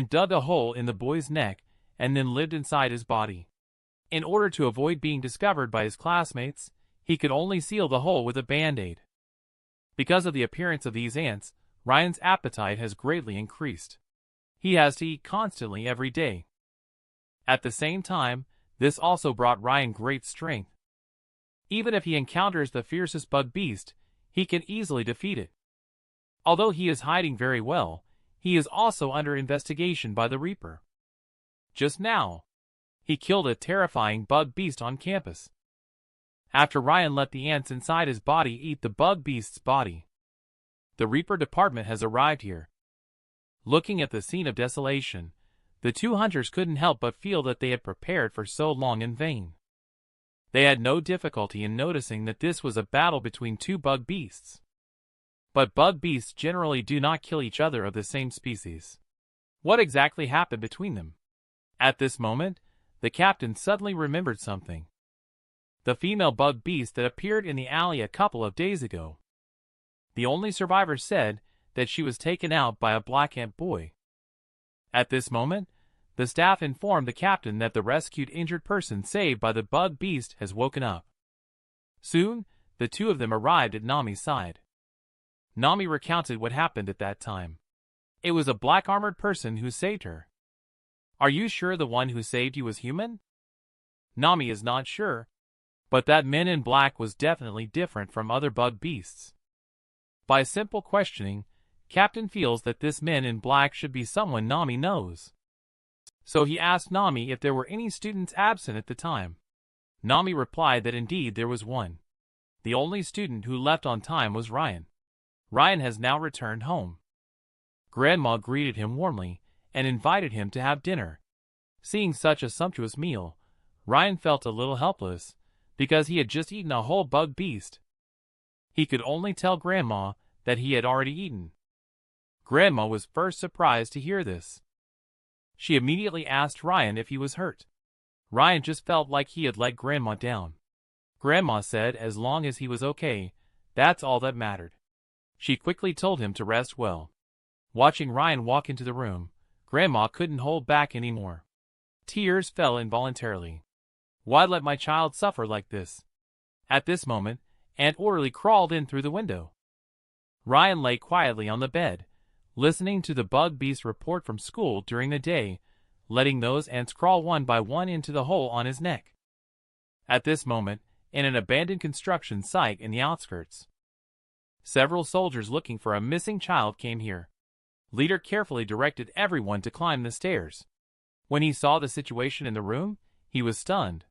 and dug a hole in the boy's neck and then lived inside his body. In order to avoid being discovered by his classmates, he could only seal the hole with a band-aid. Because of the appearance of these ants, Ryan's appetite has greatly increased. He has to eat constantly every day. At the same time, this also brought Ryan great strength. Even if he encounters the fiercest bug beast, he can easily defeat it. Although he is hiding very well, he is also under investigation by the Reaper. Just now, he killed a terrifying bug beast on campus. After Ryan let the ants inside his body eat the bug beast's body, the Reaper department has arrived here. Looking at the scene of desolation, the two hunters couldn't help but feel that they had prepared for so long in vain. They had no difficulty in noticing that this was a battle between two bug beasts. But bug beasts generally do not kill each other of the same species. What exactly happened between them? At this moment, the captain suddenly remembered something. The female bug beast that appeared in the alley a couple of days ago. The only survivor said that she was taken out by a black ant boy. At this moment, the staff informed the captain that the rescued injured person saved by the bug beast has woken up. Soon, the two of them arrived at Nami's side. Nami recounted what happened at that time. It was a black-armored person who saved her. Are you sure the one who saved you was human? Nami is not sure, but that man in black was definitely different from other bug beasts. By simple questioning, Captain feels that this man in black should be someone Nami knows. So he asked Nami if there were any students absent at the time. Nami replied that indeed there was one. The only student who left on time was Ryan. Ryan has now returned home. Grandma greeted him warmly and invited him to have dinner. Seeing such a sumptuous meal, Ryan felt a little helpless because he had just eaten a whole bug beast. He could only tell Grandma that he had already eaten. Grandma was first surprised to hear this. She immediately asked Ryan if he was hurt. Ryan just felt like he had let Grandma down. Grandma said as long as he was okay, that's all that mattered. She quickly told him to rest well. Watching Ryan walk into the room, Grandma couldn't hold back anymore. Tears fell involuntarily. Why let my child suffer like this? At this moment, Aunt Orderly crawled in through the window. Ryan lay quietly on the bed, listening to the bug beast report from school during the day, letting those ants crawl one by one into the hole on his neck. At this moment, in an abandoned construction site in the outskirts, several soldiers looking for a missing child came here. Leader carefully directed everyone to climb the stairs. When he saw the situation in the room, he was stunned.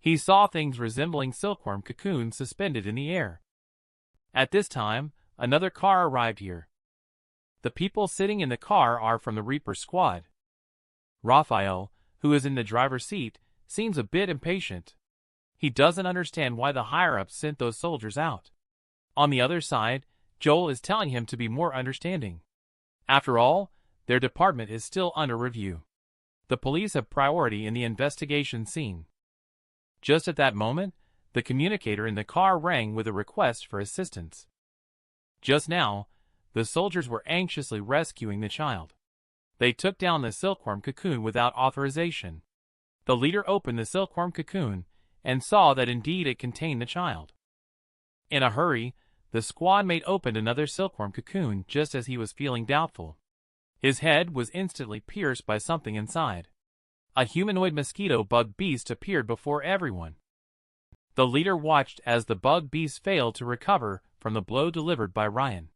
He saw things resembling silkworm cocoons suspended in the air. At this time, another car arrived here. The people sitting in the car are from the Reaper squad. Raphael, who is in the driver's seat, seems a bit impatient. He doesn't understand why the higher-ups sent those soldiers out. On the other side, Joel is telling him to be more understanding. After all, their department is still under review. The police have priority in the investigation scene. Just at that moment, the communicator in the car rang with a request for assistance. Just now, the soldiers were anxiously rescuing the child. They took down the silkworm cocoon without authorization. The leader opened the silkworm cocoon and saw that indeed it contained the child. In a hurry, the squad mate opened another silkworm cocoon just as he was feeling doubtful. His head was instantly pierced by something inside. A humanoid mosquito bug beast appeared before everyone. The leader watched as the bug beast failed to recover from the blow delivered by Ryan.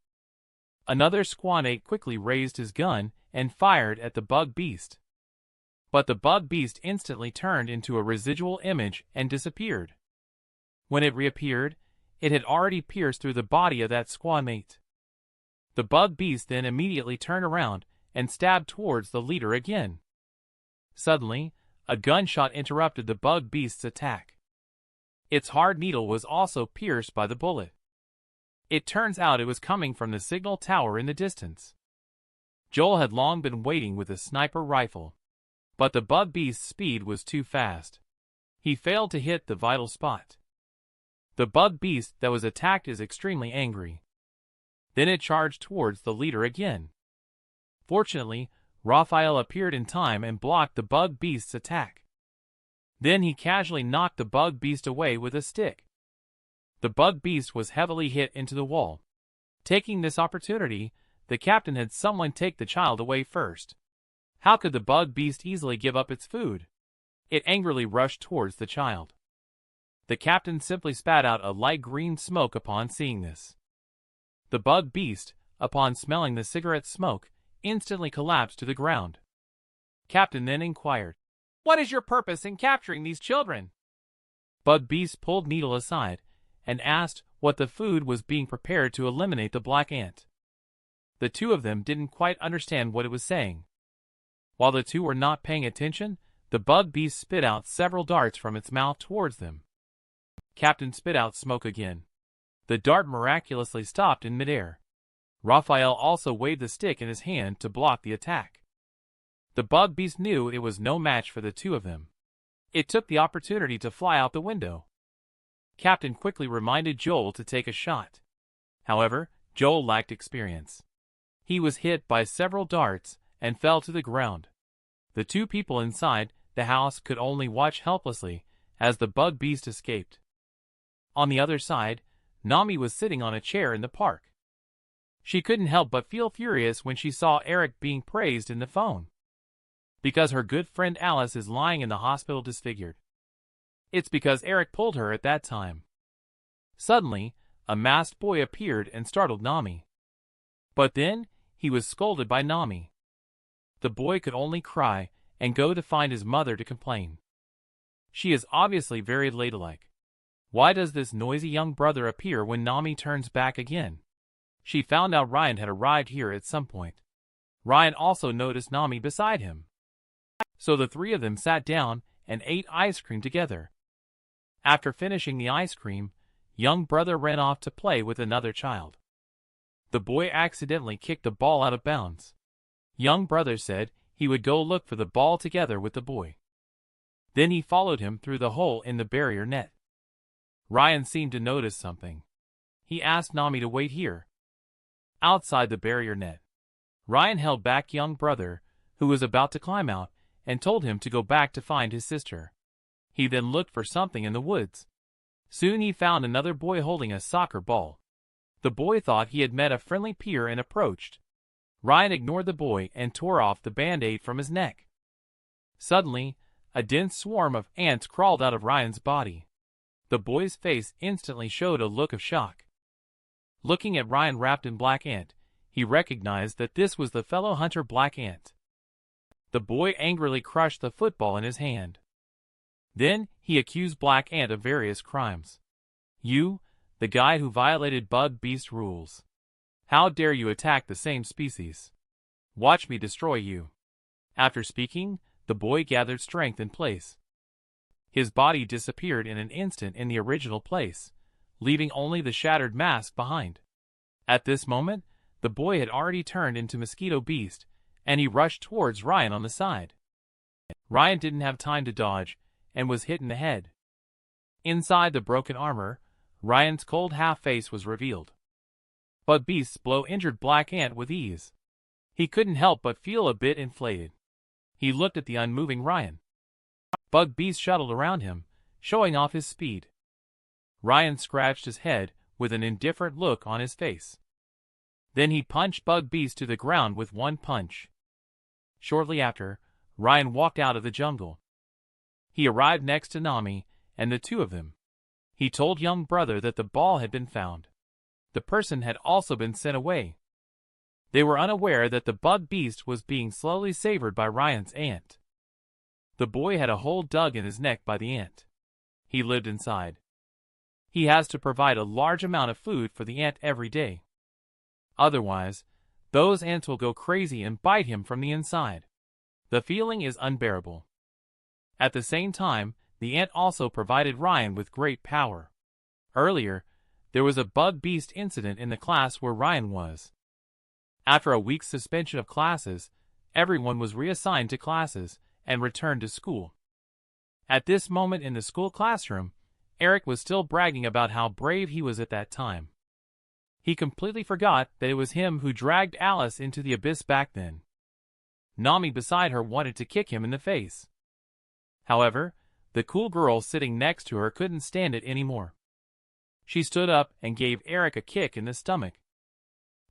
Another squadmate quickly raised his gun and fired at the bug beast. But the bug beast instantly turned into a residual image and disappeared. When it reappeared, it had already pierced through the body of that squadmate. The bug beast then immediately turned around and stabbed towards the leader again. Suddenly, a gunshot interrupted the bug beast's attack. Its hard needle was also pierced by the bullet. It turns out it was coming from the signal tower in the distance. Joel had long been waiting with a sniper rifle, but the bug beast's speed was too fast. He failed to hit the vital spot. The bug beast that was attacked is extremely angry. Then it charged towards the leader again. Fortunately, Raphael appeared in time and blocked the bug beast's attack. Then he casually knocked the bug beast away with a stick. The bug beast was heavily hit into the wall. Taking this opportunity, the captain had someone take the child away first. How could the bug beast easily give up its food? It angrily rushed towards the child. The captain simply spat out a light green smoke upon seeing this. The bug beast, upon smelling the cigarette smoke, instantly collapsed to the ground. Captain then inquired, "What is your purpose in capturing these children?" Bug beast pulled Needle aside and asked what the food was being prepared to eliminate the black ant. The two of them didn't quite understand what it was saying. While the two were not paying attention, the bug beast spit out several darts from its mouth towards them. Captain spit out smoke again. The dart miraculously stopped in midair. Raphael also waved the stick in his hand to block the attack. The bug beast knew it was no match for the two of them. It took the opportunity to fly out the window. Captain quickly reminded Joel to take a shot. However, Joel lacked experience. He was hit by several darts and fell to the ground. The two people inside the house could only watch helplessly as the bug beast escaped. On the other side, Nami was sitting on a chair in the park. She couldn't help but feel furious when she saw Eric being praised in the phone. Because her good friend Alice is lying in the hospital disfigured. It's because Eric pulled her at that time. Suddenly, a masked boy appeared and startled Nami. But then, he was scolded by Nami. The boy could only cry and go to find his mother to complain. She is obviously very ladylike. Why does this noisy young brother appear when Nami turns back again? She found out Ryan had arrived here at some point. Ryan also noticed Nami beside him. So the three of them sat down and ate ice cream together. After finishing the ice cream, young brother ran off to play with another child. The boy accidentally kicked the ball out of bounds. Young brother said he would go look for the ball together with the boy. Then he followed him through the hole in the barrier net. Ryan seemed to notice something. He asked Nami to wait here, outside the barrier net. Ryan held back young brother, who was about to climb out, and told him to go back to find his sister. He then looked for something in the woods. Soon he found another boy holding a soccer ball. The boy thought he had met a friendly peer and approached. Ryan ignored the boy and tore off the band-aid from his neck. Suddenly, a dense swarm of ants crawled out of Ryan's body. The boy's face instantly showed a look of shock. Looking at Ryan wrapped in black ant, he recognized that this was the fellow hunter Black Ant. The boy angrily crushed the football in his hand. Then, he accused Black Ant of various crimes. "You, the guy who violated Bug Beast rules. How dare you attack the same species? Watch me destroy you." After speaking, the boy gathered strength in place. His body disappeared in an instant in the original place, leaving only the shattered mask behind. At this moment, the boy had already turned into Mosquito Beast, and he rushed towards Ryan on the side. Ryan didn't have time to dodge, and was hit in the head. Inside the broken armor, Ryan's cold half-face was revealed. But Beast's blow injured Black Ant with ease. He couldn't help but feel a bit inflated. He looked at the unmoving Ryan. Bug Beast shuttled around him, showing off his speed. Ryan scratched his head with an indifferent look on his face. Then he punched Bug Beast to the ground with one punch. Shortly after, Ryan walked out of the jungle. He arrived next to Nami, and the two of them. He told young brother that the ball had been found. The person had also been sent away. They were unaware that the Bug Beast was being slowly savored by Ryan's ant. The boy had a hole dug in his neck by the ant. He lived inside. He has to provide a large amount of food for the ant every day. Otherwise, those ants will go crazy and bite him from the inside. The feeling is unbearable. At the same time, the ant also provided Ryan with great power. Earlier, there was a Bug Beast incident in the class where Ryan was. After a week's suspension of classes, everyone was reassigned to classes and returned to school. At this moment in the school classroom, Eric was still bragging about how brave he was at that time. He completely forgot that it was him who dragged Alice into the abyss back then. Nami beside her wanted to kick him in the face. However, the cool girl sitting next to her couldn't stand it anymore. She stood up and gave Eric a kick in the stomach.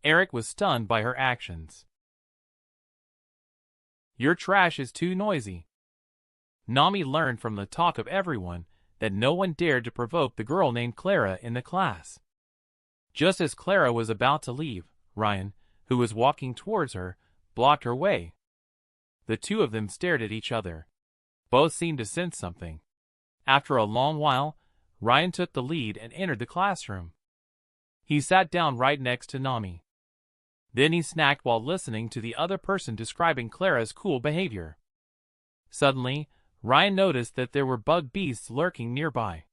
Eric was stunned by her actions. Your trash is too noisy. Nami learned from the talk of everyone that no one dared to provoke the girl named Clara in the class. Just as Clara was about to leave, Ryan, who was walking towards her, blocked her way. The two of them stared at each other. Both seemed to sense something. After a long while, Ryan took the lead and entered the classroom. He sat down right next to Nami. Then he snacked while listening to the other person describing Clara's cool behavior. Suddenly, Ryan noticed that there were bug beasts lurking nearby.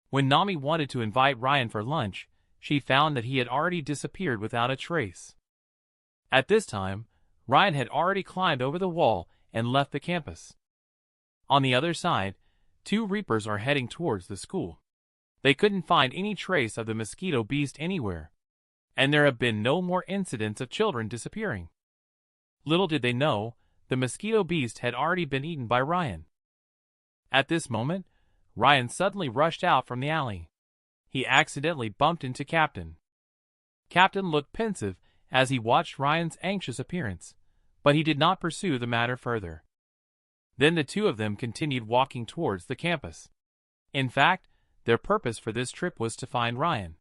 When Nami wanted to invite Ryan for lunch, she found that he had already disappeared without a trace. At this time, Ryan had already climbed over the wall and left the campus. On the other side, two reapers are heading towards the school. They couldn't find any trace of the mosquito beast anywhere, and there have been no more incidents of children disappearing. Little did they know, the mosquito beast had already been eaten by Ryan. At this moment, Ryan suddenly rushed out from the alley. He accidentally bumped into Captain. Captain looked pensive as he watched Ryan's anxious appearance, but he did not pursue the matter further. Then the two of them continued walking towards the campus. In fact, their purpose for this trip was to find Ryan.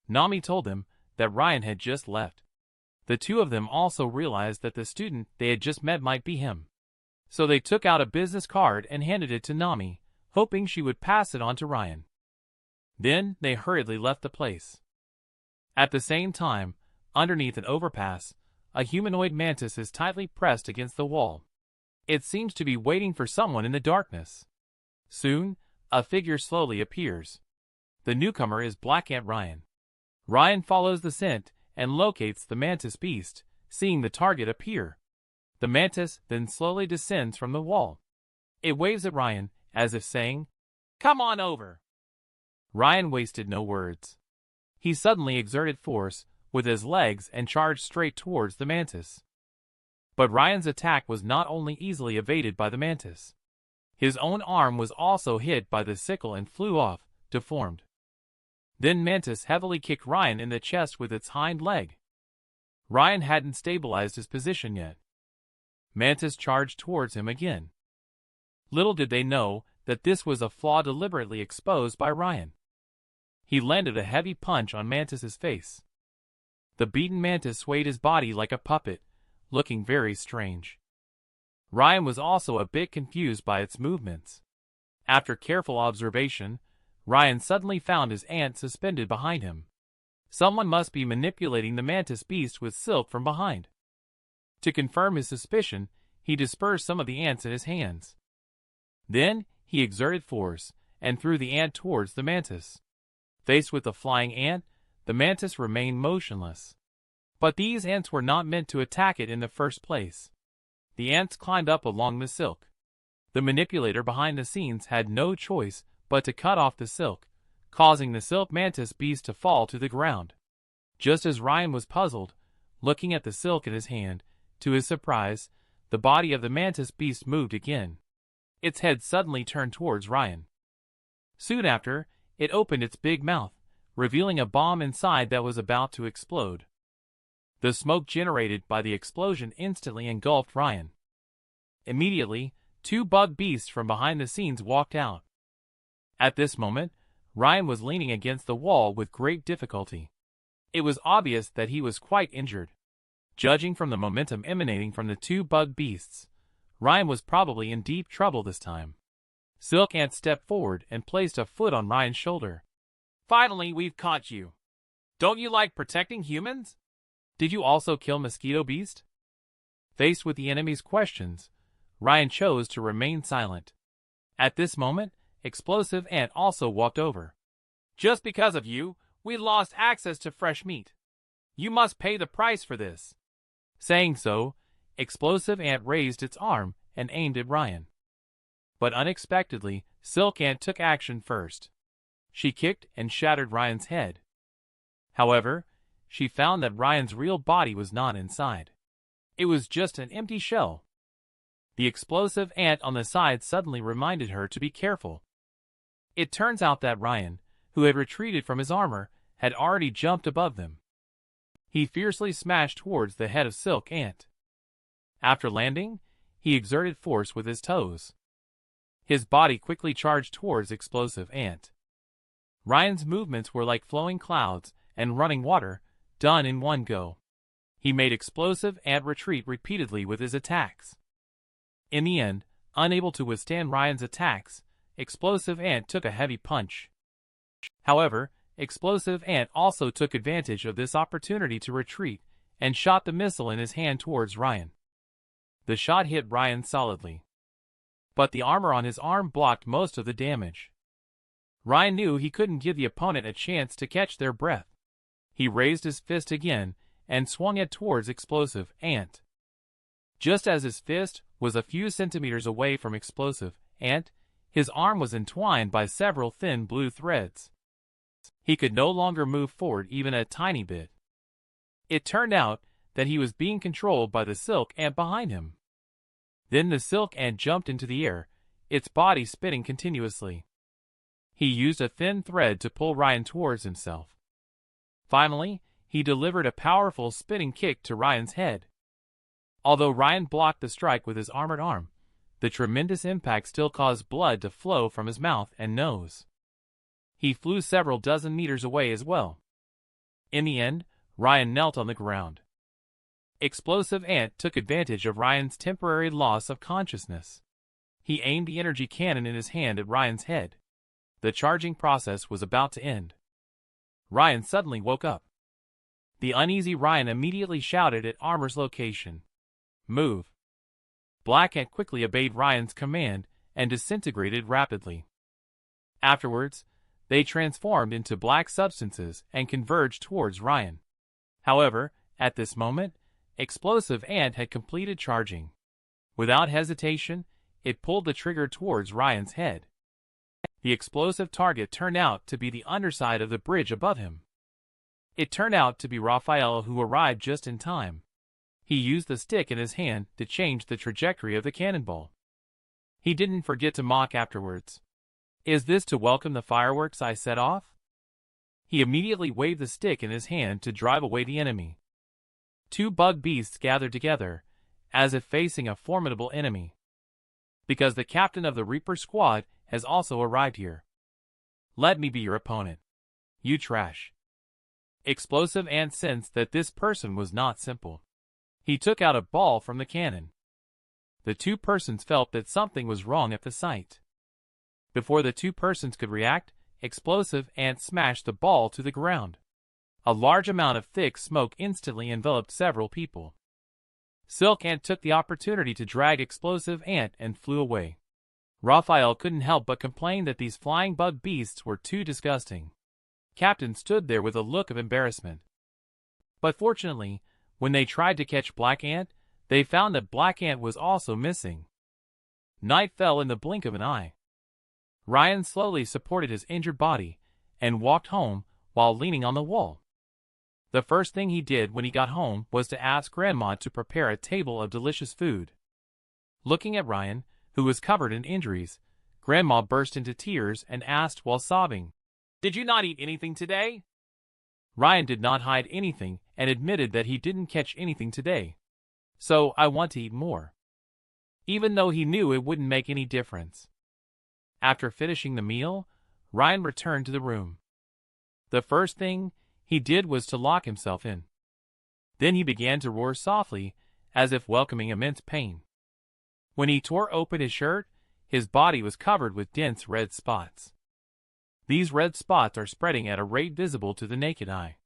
Nami told them that Ryan had just left. The two of them also realized that the student they had just met might be him. So they took out a business card and handed it to Nami, hoping she would pass it on to Ryan. Then they hurriedly left the place. At the same time, underneath an overpass, a humanoid mantis is tightly pressed against the wall. It seems to be waiting for someone in the darkness. Soon, a figure slowly appears. The newcomer is Black Ant Ryan. Ryan follows the scent and locates the mantis beast, seeing the target appear. The mantis then slowly descends from the wall. It waves at Ryan, as if saying, "Come on over." Ryan wasted no words. He suddenly exerted force with his legs and charged straight towards the mantis. But Ryan's attack was not only easily evaded by the mantis. His own arm was also hit by the sickle and flew off, deformed. Then Mantis heavily kicked Ryan in the chest with its hind leg. Ryan hadn't stabilized his position yet. Mantis charged towards him again. Little did they know that this was a flaw deliberately exposed by Ryan. He landed a heavy punch on Mantis's face. The beaten Mantis swayed his body like a puppet, looking very strange. Ryan was also a bit confused by its movements. After careful observation, Ryan suddenly found his ant suspended behind him. Someone must be manipulating the mantis beast with silk from behind. To confirm his suspicion, he dispersed some of the ants in his hands. Then, he exerted force, and threw the ant towards the mantis. Faced with the flying ant, the mantis remained motionless. But these ants were not meant to attack it in the first place. The ants climbed up along the silk. The manipulator behind the scenes had no choice but to cut off the silk, causing the silk mantis beast to fall to the ground. Just as Ryan was puzzled, looking at the silk in his hand, to his surprise, the body of the mantis beast moved again. Its head suddenly turned towards Ryan. Soon after, it opened its big mouth, revealing a bomb inside that was about to explode. The smoke generated by the explosion instantly engulfed Ryan. Immediately, two bug beasts from behind the scenes walked out. At this moment, Ryan was leaning against the wall with great difficulty. It was obvious that he was quite injured. Judging from the momentum emanating from the two bug beasts, Ryan was probably in deep trouble this time. Silk Ant stepped forward and placed a foot on Ryan's shoulder. "Finally, we've caught you. Don't you like protecting humans? Did you also kill Mosquito Beast?" Faced with the enemy's questions, Ryan chose to remain silent. At this moment, Explosive Ant also walked over. "Just because of you, we lost access to fresh meat. You must pay the price for this." Saying so, Explosive Ant raised its arm and aimed at Ryan. But unexpectedly, Silk Ant took action first. She kicked and shattered Ryan's head. However, she found that Ryan's real body was not inside. It was just an empty shell. The explosive ant on the side suddenly reminded her to be careful. It turns out that Ryan, who had retreated from his armor, had already jumped above them. He fiercely smashed towards the head of Silk Ant. After landing, he exerted force with his toes. His body quickly charged towards Explosive Ant. Ryan's movements were like flowing clouds and running water, done in one go. He made Explosive Ant retreat repeatedly with his attacks. In the end, unable to withstand Ryan's attacks, Explosive Ant took a heavy punch. However, Explosive Ant also took advantage of this opportunity to retreat and shot the missile in his hand towards Ryan. The shot hit Ryan solidly, but the armor on his arm blocked most of the damage. Ryan knew he couldn't give the opponent a chance to catch their breath. He raised his fist again and swung it towards Explosive Ant. Just as his fist was a few centimeters away from Explosive Ant, his arm was entwined by several thin blue threads. He could no longer move forward even a tiny bit. It turned out that he was being controlled by the Silk Ant behind him. Then the Silk Ant jumped into the air, its body spinning continuously. He used a thin thread to pull Ryan towards himself. Finally, he delivered a powerful spinning kick to Ryan's head. Although Ryan blocked the strike with his armored arm, the tremendous impact still caused blood to flow from his mouth and nose. He flew several dozen meters away as well. In the end, Ryan knelt on the ground. Explosive Ant took advantage of Ryan's temporary loss of consciousness. He aimed the energy cannon in his hand at Ryan's head. The charging process was about to end. Ryan suddenly woke up. The uneasy Ryan immediately shouted at Armor's location. "Move." Black Ant quickly obeyed Ryan's command and disintegrated rapidly. Afterwards, they transformed into black substances and converged towards Ryan. However, at this moment, Explosive Ant had completed charging. Without hesitation, it pulled the trigger towards Ryan's head. The explosive target turned out to be the underside of the bridge above him. It turned out to be Raphael, who arrived just in time. He used the stick in his hand to change the trajectory of the cannonball. He didn't forget to mock afterwards. "Is this to welcome the fireworks I set off?" He immediately waved the stick in his hand to drive away the enemy. Two bug beasts gathered together, as if facing a formidable enemy. Because the captain of the Reaper squad has also arrived here. "Let me be your opponent. You trash." Explosive Ant sensed that this person was not simple. He took out a ball from the cannon. The two persons felt that something was wrong at the sight. Before the two persons could react, Explosive Ant smashed the ball to the ground. A large amount of thick smoke instantly enveloped several people. Silk Ant took the opportunity to drag Explosive Ant and flew away. Raphael couldn't help but complain that these flying bug beasts were too disgusting. Captain stood there with a look of embarrassment. But fortunately, when they tried to catch Black Ant, they found that Black Ant was also missing. Night fell in the blink of an eye. Ryan slowly supported his injured body and walked home while leaning on the wall. The first thing he did when he got home was to ask Grandma to prepare a table of delicious food. Looking at Ryan, who was covered in injuries, Grandma burst into tears and asked while sobbing, "Did you not eat anything today?" Ryan did not hide anything and admitted that he didn't catch anything today. "So I want to eat more." Even though he knew it wouldn't make any difference. After finishing the meal, Ryan returned to the room. The first thing he did was to lock himself in. Then he began to roar softly, as if welcoming immense pain. When he tore open his shirt, his body was covered with dense red spots. These red spots are spreading at a rate visible to the naked eye.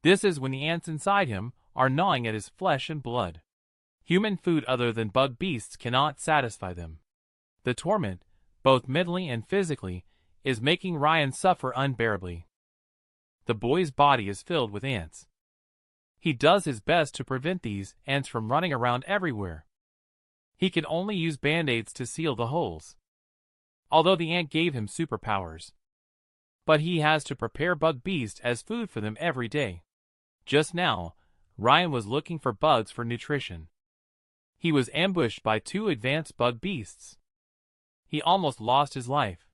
This is when the ants inside him are gnawing at his flesh and blood. Human food other than bug beasts cannot satisfy them. The torment, both mentally and physically, is making Ryan suffer unbearably. The boy's body is filled with ants. He does his best to prevent these ants from running around everywhere. He can only use band-aids to seal the holes. Although the ant gave him superpowers. But he has to prepare bug beast as food for them every day. Just now, Ryan was looking for bugs for nutrition. He was ambushed by 2 advanced bug beasts. He almost lost his life.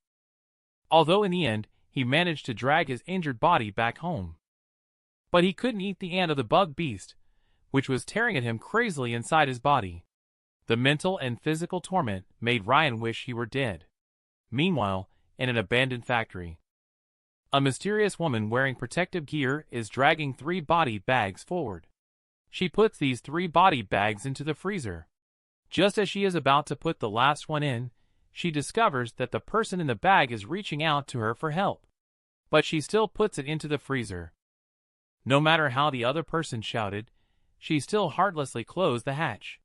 Although in the end, he managed to drag his injured body back home. But he couldn't eat the ant of the bug beast, which was tearing at him crazily inside his body. The mental and physical torment made Ryan wish he were dead. Meanwhile, in an abandoned factory, a mysterious woman wearing protective gear is dragging 3 body bags forward. She puts these 3 body bags into the freezer. Just as she is about to put the last one in, she discovers that the person in the bag is reaching out to her for help. But she still puts it into the freezer. No matter how the other person shouted, she still heartlessly closed the hatch.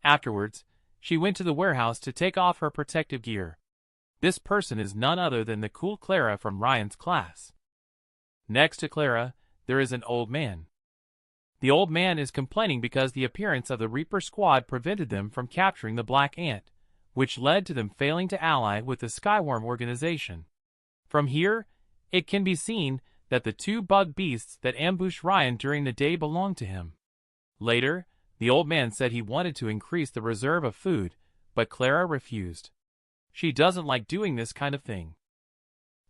Afterwards, she went to the warehouse to take off her protective gear. This person is none other than the cool Clara from Ryan's class. Next to Clara, there is an old man. The old man is complaining because the appearance of the Reaper squad prevented them from capturing the Black Ant, which led to them failing to ally with the Skyworm organization. From here, it can be seen that the 2 bug beasts that ambushed Ryan during the day belonged to him. Later, the old man said he wanted to increase the reserve of food, but Clara refused. She doesn't like doing this kind of thing.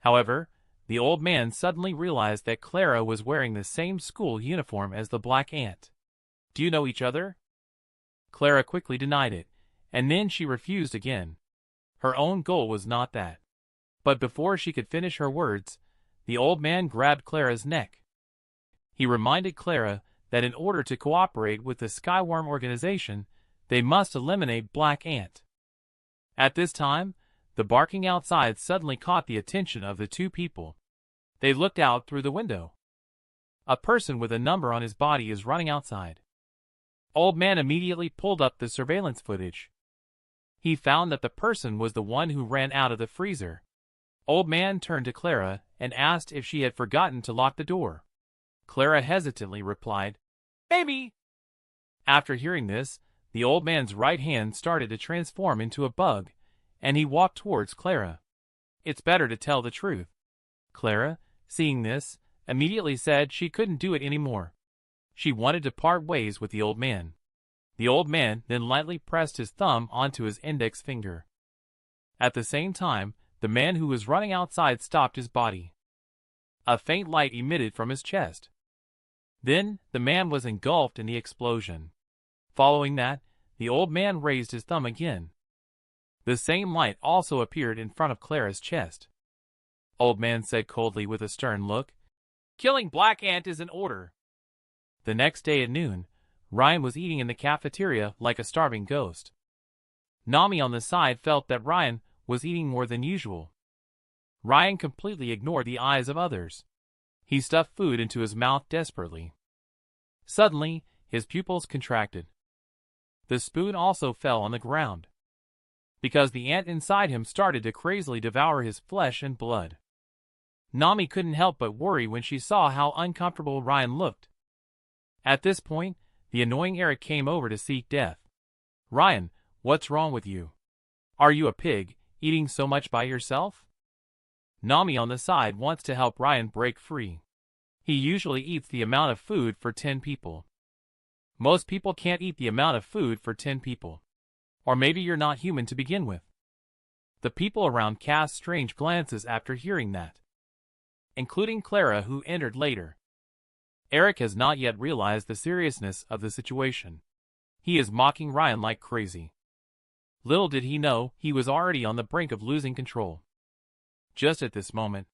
However, the old man suddenly realized that Clara was wearing the same school uniform as the Black Ant. "Do you know each other?" Clara quickly denied it, and then she refused again. Her own goal was not that. But before she could finish her words, the old man grabbed Clara's neck. He reminded Clara that in order to cooperate with the Skyworm organization, they must eliminate Black Ant. At this time, the barking outside suddenly caught the attention of the 2 people. They looked out through the window. A person with a number on his body is running outside. Old man immediately pulled up the surveillance footage. He found that the person was the one who ran out of the freezer. Old man turned to Clara and asked if she had forgotten to lock the door. Clara hesitantly replied, "Maybe." After hearing this, the old man's right hand started to transform into a bug, and he walked towards Clara. "It's better to tell the truth." Clara, seeing this, immediately said she couldn't do it anymore. She wanted to part ways with the old man. The old man then lightly pressed his thumb onto his index finger. At the same time, the man who was running outside stopped his body. A faint light emitted from his chest. Then, the man was engulfed in the explosion. Following that, the old man raised his thumb again. The same light also appeared in front of Clara's chest. Old man said coldly with a stern look, "Killing Black Ant is an order." The next day at noon, Ryan was eating in the cafeteria like a starving ghost. Nami on the side felt that Ryan was eating more than usual. Ryan completely ignored the eyes of others. He stuffed food into his mouth desperately. Suddenly, his pupils contracted. The spoon also fell on the ground, because the ant inside him started to crazily devour his flesh and blood. Nami couldn't help but worry when she saw how uncomfortable Ryan looked. At this point, the annoying Eric came over to seek death. "Ryan, what's wrong with you? Are you a pig, eating so much by yourself?" Nami on the side wants to help Ryan break free. He usually eats the amount of food for 10 people. Most people can't eat the amount of food for 10 people. Or maybe you're not human to begin with. The people around cast strange glances after hearing that, including Clara, who entered later. Eric has not yet realized the seriousness of the situation. He is mocking Ryan like crazy. Little did he know he was already on the brink of losing control. Just at this moment,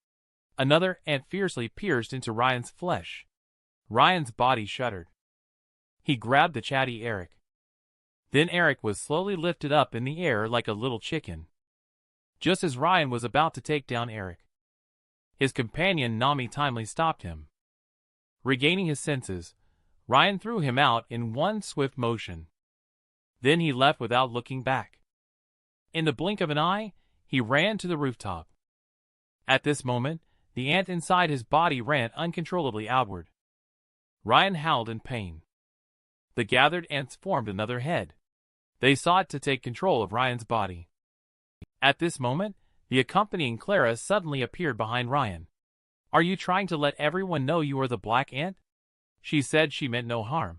another ant fiercely pierced into Ryan's flesh. Ryan's body shuddered. He grabbed the chatty Eric. Then Eric was slowly lifted up in the air like a little chicken. Just as Ryan was about to take down Eric, his companion Nami timely stopped him. Regaining his senses, Ryan threw him out in one swift motion. Then he left without looking back. In the blink of an eye, he ran to the rooftop. At this moment, the ant inside his body ran uncontrollably outward. Ryan howled in pain. The gathered ants formed another head. They sought to take control of Ryan's body. At this moment, the accompanying Clara suddenly appeared behind Ryan. "Are you trying to let everyone know you are the Black Ant?" She said she meant no harm.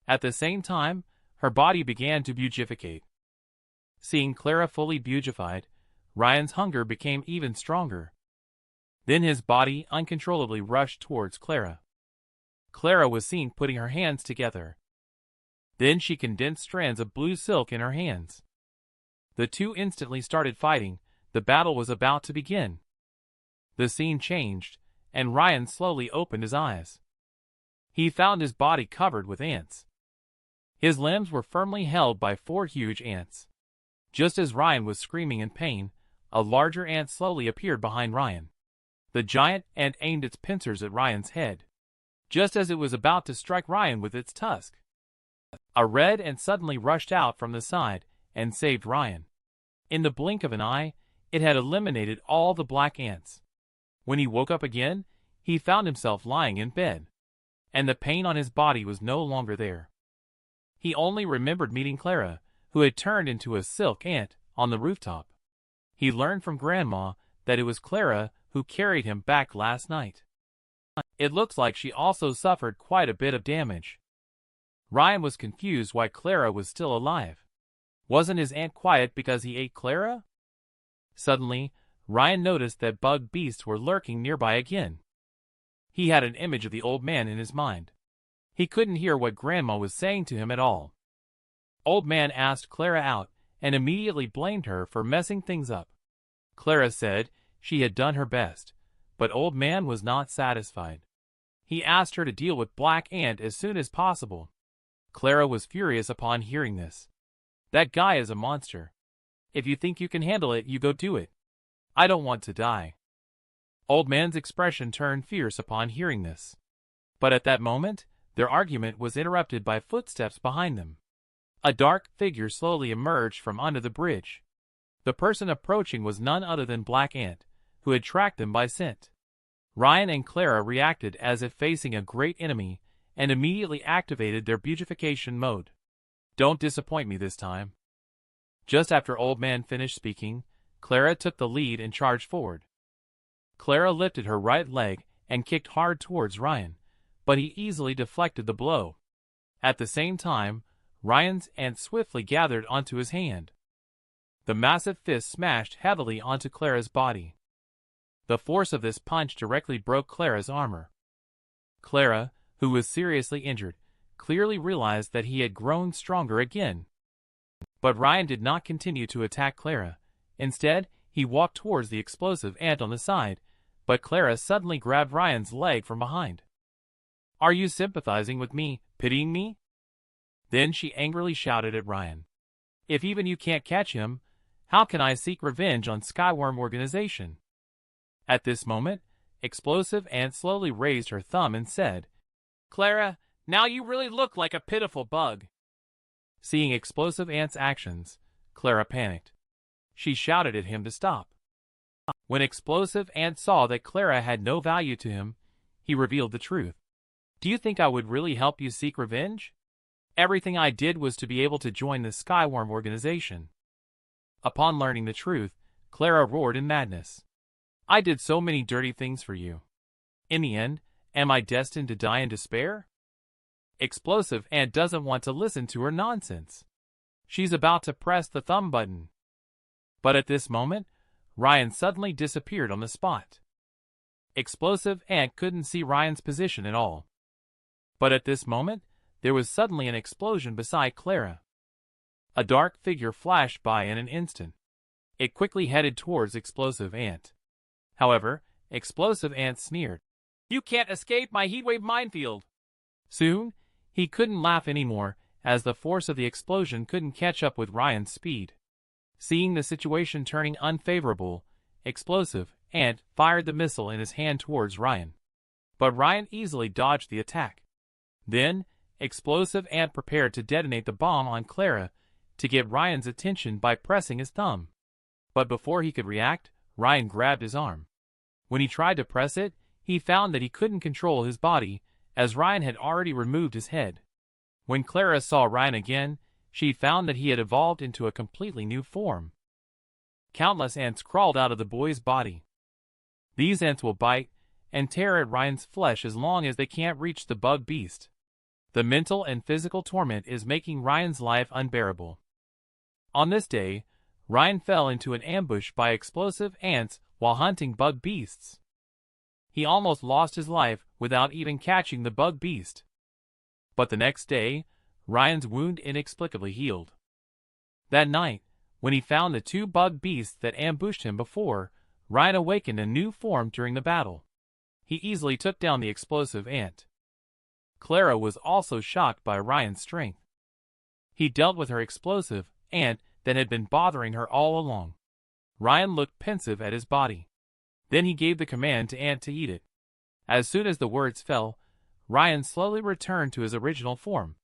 At the same time, her body began to bugificate. Seeing Clara fully bugified, Ryan's hunger became even stronger. Then his body uncontrollably rushed towards Clara. Clara was seen putting her hands together. Then she condensed strands of blue silk in her hands. The two instantly started fighting. The battle was about to begin. The scene changed, and Ryan slowly opened his eyes. He found his body covered with ants. His limbs were firmly held by 4 huge ants. Just as Ryan was screaming in pain, a larger ant slowly appeared behind Ryan. The giant ant aimed its pincers at Ryan's head, just as it was about to strike Ryan with its tusk. A red ant suddenly rushed out from the side and saved Ryan. In the blink of an eye, it had eliminated all the black ants. When he woke up again, he found himself lying in bed, and the pain on his body was no longer there. He only remembered meeting Clara, who had turned into a silk ant, on the rooftop. He learned from Grandma that it was Clara who carried him back last night. It looks like she also suffered quite a bit of damage. Ryan was confused why Clara was still alive. Wasn't his aunt quiet because he ate Clara? Suddenly, Ryan noticed that bug beasts were lurking nearby again. He had an image of the old man in his mind. He couldn't hear what Grandma was saying to him at all. Old man asked Clara out and immediately blamed her for messing things up. Clara said she had done her best, but old man was not satisfied. He asked her to deal with Black Ant as soon as possible. Clara was furious upon hearing this. That guy is a monster. If you think you can handle it, you go do it. I don't want to die. Old man's expression turned fierce upon hearing this. But at that moment, their argument was interrupted by footsteps behind them. A dark figure slowly emerged from under the bridge. The person approaching was none other than Black Ant, who had tracked them by scent. Ryan and Clara reacted as if facing a great enemy and immediately activated their bugification mode. Don't disappoint me this time. Just after Old Man finished speaking, Clara took the lead and charged forward. Clara lifted her right leg and kicked hard towards Ryan, but he easily deflected the blow. At the same time, Ryan's ant swiftly gathered onto his hand. The massive fist smashed heavily onto Clara's body. The force of this punch directly broke Clara's armor. Clara, who was seriously injured, clearly realized that he had grown stronger again. But Ryan did not continue to attack Clara. Instead, he walked towards the explosive ant on the side, but Clara suddenly grabbed Ryan's leg from behind. Are you sympathizing with me, pitying me? Then she angrily shouted at Ryan. If even you can't catch him, how can I seek revenge on Skyworm Organization? At this moment, Explosive Ant slowly raised her thumb and said, Clara, now you really look like a pitiful bug. Seeing Explosive Ant's actions, Clara panicked. She shouted at him to stop. When Explosive Ant saw that Clara had no value to him, he revealed the truth. Do you think I would really help you seek revenge? Everything I did was to be able to join the Skyworm Organization. Upon learning the truth, Clara roared in madness. I did so many dirty things for you. In the end, am I destined to die in despair? Explosive Ant doesn't want to listen to her nonsense. She's about to press the thumb button. But at this moment, Ryan suddenly disappeared on the spot. Explosive Ant couldn't see Ryan's position at all. But at this moment, there was suddenly an explosion beside Clara. A dark figure flashed by in an instant. It quickly headed towards Explosive Ant. However, Explosive Ant sneered. You can't escape my heatwave minefield. Soon, he couldn't laugh anymore, as the force of the explosion couldn't catch up with Ryan's speed. Seeing the situation turning unfavorable, Explosive Ant fired the missile in his hand towards Ryan. But Ryan easily dodged the attack. Then, Explosive Ant prepared to detonate the bomb on Clara to get Ryan's attention by pressing his thumb. But before he could react, Ryan grabbed his arm. When he tried to press it, he found that he couldn't control his body, as Ryan had already removed his head. When Clara saw Ryan again, she found that he had evolved into a completely new form. Countless ants crawled out of the boy's body. These ants will bite, and tear at Ryan's flesh as long as they can't reach the bug beast. The mental and physical torment is making Ryan's life unbearable. On this day, Ryan fell into an ambush by explosive ants while hunting bug beasts. He almost lost his life without even catching the bug beast. But the next day, Ryan's wound inexplicably healed. That night, when he found the two bug beasts that ambushed him before, Ryan awakened a new form during the battle. He easily took down the explosive ant. Clara was also shocked by Ryan's strength. He dealt with her explosive ant that had been bothering her all along. Ryan looked pensive at his body. Then he gave the command to ant to eat it. As soon as the words fell, Ryan slowly returned to his original form.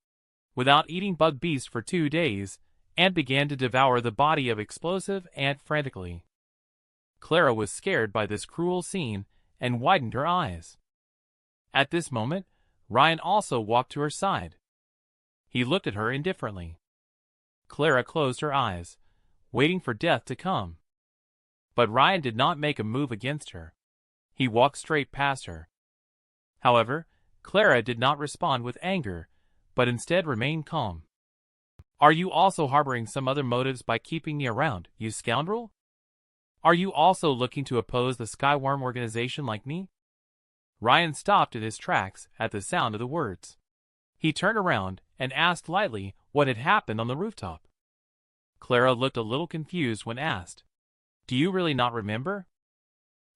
Without eating bug beast for 2 days, ant began to devour the body of explosive ant frantically. Clara was scared by this cruel scene and widened her eyes. At this moment, Ryan also walked to her side. He looked at her indifferently. Clara closed her eyes, waiting for death to come. But Ryan did not make a move against her. He walked straight past her. However, Clara did not respond with anger, but instead remained calm. "Are you also harboring some other motives by keeping me around, you scoundrel? Are you also looking to oppose the Skyworm organization like me?" Ryan stopped in his tracks at the sound of the words. He turned around and asked lightly what had happened on the rooftop. Clara looked a little confused when asked, "Do you really not remember?"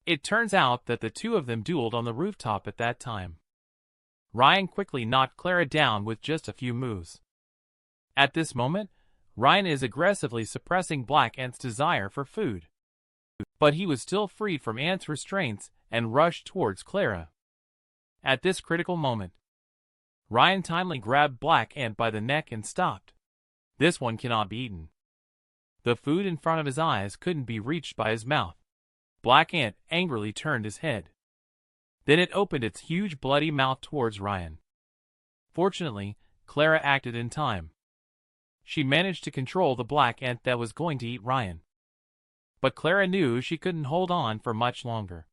It turns out that the two of them dueled on the rooftop at that time. Ryan quickly knocked Clara down with just a few moves. At this moment, Ryan is aggressively suppressing Black Ant's desire for food. But he was still freed from Ant's restraints and rushed towards Clara. At this critical moment, Ryan timely grabbed Black Ant by the neck and stopped. This one cannot be eaten. The food in front of his eyes couldn't be reached by his mouth. Black Ant angrily turned his head. Then it opened its huge bloody mouth towards Ryan. Fortunately, Clara acted in time. She managed to control the Black Ant that was going to eat Ryan. But Clara knew she couldn't hold on for much longer.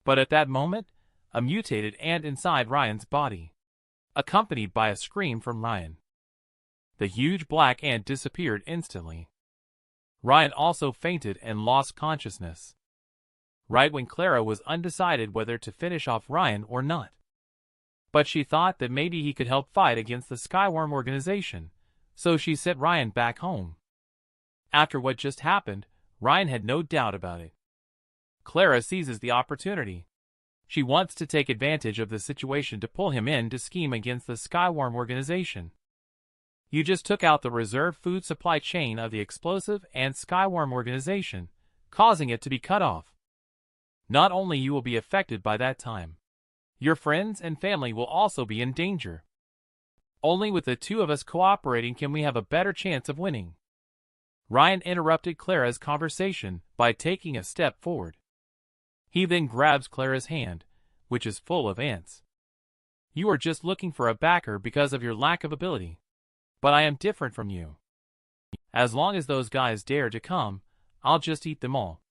But at that moment, a mutated ant inside Ryan's body, accompanied by a scream from Ryan. The huge Black Ant disappeared instantly. Ryan also fainted and lost consciousness. Right when Clara was undecided whether to finish off Ryan or not. But she thought that maybe he could help fight against the Skyworm organization, so she sent Ryan back home. After what just happened, Ryan had no doubt about it. Clara seizes the opportunity. She wants to take advantage of the situation to pull him in to scheme against the Skyworm organization. You just took out the reserve food supply chain of the explosive and Skyworm organization, causing it to be cut off. Not only you will be affected by that time, your friends and family will also be in danger. Only with the two of us cooperating can we have a better chance of winning. Ryan interrupted Clara's conversation by taking a step forward. He then grabs Clara's hand, which is full of ants. You are just looking for a backer because of your lack of ability. But I am different from you. As long as those guys dare to come, I'll just eat them all.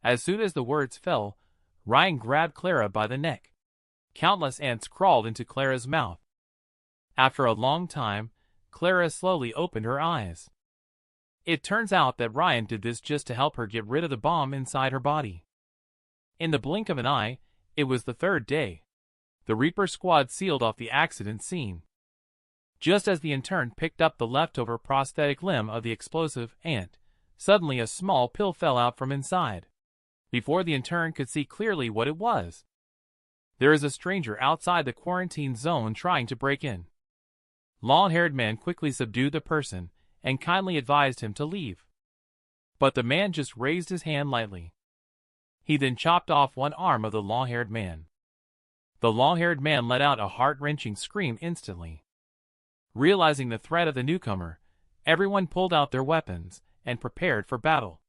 As soon as the words fell, Ryan grabbed Clara by the neck. Countless ants crawled into Clara's mouth. After a long time, Clara slowly opened her eyes. It turns out that Ryan did this just to help her get rid of the bomb inside her body. In the blink of an eye, it was the third day. The Reaper squad sealed off the accident scene. Just as the intern picked up the leftover prosthetic limb of the explosive ant, suddenly a small pill fell out from inside. Before the intern could see clearly what it was, there is a stranger outside the quarantine zone trying to break in. Long-haired man quickly subdued the person and kindly advised him to leave. But the man just raised his hand lightly. He then chopped off one arm of the long-haired man. The long-haired man let out a heart-wrenching scream instantly. Realizing the threat of the newcomer, everyone pulled out their weapons and prepared for battle.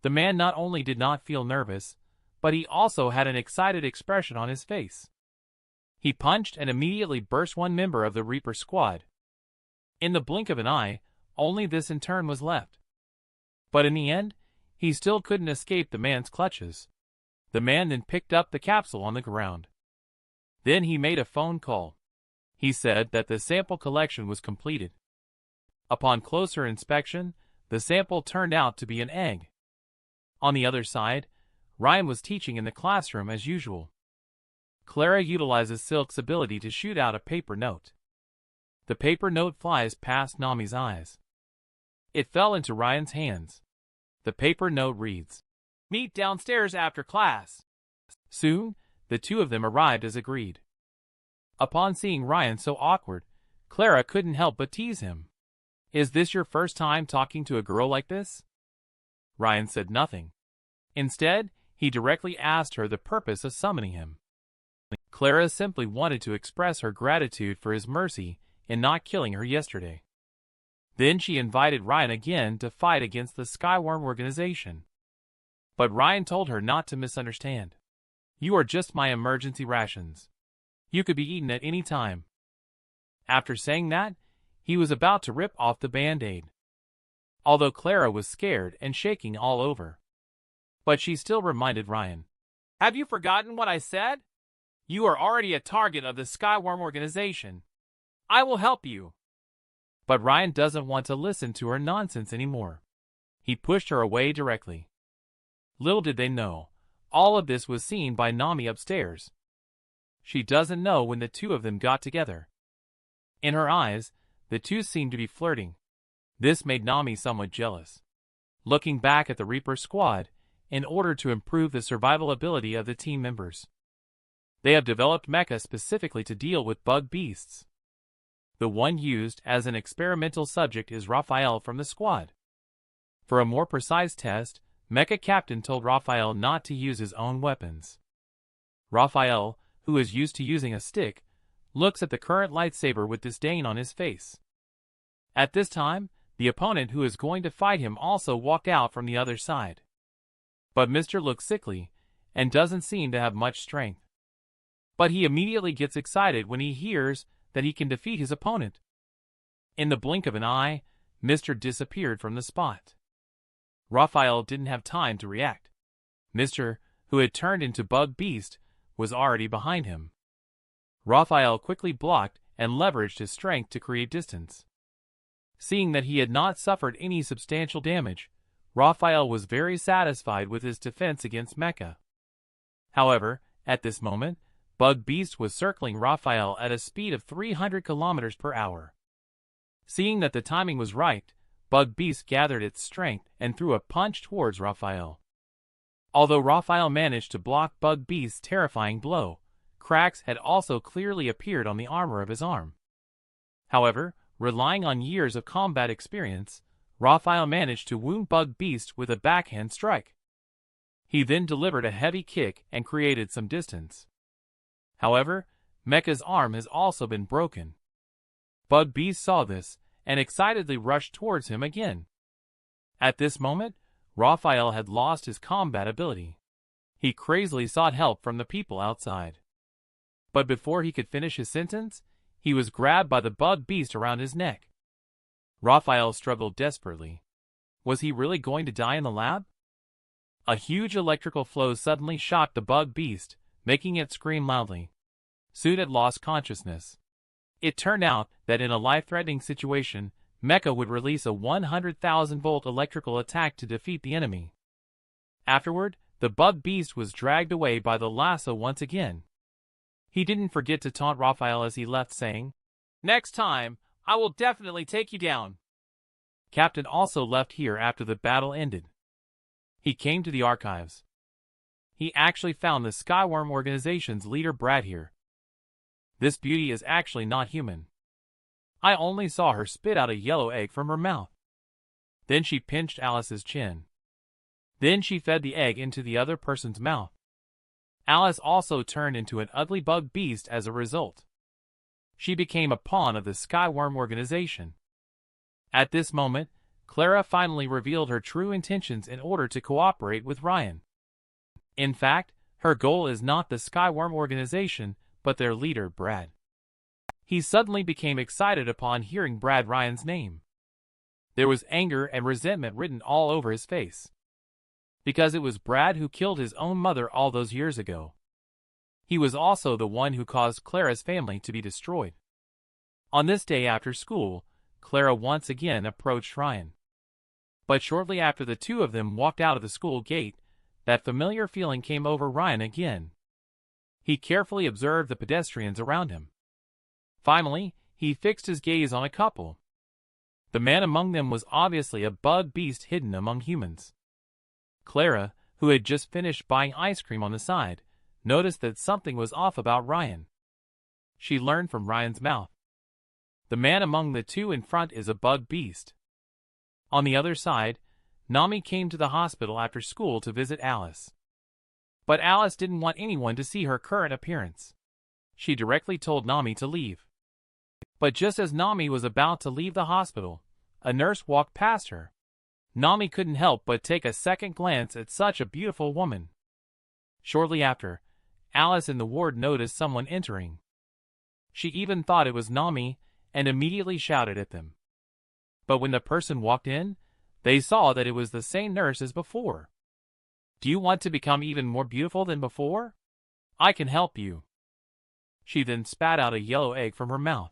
The man not only did not feel nervous, but he also had an excited expression on his face. He punched and immediately burst one member of the Reaper squad. In the blink of an eye, only this intern was left. But in the end, he still couldn't escape the man's clutches. The man then picked up the capsule on the ground. Then he made a phone call. He said that the sample collection was completed. Upon closer inspection, the sample turned out to be an egg. On the other side, Ryan was teaching in the classroom as usual. Clara utilizes Silk's ability to shoot out a paper note. The paper note flies past Nami's eyes. It fell into Ryan's hands. The paper note reads, "Meet downstairs after class." Soon, the two of them arrived as agreed. Upon seeing Ryan so awkward, Clara couldn't help but tease him. "Is this your first time talking to a girl like this?" Ryan said nothing. Instead, he directly asked her the purpose of summoning him. Clara simply wanted to express her gratitude for his mercy in not killing her yesterday. Then she invited Ryan again to fight against the Skyworm organization. But Ryan told her not to misunderstand. "You are just my emergency rations. You could be eaten at any time." After saying that, he was about to rip off the band-aid. Although Clara was scared and shaking all over. But she still reminded Ryan, "Have you forgotten what I said? You are already a target of the Skyworm organization. I will help you." But Ryan doesn't want to listen to her nonsense anymore. He pushed her away directly. Little did they know, all of this was seen by Nami upstairs. She doesn't know when the two of them got together. In her eyes, the two seemed to be flirting. This made Nami somewhat jealous. Looking back at the Reaper squad, in order to improve the survival ability of the team members, they have developed mecha specifically to deal with bug beasts. The one used as an experimental subject is Raphael from the squad. For a more precise test, Mecha Captain told Raphael not to use his own weapons. Raphael, who is used to using a stick, looks at the current lightsaber with disdain on his face. At this time, the opponent who is going to fight him also walked out from the other side. But Mr. looks sickly, and doesn't seem to have much strength. But he immediately gets excited when he hears that he can defeat his opponent. In the blink of an eye, Mr. disappeared from the spot. Raphael didn't have time to react. Mr., who had turned into Bug Beast, was already behind him. Raphael quickly blocked and leveraged his strength to create distance. Seeing that he had not suffered any substantial damage, Raphael was very satisfied with his defense against Mecha. However, at this moment, Bug Beast was circling Raphael at a speed of 300 kilometers per hour. Seeing that the timing was right, Bug Beast gathered its strength and threw a punch towards Raphael. Although Raphael managed to block Bug Beast's terrifying blow, cracks had also clearly appeared on the armor of his arm. However, relying on years of combat experience, Raphael managed to wound Bug Beast with a backhand strike. He then delivered a heavy kick and created some distance. However, Mecha's arm has also been broken. Bug Beast saw this and excitedly rushed towards him again. At this moment, Raphael had lost his combat ability. He crazily sought help from the people outside. But before he could finish his sentence, he was grabbed by the Bug Beast around his neck. Raphael struggled desperately. Was he really going to die in the lab? A huge electrical flow suddenly shocked the Bug Beast, making it scream loudly. Soon it lost consciousness. It turned out that in a life-threatening situation, Mecha would release a 100,000-volt electrical attack to defeat the enemy. Afterward, the Bug Beast was dragged away by the lasso once again. He didn't forget to taunt Raphael as he left, saying, "Next time, I will definitely take you down." Captain also left here after the battle ended. He came to the archives. He actually found the Skyworm organization's leader Brad here. This beauty is actually not human. I only saw her spit out a yellow egg from her mouth. Then she pinched Alice's chin. Then she fed the egg into the other person's mouth. Alice also turned into an ugly Bug Beast as a result. She became a pawn of the Skyworm organization. At this moment, Clara finally revealed her true intentions in order to cooperate with Ryan. In fact, her goal is not the Skyworm organization, but their leader, Brad. He suddenly became excited upon hearing Brad Ryan's name. There was anger and resentment written all over his face. because it was Brad who killed his own mother all those years ago. He was also the one who caused Clara's family to be destroyed. On this day after school, Clara once again approached Ryan. But shortly after the two of them walked out of the school gate, that familiar feeling came over Ryan again. He carefully observed the pedestrians around him. Finally, he fixed his gaze on a couple. The man among them was obviously a bug beast hidden among humans. Clara, who had just finished buying ice cream on the side, noticed that something was off about Ryan. She learned from Ryan's mouth. The man among the two in front is a bug beast. On the other side, Nami came to the hospital after school to visit Alice. But Alice didn't want anyone to see her current appearance. She directly told Nami to leave. But just as Nami was about to leave the hospital, a nurse walked past her. Nami couldn't help but take a second glance at such a beautiful woman. Shortly after, Alice in the ward noticed someone entering. She even thought it was Nami and immediately shouted at them. But when the person walked in, they saw that it was the same nurse as before. Do you want to become even more beautiful than before? I can help you. She then spat out a yellow egg from her mouth.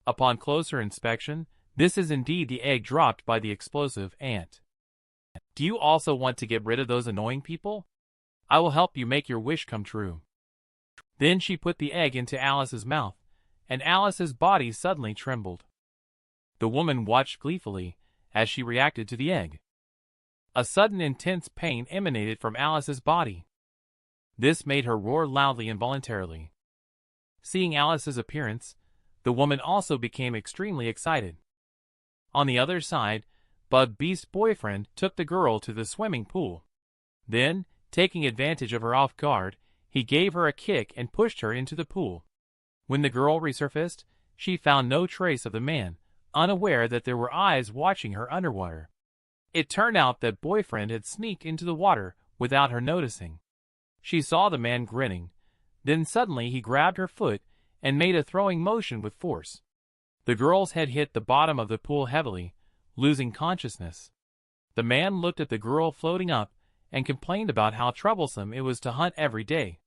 Upon closer inspection, this is indeed the egg dropped by the explosive ant. Do you also want to get rid of those annoying people? I will help you make your wish come true. Then she put the egg into Alice's mouth, and Alice's body suddenly trembled. The woman watched gleefully as she reacted to the egg. A sudden intense pain emanated from Alice's body. This made her roar loudly involuntarily. Seeing Alice's appearance, the woman also became extremely excited. On the other side, Bug Beast's boyfriend took the girl to the swimming pool. Then, taking advantage of her off guard, he gave her a kick and pushed her into the pool. When the girl resurfaced, she found no trace of the man, unaware that there were eyes watching her underwater. It turned out that boyfriend had sneaked into the water without her noticing. She saw the man grinning. Then suddenly he grabbed her foot and made a throwing motion with force. The girl's head hit the bottom of the pool heavily, losing consciousness. The man looked at the girl floating up and complained about how troublesome it was to hunt every day.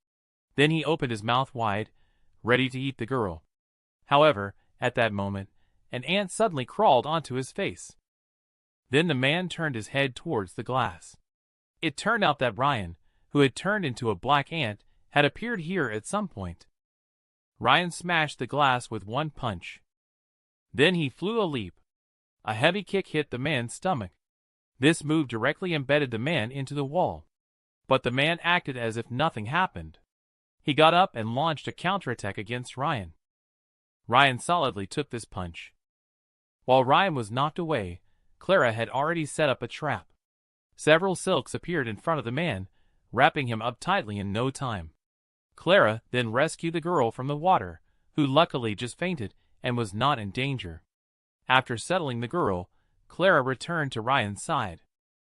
Then he opened his mouth wide, ready to eat the girl. However, at that moment, an ant suddenly crawled onto his face. Then the man turned his head towards the glass. It turned out that Ryan, who had turned into a black ant, had appeared here at some point. Ryan smashed the glass with one punch. Then he flew a leap. A heavy kick hit the man's stomach. This move directly embedded the man into the wall. But the man acted as if nothing happened. He got up and launched a counterattack against Ryan. Ryan solidly took this punch. While Ryan was knocked away, Clara had already set up a trap. Several silks appeared in front of the man, wrapping him up tightly in no time. Clara then rescued the girl from the water, who luckily just fainted and was not in danger. After settling the girl, Clara returned to Ryan's side.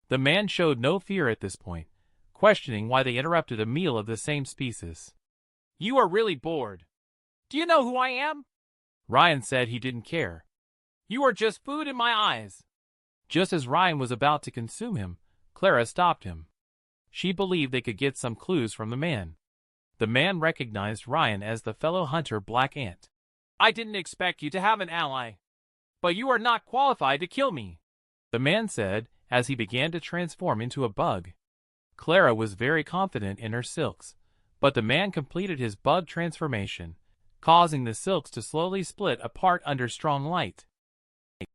The man showed no fear at this point, questioning why they interrupted a meal of the same species. You are really bored. Do you know who I am? Ryan said he didn't care. You are just food in my eyes. Just as Ryan was about to consume him, Clara stopped him. She believed they could get some clues from the man. The man recognized Ryan as the fellow hunter Black Ant. I didn't expect you to have an ally, but you are not qualified to kill me, the man said as he began to transform into a bug. Clara was very confident in her silks, but the man completed his bug transformation, causing the silks to slowly split apart under strong light.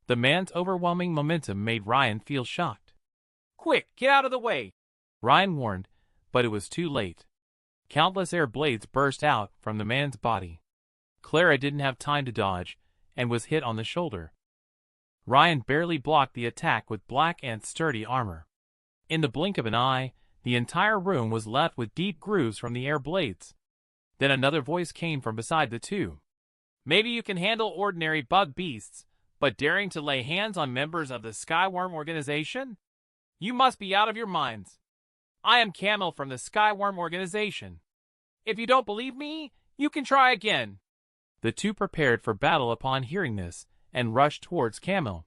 The man's overwhelming momentum made Ryan feel shocked. Quick, get out of the way, Ryan warned, but it was too late. Countless air blades burst out from the man's body. Clara didn't have time to dodge and was hit on the shoulder. Ryan barely blocked the attack with Black Ant's sturdy armor. In the blink of an eye, the entire room was left with deep grooves from the air blades. Then another voice came from beside the two. Maybe you can handle ordinary bug beasts, but daring to lay hands on members of the Skyworm organization? You must be out of your minds. I am Camel from the Skyworm organization. If you don't believe me, you can try again. The two prepared for battle upon hearing this and rushed towards Camel.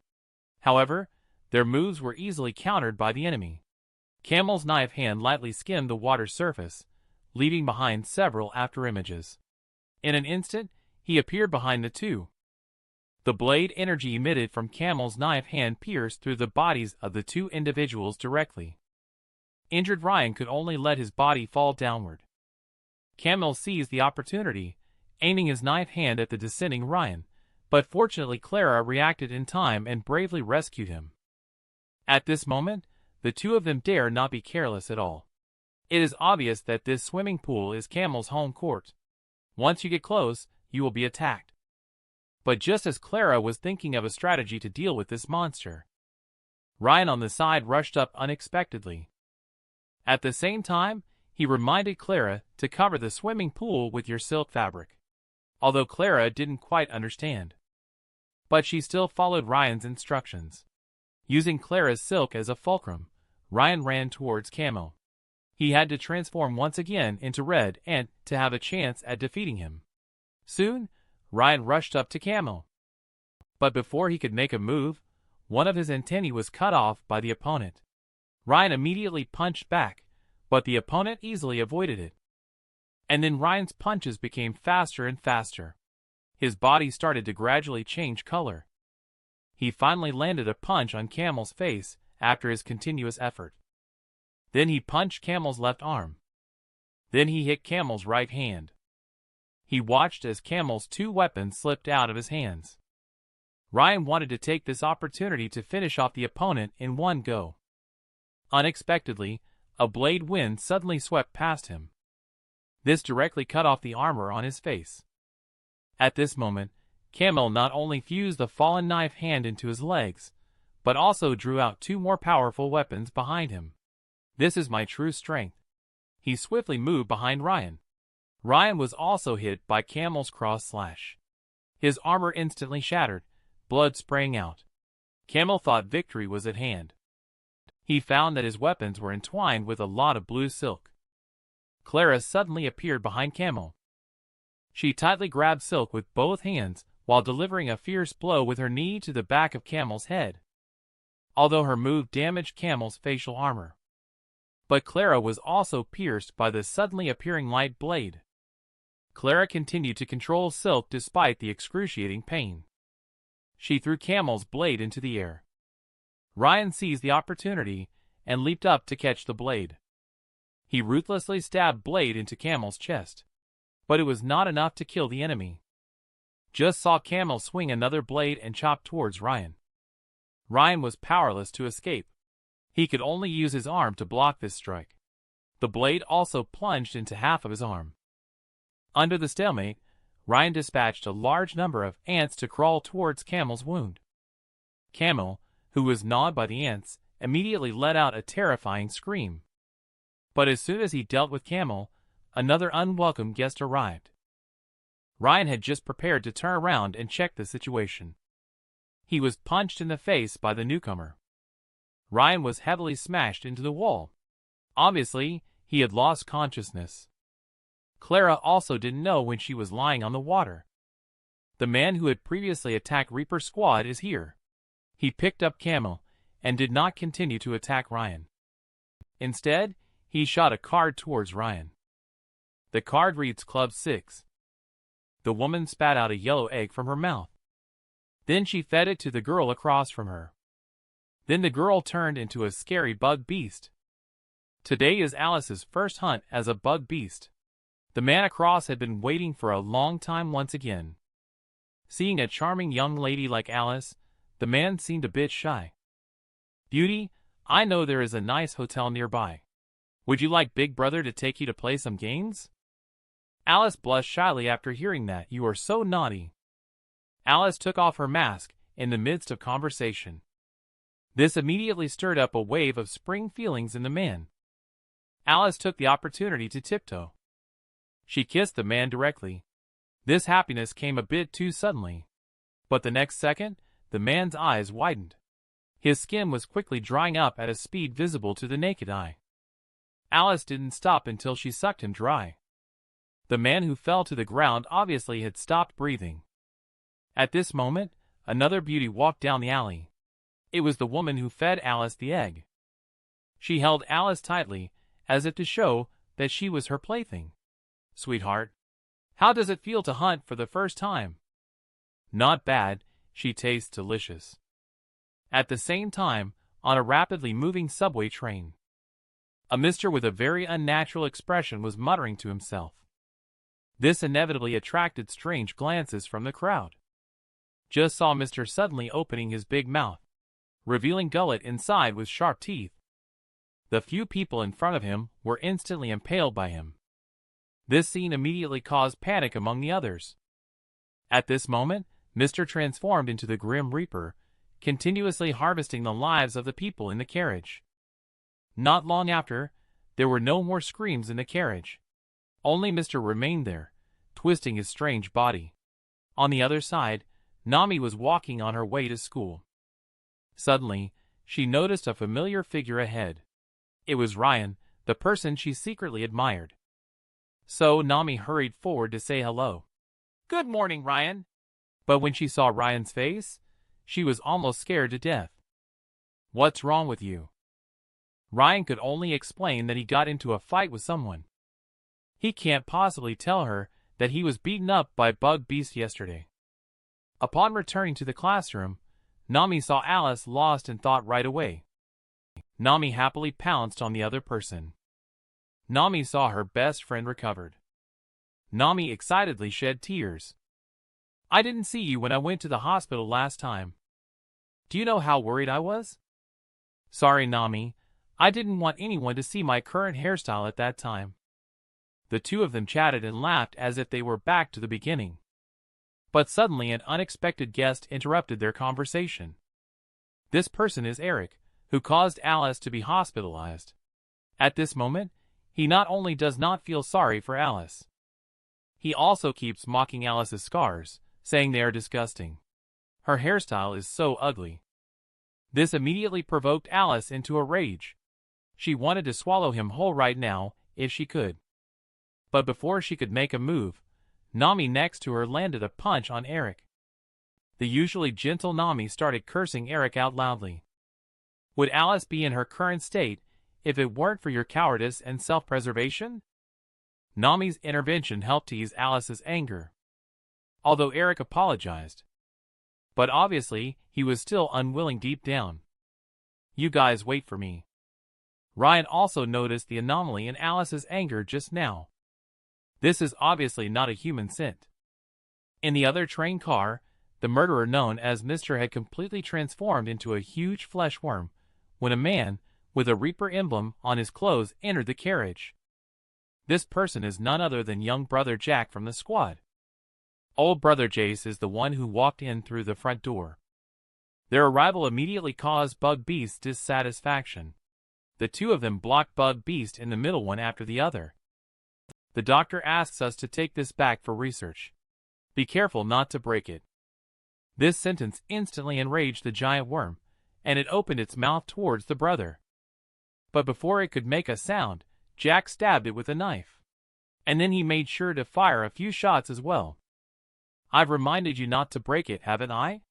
However, their moves were easily countered by the enemy. Camel's knife hand lightly skimmed the water's surface, leaving behind several afterimages. In an instant, he appeared behind the two. The blade energy emitted from Camel's knife hand pierced through the bodies of the two individuals directly. Injured Ryan could only let his body fall downward. Camel seized the opportunity, aiming his knife hand at the descending Ryan, but fortunately Clara reacted in time and bravely rescued him. At this moment, the two of them dare not be careless at all. It is obvious that this swimming pool is Camel's home court. Once you get close, you will be attacked. But just as Clara was thinking of a strategy to deal with this monster, Ryan on the side rushed up unexpectedly. At the same time, he reminded Clara to cover the swimming pool with your silk fabric. Although Clara didn't quite understand. But she still followed Ryan's instructions. Using Clara's silk as a fulcrum, Ryan ran towards Camel. He had to transform once again into Red and to have a chance at defeating him. Soon, Ryan rushed up to Camel. But before he could make a move, one of his antennae was cut off by the opponent. Ryan immediately punched back, but the opponent easily avoided it. And then Ryan's punches became faster and faster. His body started to gradually change color. He finally landed a punch on Camel's face after his continuous effort. Then he punched Camel's left arm. Then he hit Camel's right hand. He watched as Camel's two weapons slipped out of his hands. Ryan wanted to take this opportunity to finish off the opponent in one go. Unexpectedly, a blade wind suddenly swept past him. This directly cut off the armor on his face. At this moment, Camel not only fused the fallen knife hand into his legs, but also drew out two more powerful weapons behind him. This is my true strength. He swiftly moved behind Ryan. Ryan was also hit by Camel's cross slash. His armor instantly shattered, blood spraying out. Camel thought victory was at hand. He found that his weapons were entwined with a lot of blue silk. Clara suddenly appeared behind Camel. She tightly grabbed Silk with both hands while delivering a fierce blow with her knee to the back of Camel's head. Although her move damaged Camel's facial armor. But Clara was also pierced by the suddenly appearing light blade. Clara continued to control Silk despite the excruciating pain. She threw Camel's blade into the air. Ryan seized the opportunity and leaped up to catch the blade. He ruthlessly stabbed blade into Camel's chest. But it was not enough to kill the enemy. Just saw Camel swing another blade and chop towards Ryan. Ryan was powerless to escape. He could only use his arm to block this strike. The blade also plunged into half of his arm. Under the stalemate, Ryan dispatched a large number of ants to crawl towards Camel's wound. Camel, who was gnawed by the ants, immediately let out a terrifying scream. But as soon as he dealt with Camel, another unwelcome guest arrived. Ryan had just prepared to turn around and check the situation. He was punched in the face by the newcomer. Ryan was heavily smashed into the wall. Obviously, he had lost consciousness. Clara also didn't know when she was lying on the water. The man who had previously attacked Reaper's squad is here. He picked up Camel and did not continue to attack Ryan. Instead, he shot a card towards Ryan. The card reads Club 6. The woman spat out a yellow egg from her mouth. Then she fed it to the girl across from her. Then the girl turned into a scary bug beast. Today is Alice's first hunt as a bug beast. The man across had been waiting for a long time once again. Seeing a charming young lady like Alice, the man seemed a bit shy. "Beauty, I know there is a nice hotel nearby. Would you like Big Brother to take you to play some games?" Alice blushed shyly after hearing that. "You are so naughty." Alice took off her mask in the midst of conversation. This immediately stirred up a wave of spring feelings in the man. Alice took the opportunity to tiptoe. She kissed the man directly. This happiness came a bit too suddenly. But the next second, the man's eyes widened. His skin was quickly drying up at a speed visible to the naked eye. Alice didn't stop until she sucked him dry. The man who fell to the ground obviously had stopped breathing. At this moment, another beauty walked down the alley. It was the woman who fed Alice the egg. She held Alice tightly, as if to show that she was her plaything. "Sweetheart, how does it feel to hunt for the first time?" "Not bad, she tastes delicious." At the same time, on a rapidly moving subway train, a mister with a very unnatural expression was muttering to himself. This inevitably attracted strange glances from the crowd. Just saw Mr. suddenly opening his big mouth, revealing gullet inside with sharp teeth. The few people in front of him were instantly impaled by him. This scene immediately caused panic among the others. At this moment, Mr. transformed into the Grim Reaper, continuously harvesting the lives of the people in the carriage. Not long after, there were no more screams in the carriage. Only Mr. remained there, twisting his strange body. On the other side, Nami was walking on her way to school. Suddenly, she noticed a familiar figure ahead. It was Ryan, the person she secretly admired. So Nami hurried forward to say hello. "Good morning, Ryan." But when she saw Ryan's face, she was almost scared to death. "What's wrong with you?" Ryan could only explain that he got into a fight with someone. He can't possibly tell her that he was beaten up by Bug Beast yesterday. Upon returning to the classroom, Nami saw Alice lost in thought right away. Nami happily pounced on the other person. Nami saw her best friend recovered. Nami excitedly shed tears. "I didn't see you when I went to the hospital last time. Do you know how worried I was?" "Sorry, Nami. I didn't want anyone to see my current hairstyle at that time." The two of them chatted and laughed as if they were back to the beginning. But suddenly an unexpected guest interrupted their conversation. This person is Eric, who caused Alice to be hospitalized. At this moment, he not only does not feel sorry for Alice, he also keeps mocking Alice's scars, saying they are disgusting. Her hairstyle is so ugly. This immediately provoked Alice into a rage. She wanted to swallow him whole right now, if she could. But before she could make a move, Nami next to her landed a punch on Eric. The usually gentle Nami started cursing Eric out loudly. Would Alice be in her current state if it weren't for your cowardice and self-preservation? Nami's intervention helped ease Alice's anger, although Eric apologized. But obviously, he was still unwilling deep down. "You guys wait for me." Ryan also noticed the anomaly in Alice's anger just now. This is obviously not a human scent. In the other train car, the murderer known as Mr. had completely transformed into a huge flesh worm when a man, with a Reaper emblem on his clothes, entered the carriage. This person is none other than young brother Jack from the squad. Old brother Jace is the one who walked in through the front door. Their arrival immediately caused Bug Beast's dissatisfaction. The two of them blocked Bug Beast in the middle one after the other. "The doctor asks us to take this back for research. Be careful not to break it." This sentence instantly enraged the giant worm, and it opened its mouth towards the brother. But before it could make a sound, Jack stabbed it with a knife. And then he made sure to fire a few shots as well. "I've reminded you not to break it, haven't I?"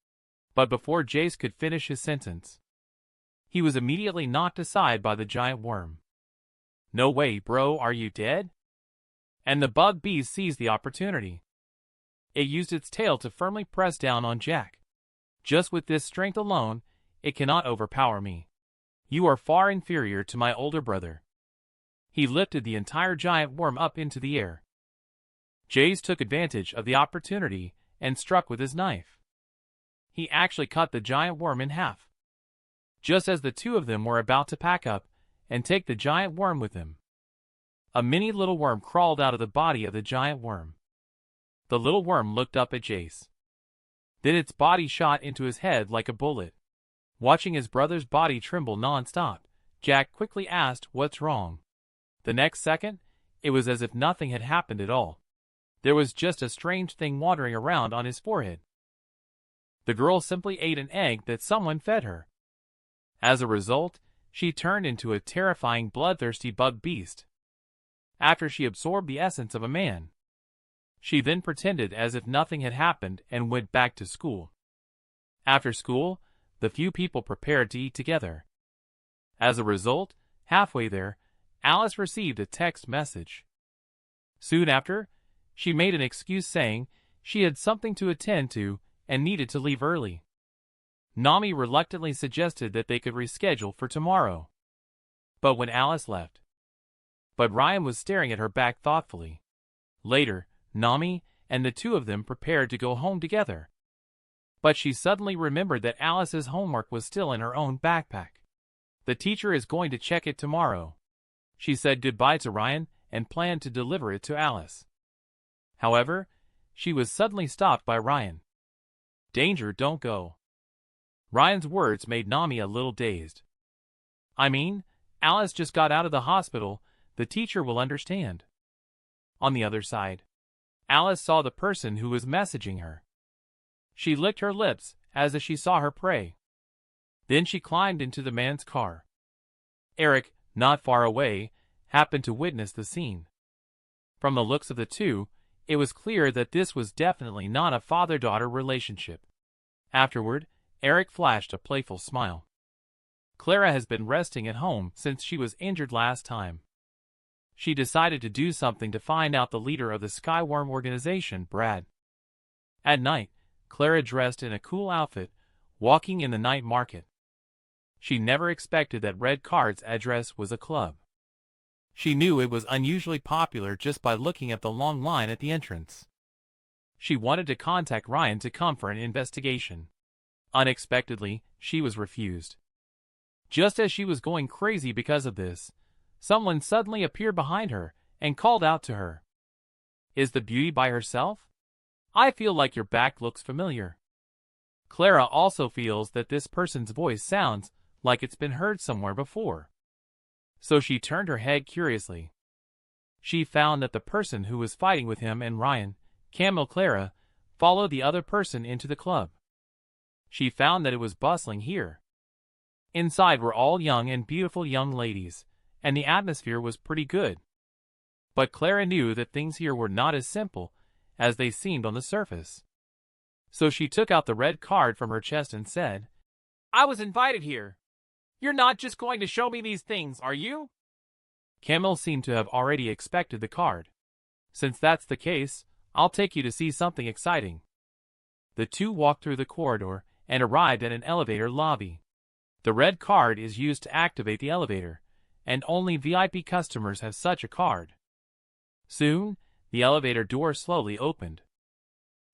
But before Jace could finish his sentence, he was immediately knocked aside by the giant worm. "No way, bro, are you dead?" And the Bug Beast seized the opportunity. It used its tail to firmly press down on Jack. "Just with this strength alone, it cannot overpower me. You are far inferior to my older brother." He lifted the entire giant worm up into the air. Jace took advantage of the opportunity and struck with his knife. He actually cut the giant worm in half. Just as the two of them were about to pack up and take the giant worm with them, a mini little worm crawled out of the body of the giant worm. The little worm looked up at Jace. Then its body shot into his head like a bullet. Watching his brother's body tremble non-stop, Jack quickly asked, "What's wrong?" The next second, it was as if nothing had happened at all. There was just a strange thing wandering around on his forehead. The girl simply ate an egg that someone fed her. As a result, she turned into a terrifying bloodthirsty Bug Beast. After she absorbed the essence of a man, she then pretended as if nothing had happened and went back to school. After school, the few people prepared to eat together. As a result, Halfway there, Alice received a text message. Soon after, she made an excuse saying she had something to attend to and needed to leave early. Nami reluctantly suggested that they could reschedule for tomorrow. But when Alice left, Ryan was staring at her back thoughtfully. Later, Nami and the two of them prepared to go home together. But she suddenly remembered that Alice's homework was still in her own backpack. The teacher is going to check it tomorrow. She said goodbye to Ryan and planned to deliver it to Alice. However, she was suddenly stopped by Ryan. "Danger, don't go." Ryan's words made Nami a little dazed. "I mean, Alice just got out of the hospital. The teacher will understand." On the other side, Alice saw the person who was messaging her. She licked her lips as if she saw her prey. Then she climbed into the man's car. Eric, not far away, happened to witness the scene. From the looks of the two, it was clear that this was definitely not a father-daughter relationship. Afterward, Eric flashed a playful smile. Clara has been resting at home since she was injured last time. She decided to do something to find out the leader of the Skyworm organization, Brad. At night, Clara dressed in a cool outfit, walking in the night market. She never expected that Red Card's address was a club. She knew it was unusually popular just by looking at the long line at the entrance. She wanted to contact Ryan to come for an investigation. Unexpectedly, she was refused. Just as she was going crazy because of this, someone suddenly appeared behind her and called out to her. "Is the beauty by herself? I feel like your back looks familiar." Clara also feels that this person's voice sounds like it's been heard somewhere before. So she turned her head curiously. She found that the person who was fighting with him and Ryan, Camille Clara, followed the other person into the club. She found that it was bustling here. Inside were all young and beautiful young ladies, and the atmosphere was pretty good. But Clara knew that things here were not as simple as they seemed on the surface. So she took out the red card from her chest and said, "I was invited here. You're not just going to show me these things, are you?" Camille seemed to have already expected the card. "Since that's the case, I'll take you to see something exciting." The two walked through the corridor and arrived at an elevator lobby. The red card is used to activate the elevator, and only VIP customers have such a card. Soon, the elevator door slowly opened.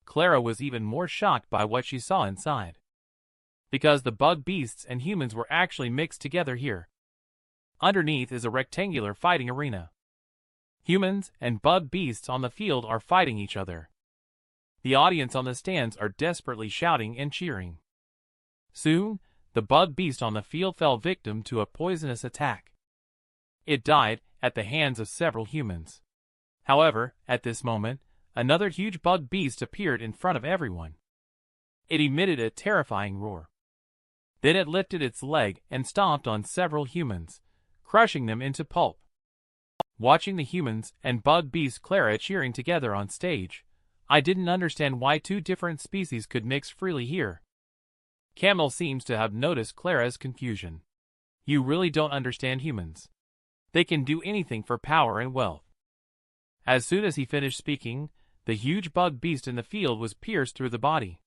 Clara was even more shocked by what she saw inside. Because the bug beasts and humans were actually mixed together here. Underneath is a rectangular fighting arena. Humans and bug beasts on the field are fighting each other. The audience on the stands are desperately shouting and cheering. Soon, the bug beast on the field fell victim to a poisonous attack. It died at the hands of several humans. However, at this moment, another huge bug beast appeared in front of everyone. It emitted a terrifying roar. Then it lifted its leg and stomped on several humans, crushing them into pulp. Watching the humans and bug beast Clara cheering together on stage, I didn't understand why two different species could mix freely here. Camille seems to have noticed Clara's confusion. "You really don't understand humans. They can do anything for power and wealth." As soon as he finished speaking, the huge bug beast in the field was pierced through the body.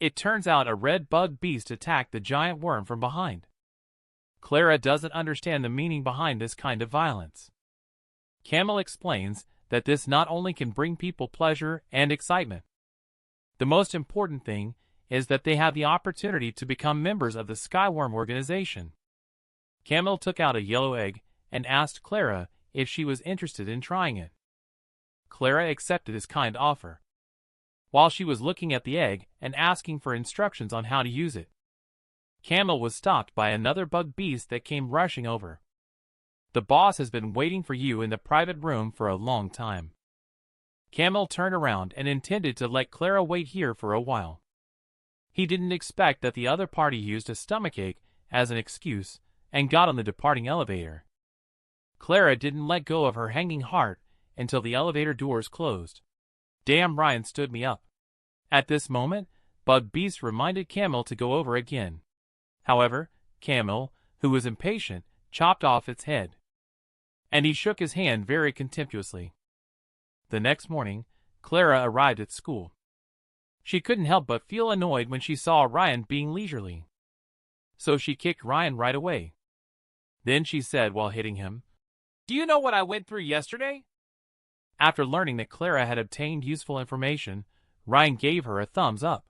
It turns out a red bug beast attacked the giant worm from behind. Clara doesn't understand the meaning behind this kind of violence. Camille explains that this not only can bring people pleasure and excitement. The most important thing is that they have the opportunity to become members of the Skyworm organization. Camille took out a yellow egg and asked Clara if she was interested in trying it. Clara accepted his kind offer. While she was looking at the egg and asking for instructions on how to use it, Camille was stopped by another bug beast that came rushing over. "The boss has been waiting for you in the private room for a long time." Camille turned around and intended to let Clara wait here for a while. He didn't expect that the other party used a stomachache as an excuse and got on the departing elevator. Clara didn't let go of her hanging heart until the elevator doors closed. "Damn, Ryan stood me up." At this moment, Bug Beast reminded Camille to go over again. However, Camille, who was impatient, chopped off its head. And he shook his hand very contemptuously. The next morning, Clara arrived at school. She couldn't help but feel annoyed when she saw Ryan being leisurely. So she kicked Ryan right away. Then she said while hitting him, "Do you know what I went through yesterday?" After learning that Clara had obtained useful information, Ryan gave her a thumbs up.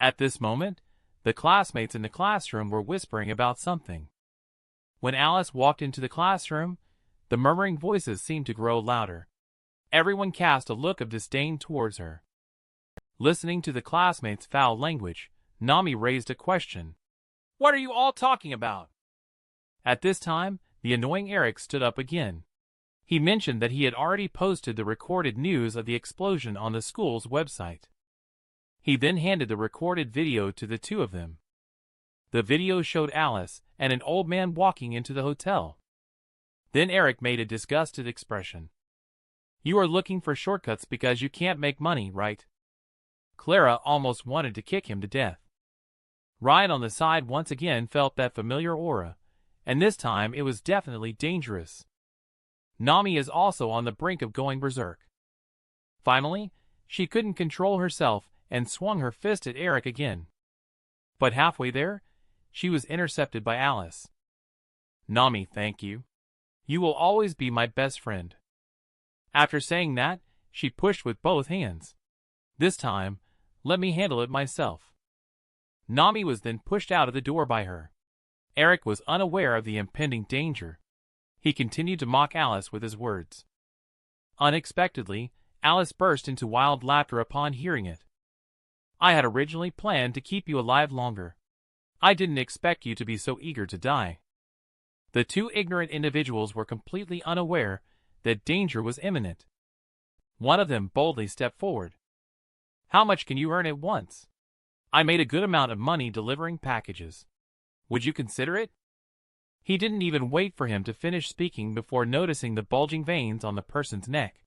At this moment, the classmates in the classroom were whispering about something. When Alice walked into the classroom, the murmuring voices seemed to grow louder. Everyone cast a look of disdain towards her. Listening to the classmates' foul language, Nami raised a question. "What are you all talking about?" At this time, the annoying Eric stood up again. He mentioned that he had already posted the recorded news of the explosion on the school's website. He then handed the recorded video to the two of them. The video showed Alice and an old man walking into the hotel. Then Eric made a disgusted expression. "You are looking for shortcuts because you can't make money, right?" Clara almost wanted to kick him to death. Ryan on the side once again felt that familiar aura, and this time it was definitely dangerous. Nami is also on the brink of going berserk. Finally, she couldn't control herself and swung her fist at Eric again. But halfway there, she was intercepted by Alice. "Nami, thank you. You will always be my best friend." After saying that, she pushed with both hands. "This time, let me handle it myself." Nami was then pushed out of the door by her. Eric was unaware of the impending danger. He continued to mock Alice with his words. Unexpectedly, Alice burst into wild laughter upon hearing it. "I had originally planned to keep you alive longer. I didn't expect you to be so eager to die." The two ignorant individuals were completely unaware that danger was imminent. One of them boldly stepped forward. "How much can you earn at once? I made a good amount of money delivering packages. Would you consider it?" He didn't even wait for him to finish speaking before noticing the bulging veins on the person's neck.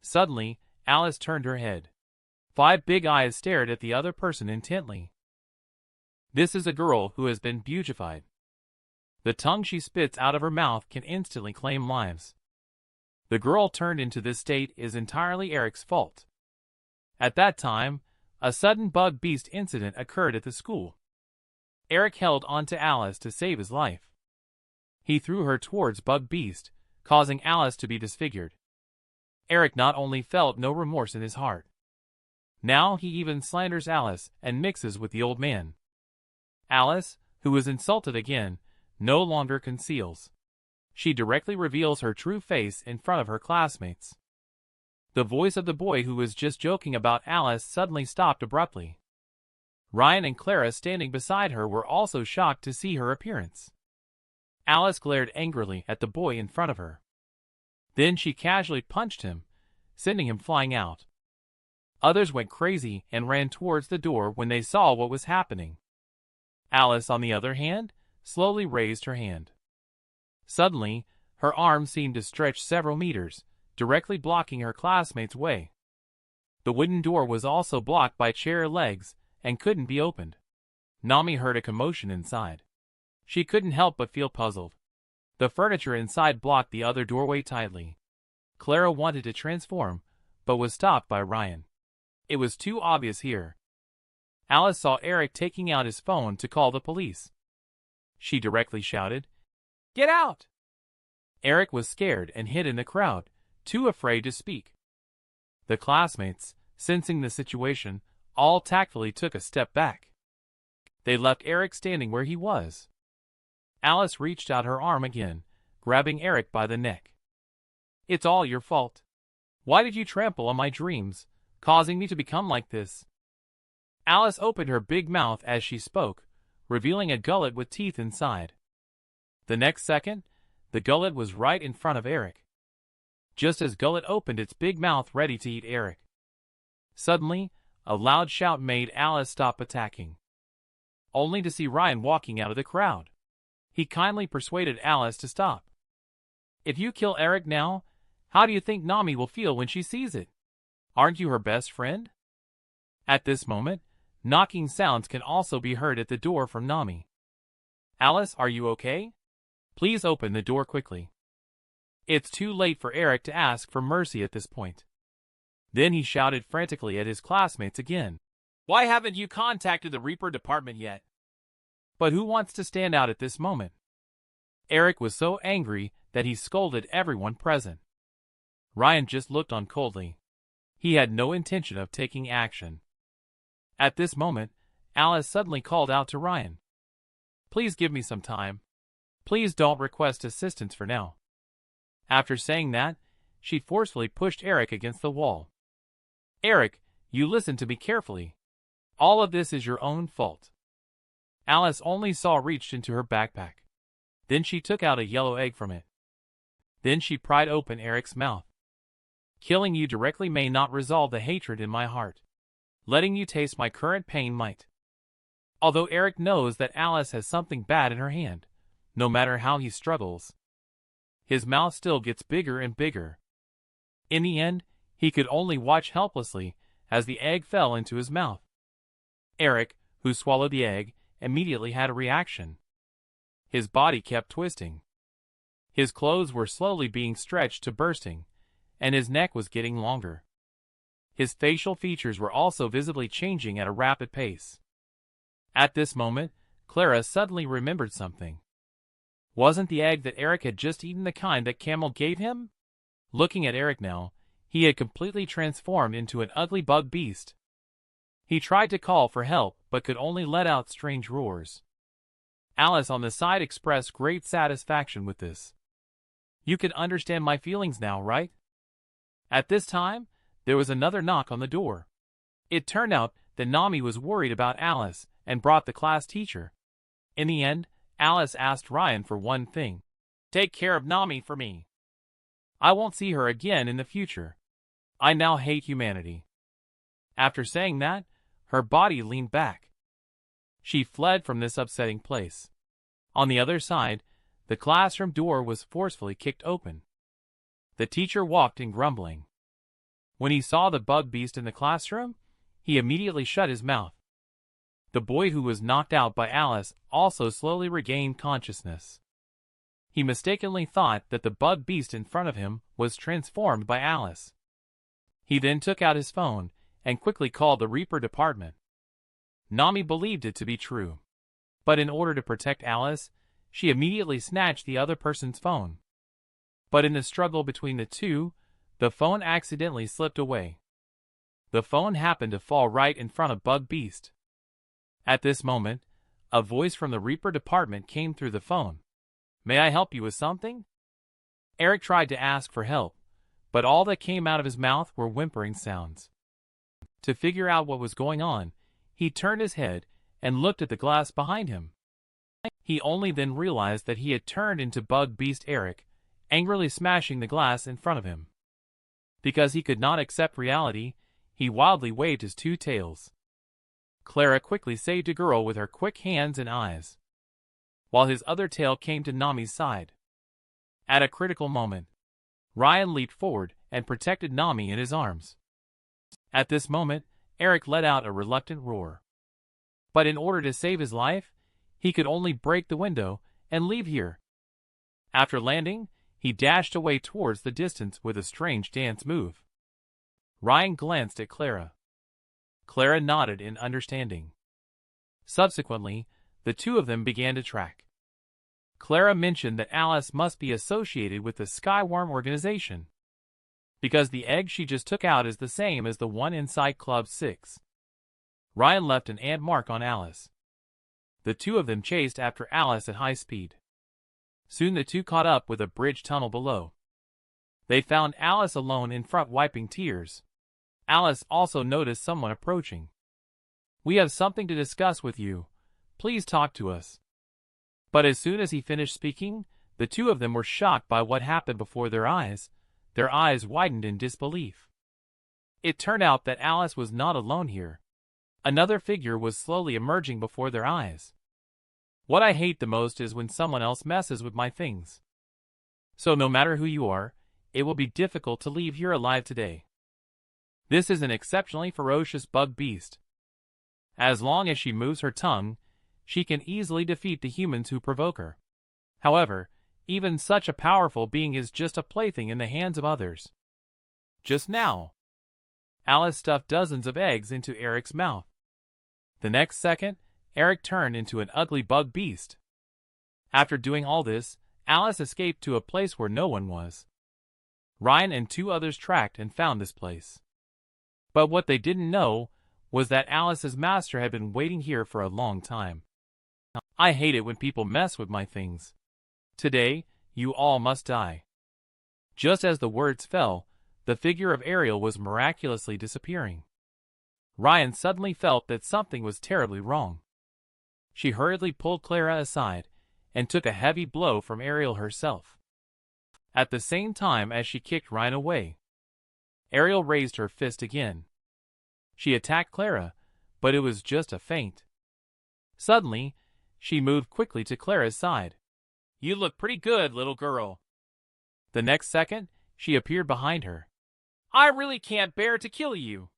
Suddenly, Alice turned her head. 5 big eyes stared at the other person intently. This is a girl who has been beautified. The tongue she spits out of her mouth can instantly claim lives. The girl turned into this state is entirely Eric's fault. At that time, a sudden bug beast incident occurred at the school. Eric held onto Alice to save his life. He threw her towards Bug Beast, causing Alice to be disfigured. Eric not only felt no remorse in his heart. Now he even slanders Alice and mixes with the old man. Alice, who is insulted again, no longer conceals. She directly reveals her true face in front of her classmates. The voice of the boy who was just joking about Alice suddenly stopped abruptly. Ryan and Clara standing beside her were also shocked to see her appearance. Alice glared angrily at the boy in front of her. Then she casually punched him, sending him flying out. Others went crazy and ran towards the door when they saw what was happening. Alice, on the other hand, slowly raised her hand. Suddenly, her arm seemed to stretch several meters, directly blocking her classmates' way. The wooden door was also blocked by chair legs and couldn't be opened. Nami heard a commotion inside. She couldn't help but feel puzzled. The furniture inside blocked the other doorway tightly. Clara wanted to transform, but was stopped by Ryan. It was too obvious here. Alice saw Eric taking out his phone to call the police. She directly shouted, "Get out!" Eric was scared and hid in the crowd, too afraid to speak. The classmates, sensing the situation, all tactfully took a step back. They left Eric standing where he was. Alice reached out her arm again, grabbing Eric by the neck. "It's all your fault. Why did you trample on my dreams, causing me to become like this?" Alice opened her big mouth as she spoke, revealing a gullet with teeth inside. The next second, the gullet was right in front of Eric. Just as Gullet opened its big mouth ready to eat Eric. Suddenly, a loud shout made Alice stop attacking. Only to see Ryan walking out of the crowd. He kindly persuaded Alice to stop. "If you kill Eric now, how do you think Nami will feel when she sees it? Aren't you her best friend?" At this moment, knocking sounds can also be heard at the door from Nami. "Alice, are you okay?" Please open the door quickly. It's too late for Eric to ask for mercy at this point. Then he shouted frantically at his classmates again. Why haven't you contacted the Reaper department yet? But who wants to stand out at this moment? Eric was so angry that he scolded everyone present. Ryan just looked on coldly. He had no intention of taking action. At this moment, Alice suddenly called out to Ryan. Please give me some time. Please don't request assistance for now. After saying that, she forcefully pushed Eric against the wall. Eric, you listen to me carefully. All of this is your own fault. Alice only reached into her backpack. Then she took out a yellow egg from it. Then she pried open Eric's mouth. Killing you directly may not resolve the hatred in my heart. Letting you taste my current pain might. Although Eric knows that Alice has something bad in her hand, no matter how he struggles, his mouth still gets bigger and bigger. In the end, he could only watch helplessly as the egg fell into his mouth. Eric, who swallowed the egg, immediately had a reaction. His body kept twisting. His clothes were slowly being stretched to bursting, and his neck was getting longer. His facial features were also visibly changing at a rapid pace. At this moment, Clara suddenly remembered something. Wasn't the egg that Eric had just eaten the kind that Camel gave him? Looking at Eric now, he had completely transformed into an ugly bug beast. He tried to call for help but could only let out strange roars. Alice on the side expressed great satisfaction with this. You can understand my feelings now, right? At this time, there was another knock on the door. It turned out that Nami was worried about Alice and brought the class teacher. In the end, Alice asked Ryan for one thing. Take care of Nami for me. I won't see her again in the future. I now hate humanity. After saying that, her body leaned back. She fled from this upsetting place. On the other side, the classroom door was forcefully kicked open. The teacher walked in grumbling. When he saw the bug beast in the classroom, he immediately shut his mouth. The boy who was knocked out by Alice also slowly regained consciousness. He mistakenly thought that the bug beast in front of him was transformed by Alice. He then took out his phone and quickly called the Reaper department. Nami believed it to be true. But in order to protect Alice, she immediately snatched the other person's phone. But in the struggle between the two, the phone accidentally slipped away. The phone happened to fall right in front of Bug Beast. At this moment, a voice from the Reaper department came through the phone. May I help you with something? Eric tried to ask for help, but all that came out of his mouth were whimpering sounds. To figure out what was going on, he turned his head and looked at the glass behind him. He only then realized that he had turned into Bug Beast Eric, angrily smashing the glass in front of him. Because he could not accept reality, he wildly waved his two tails. Clara quickly saved a girl with her quick hands and eyes, while his other tail came to Nami's side. At a critical moment, Ryan leaped forward and protected Nami in his arms. At this moment, Eric let out a reluctant roar. But in order to save his life, he could only break the window and leave here. After landing, he dashed away towards the distance with a strange dance move. Ryan glanced at Clara. Clara nodded in understanding. Subsequently, the two of them began to track. Clara mentioned that Alice must be associated with the Skyworm organization, because the egg she just took out is the same as the one inside Club 6. Ryan left an ant mark on Alice. The two of them chased after Alice at high speed. Soon the two caught up with a bridge tunnel below. They found Alice alone in front wiping tears. Alice also noticed someone approaching. We have something to discuss with you. Please talk to us. But as soon as he finished speaking, the two of them were shocked by what happened before their eyes. Their eyes widened in disbelief. It turned out that Alice was not alone here. Another figure was slowly emerging before their eyes. What I hate the most is when someone else messes with my things. So no matter who you are, it will be difficult to leave here alive today. This is an exceptionally ferocious bug beast. As long as she moves her tongue, she can easily defeat the humans who provoke her. However, Even such a powerful being is just a plaything in the hands of others. Just now, Alice stuffed dozens of eggs into Eric's mouth. The next second, Eric turned into an ugly bug beast. After doing all this, Alice escaped to a place where no one was. Ryan and 2 others tracked and found this place. But what they didn't know was that Alice's master had been waiting here for a long time. I hate it when people mess with my things. Today, you all must die. Just as the words fell, the figure of Ariel was miraculously disappearing. Ryan suddenly felt that something was terribly wrong. She hurriedly pulled Clara aside and took a heavy blow from Ariel herself. At the same time as she kicked Ryan away, Ariel raised her fist again. She attacked Clara, but it was just a feint. Suddenly, she moved quickly to Clara's side. "You look pretty good, little girl." The next second, she appeared behind her. "I really can't bear to kill you."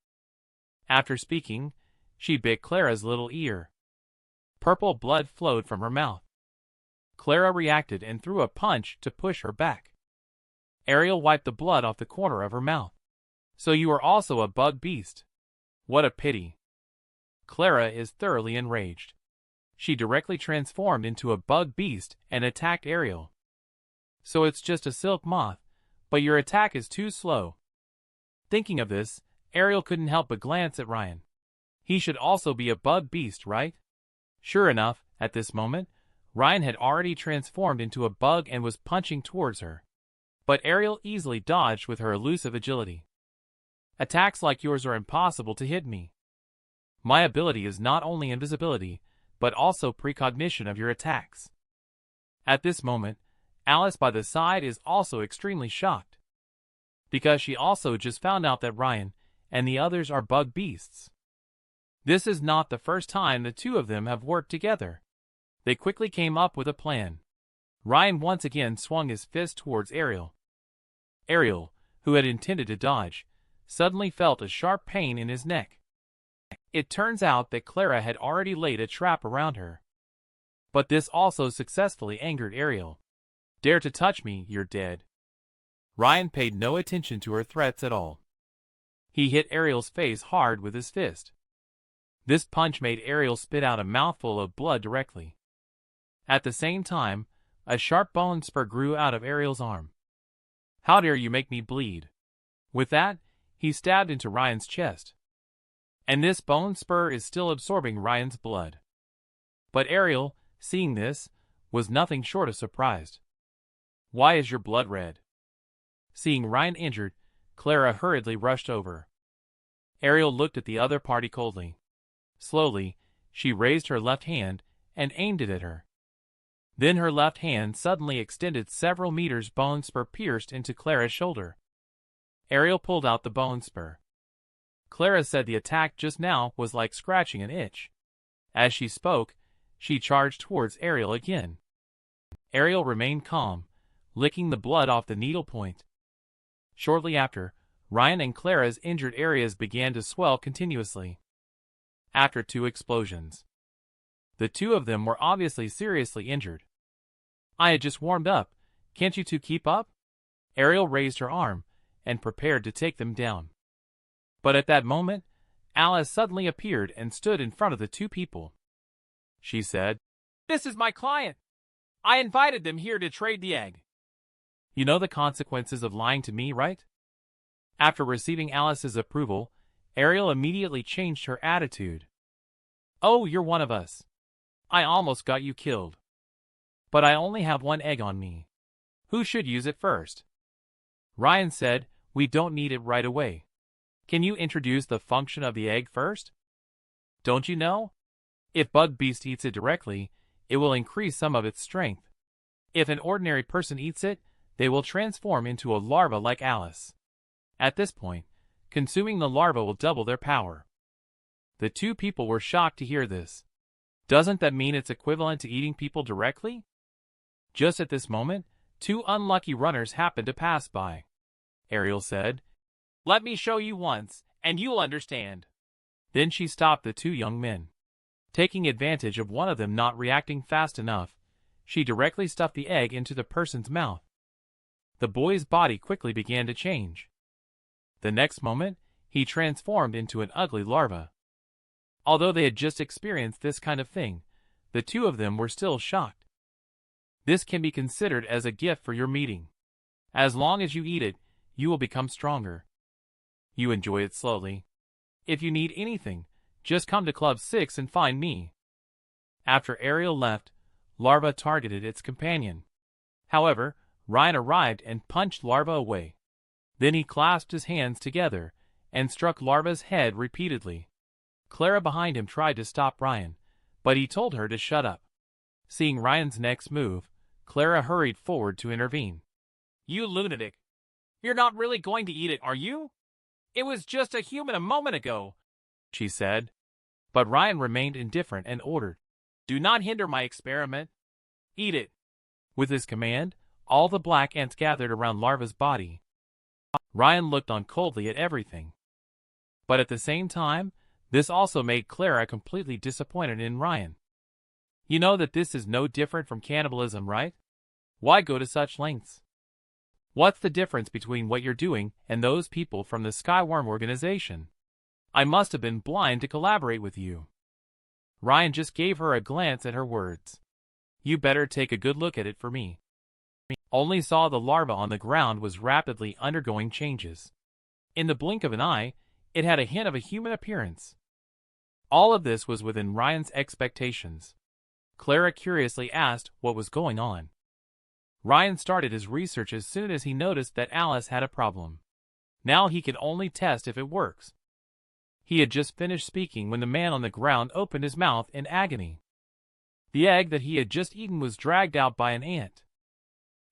After speaking, she bit Clara's little ear. Purple blood flowed from her mouth. Clara reacted and threw a punch to push her back. Ariel wiped the blood off the corner of her mouth. "So you are also a bug beast. What a pity." Clara is thoroughly enraged. She directly transformed into a bug beast and attacked Ariel. "So it's just a silk moth, but your attack is too slow." Thinking of this, Ariel couldn't help but glance at Ryan. He should also be a bug beast, right? Sure enough, at this moment, Ryan had already transformed into a bug and was punching towards her. But Ariel easily dodged with her elusive agility. "Attacks like yours are impossible to hit me. My ability is not only invisibility, but also precognition of your attacks." At this moment, Alice by the side is also extremely shocked, because she also just found out that Ryan and the others are bug beasts. This is not the first time the 2 of them have worked together. They quickly came up with a plan. Ryan once again swung his fist towards Ariel. Ariel, who had intended to dodge, suddenly felt a sharp pain in his neck. It turns out that Clara had already laid a trap around her. But this also successfully angered Ariel. "Dare to touch me, you're dead." Ryan paid no attention to her threats at all. He hit Ariel's face hard with his fist. This punch made Ariel spit out a mouthful of blood directly. At the same time, a sharp bone spur grew out of Ariel's arm. "How dare you make me bleed?" With that, he stabbed into Ryan's chest. And this bone spur is still absorbing Ryan's blood. But Ariel, seeing this, was nothing short of surprised. "Why is your blood red?" Seeing Ryan injured, Clara hurriedly rushed over. Ariel looked at the other party coldly. Slowly, she raised her left hand and aimed it at her. Then her left hand suddenly extended several meters. Bone spur pierced into Clara's shoulder. Ariel pulled out the bone spur. Clara said the attack just now was like scratching an itch. As she spoke, she charged towards Ariel again. Ariel remained calm, licking the blood off the needle point. Shortly after, Ryan and Clara's injured areas began to swell continuously. After 2 explosions, the 2 of them were obviously seriously injured. "I had just warmed up. Can't you 2 keep up?" Ariel raised her arm and prepared to take them down. But at that moment, Alice suddenly appeared and stood in front of the 2 people. She said, "This is my client. I invited them here to trade the egg." You know the consequences of lying to me, right? After receiving Alice's approval, Ariel immediately changed her attitude. "Oh, you're one of us. I almost got you killed. But I only have 1 egg on me. Who should use it first?" Ryan said, "We don't need it right away. Can you introduce the function of the egg first? Don't you know? If Bug Beast eats it directly, it will increase some of its strength. If an ordinary person eats it, they will transform into a larva like Alice. At this point, consuming the larva will double their power." The 2 people were shocked to hear this. Doesn't that mean it's equivalent to eating people directly? Just at this moment, 2 unlucky runners happened to pass by. Ariel said, "Let me show you once, and you'll understand." Then she stopped the 2 young men. Taking advantage of one of them not reacting fast enough, She directly stuffed the egg into the person's mouth. The boy's body quickly began to change. The next moment, he transformed into an ugly larva. Although they had just experienced this kind of thing, the two of them were still shocked. This can be considered as a gift for your meeting. As long as you eat it, you will become stronger. You enjoy it slowly. If you need anything, just come to Club 6 and find me. After Ariel left, Larva targeted its companion. However, Ryan arrived and punched Larva away. Then he clasped his hands together and struck Larva's head repeatedly. Clara behind him tried to stop Ryan, but he told her to shut up. Seeing Ryan's next move, Clara hurried forward to intervene. "You lunatic! You're not really going to eat it, are you? It was just a human a moment ago," she said. But Ryan remained indifferent and ordered, "Do not hinder my experiment. Eat it." With his command, all the black ants gathered around Larva's body. Ryan looked on coldly at everything. But at the same time, this also made Clara completely disappointed in Ryan. You know that this is no different from cannibalism, right? Why go to such lengths? What's the difference between what you're doing and those people from the Skyworm organization? I must have been blind to collaborate with you. Ryan just gave her a glance at her words. You better take a good look at it for me. Only saw the larva on the ground was rapidly undergoing changes. In the blink of an eye, it had a hint of a human appearance. All of this was within Ryan's expectations. Clara curiously asked what was going on. Ryan started his research as soon as he noticed that Alice had a problem. Now he could only test if it works. He had just finished speaking when the man on the ground opened his mouth in agony. The egg that he had just eaten was dragged out by an ant.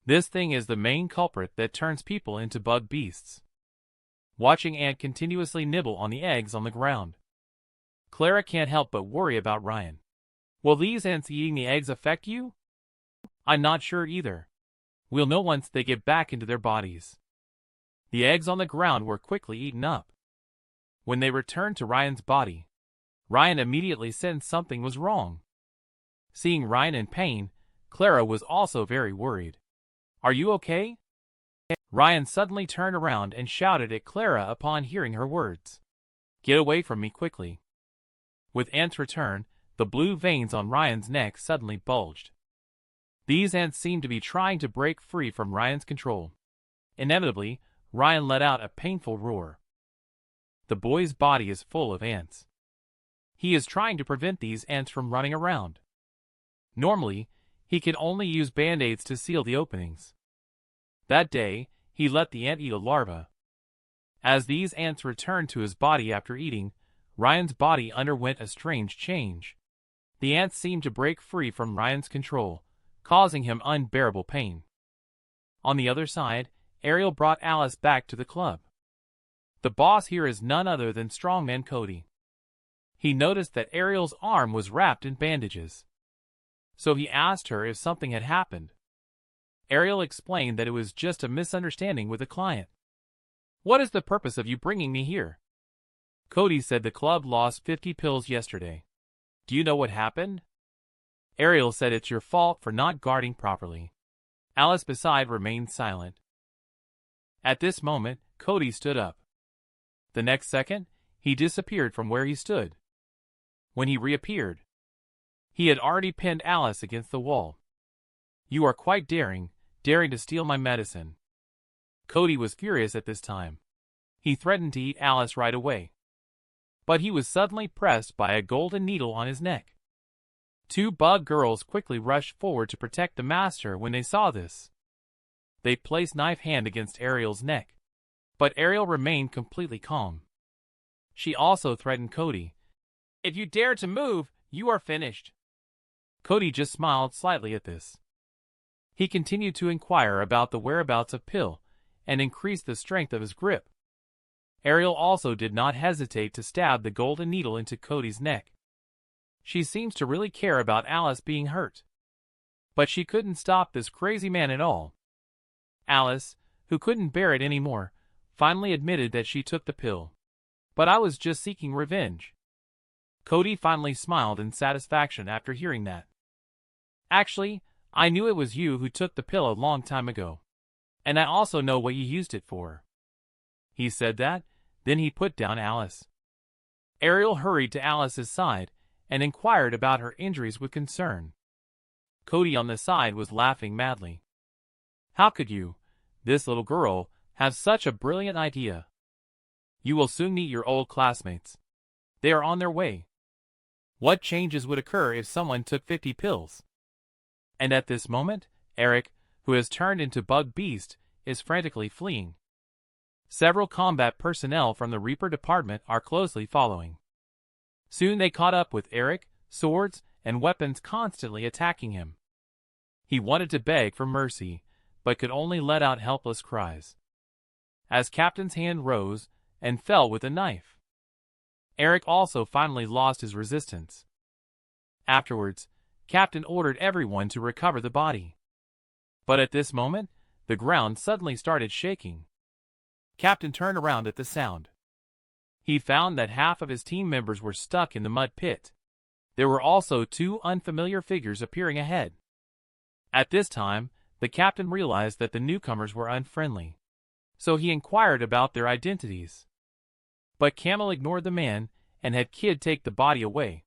This thing is the main culprit that turns people into bug beasts. Watching ant continuously nibble on the eggs on the ground, Clara can't help but worry about Ryan. Will these ants eating the eggs affect you? I'm not sure either. We'll know once they get back into their bodies. The eggs on the ground were quickly eaten up. When they returned to Ryan's body, Ryan immediately sensed something was wrong. Seeing Ryan in pain, Clara was also very worried. Are you okay? Ryan suddenly turned around and shouted at Clara upon hearing her words. Get away from me quickly. With Ant's return, the blue veins on Ryan's neck suddenly bulged. These ants seemed to be trying to break free from Ryan's control. Inevitably, Ryan let out a painful roar. The boy's body is full of ants. He is trying to prevent these ants from running around. Normally, he can only use band-aids to seal the openings. That day, he let the ant eat a larva. As these ants returned to his body after eating, Ryan's body underwent a strange change. The ants seemed to break free from Ryan's control, causing him unbearable pain. On the other side, Ariel brought Alice back to the club. The boss here is none other than Strongman Cody. He noticed that Ariel's arm was wrapped in bandages. So he asked her if something had happened. Ariel explained that it was just a misunderstanding with a client. What is the purpose of you bringing me here? Cody said the club lost 50 pills yesterday. Do you know what happened? Ariel said it's your fault for not guarding properly. Alice beside remained silent. At this moment, Cody stood up. The next second, he disappeared from where he stood. When he reappeared, he had already pinned Alice against the wall. You are quite daring to steal my medicine. Cody was furious at this time. He threatened to eat Alice right away. But he was suddenly pressed by a golden needle on his neck. Two bug girls quickly rushed forward to protect the master when they saw this. They placed knife hand against Ariel's neck. But Ariel remained completely calm. She also threatened Cody. If you dare to move, you are finished. Cody just smiled slightly at this. He continued to inquire about the whereabouts of Pill and increased the strength of his grip. Ariel also did not hesitate to stab the golden needle into Cody's neck. She seems to really care about Alice being hurt. But she couldn't stop this crazy man at all. Alice, who couldn't bear it anymore, finally admitted that she took the pill. But I was just seeking revenge. Cody finally smiled in satisfaction after hearing that. Actually, I knew it was you who took the pill a long time ago. And I also know what you used it for." He said that, then he put down Alice. Ariel hurried to Alice's side and inquired about her injuries with concern. Cody on the side was laughing madly. "How could you, this little girl, have such a brilliant idea? You will soon meet your old classmates. They are on their way. What changes would occur if someone took 50 pills?" And at this moment, Eric, who has turned into Bug Beast, is frantically fleeing. Several combat personnel from the Reaper department are closely following. Soon they caught up with Eric, swords and weapons constantly attacking him. He wanted to beg for mercy, but could only let out helpless cries. As Captain's hand rose and fell with a knife, Eric also finally lost his resistance. Afterwards, Captain ordered everyone to recover the body. But at this moment, the ground suddenly started shaking. Captain turned around at the sound. He found that half of his team members were stuck in the mud pit. There were also 2 unfamiliar figures appearing ahead. At this time, the captain realized that the newcomers were unfriendly. So he inquired about their identities. But Camel ignored the man and had Kid take the body away.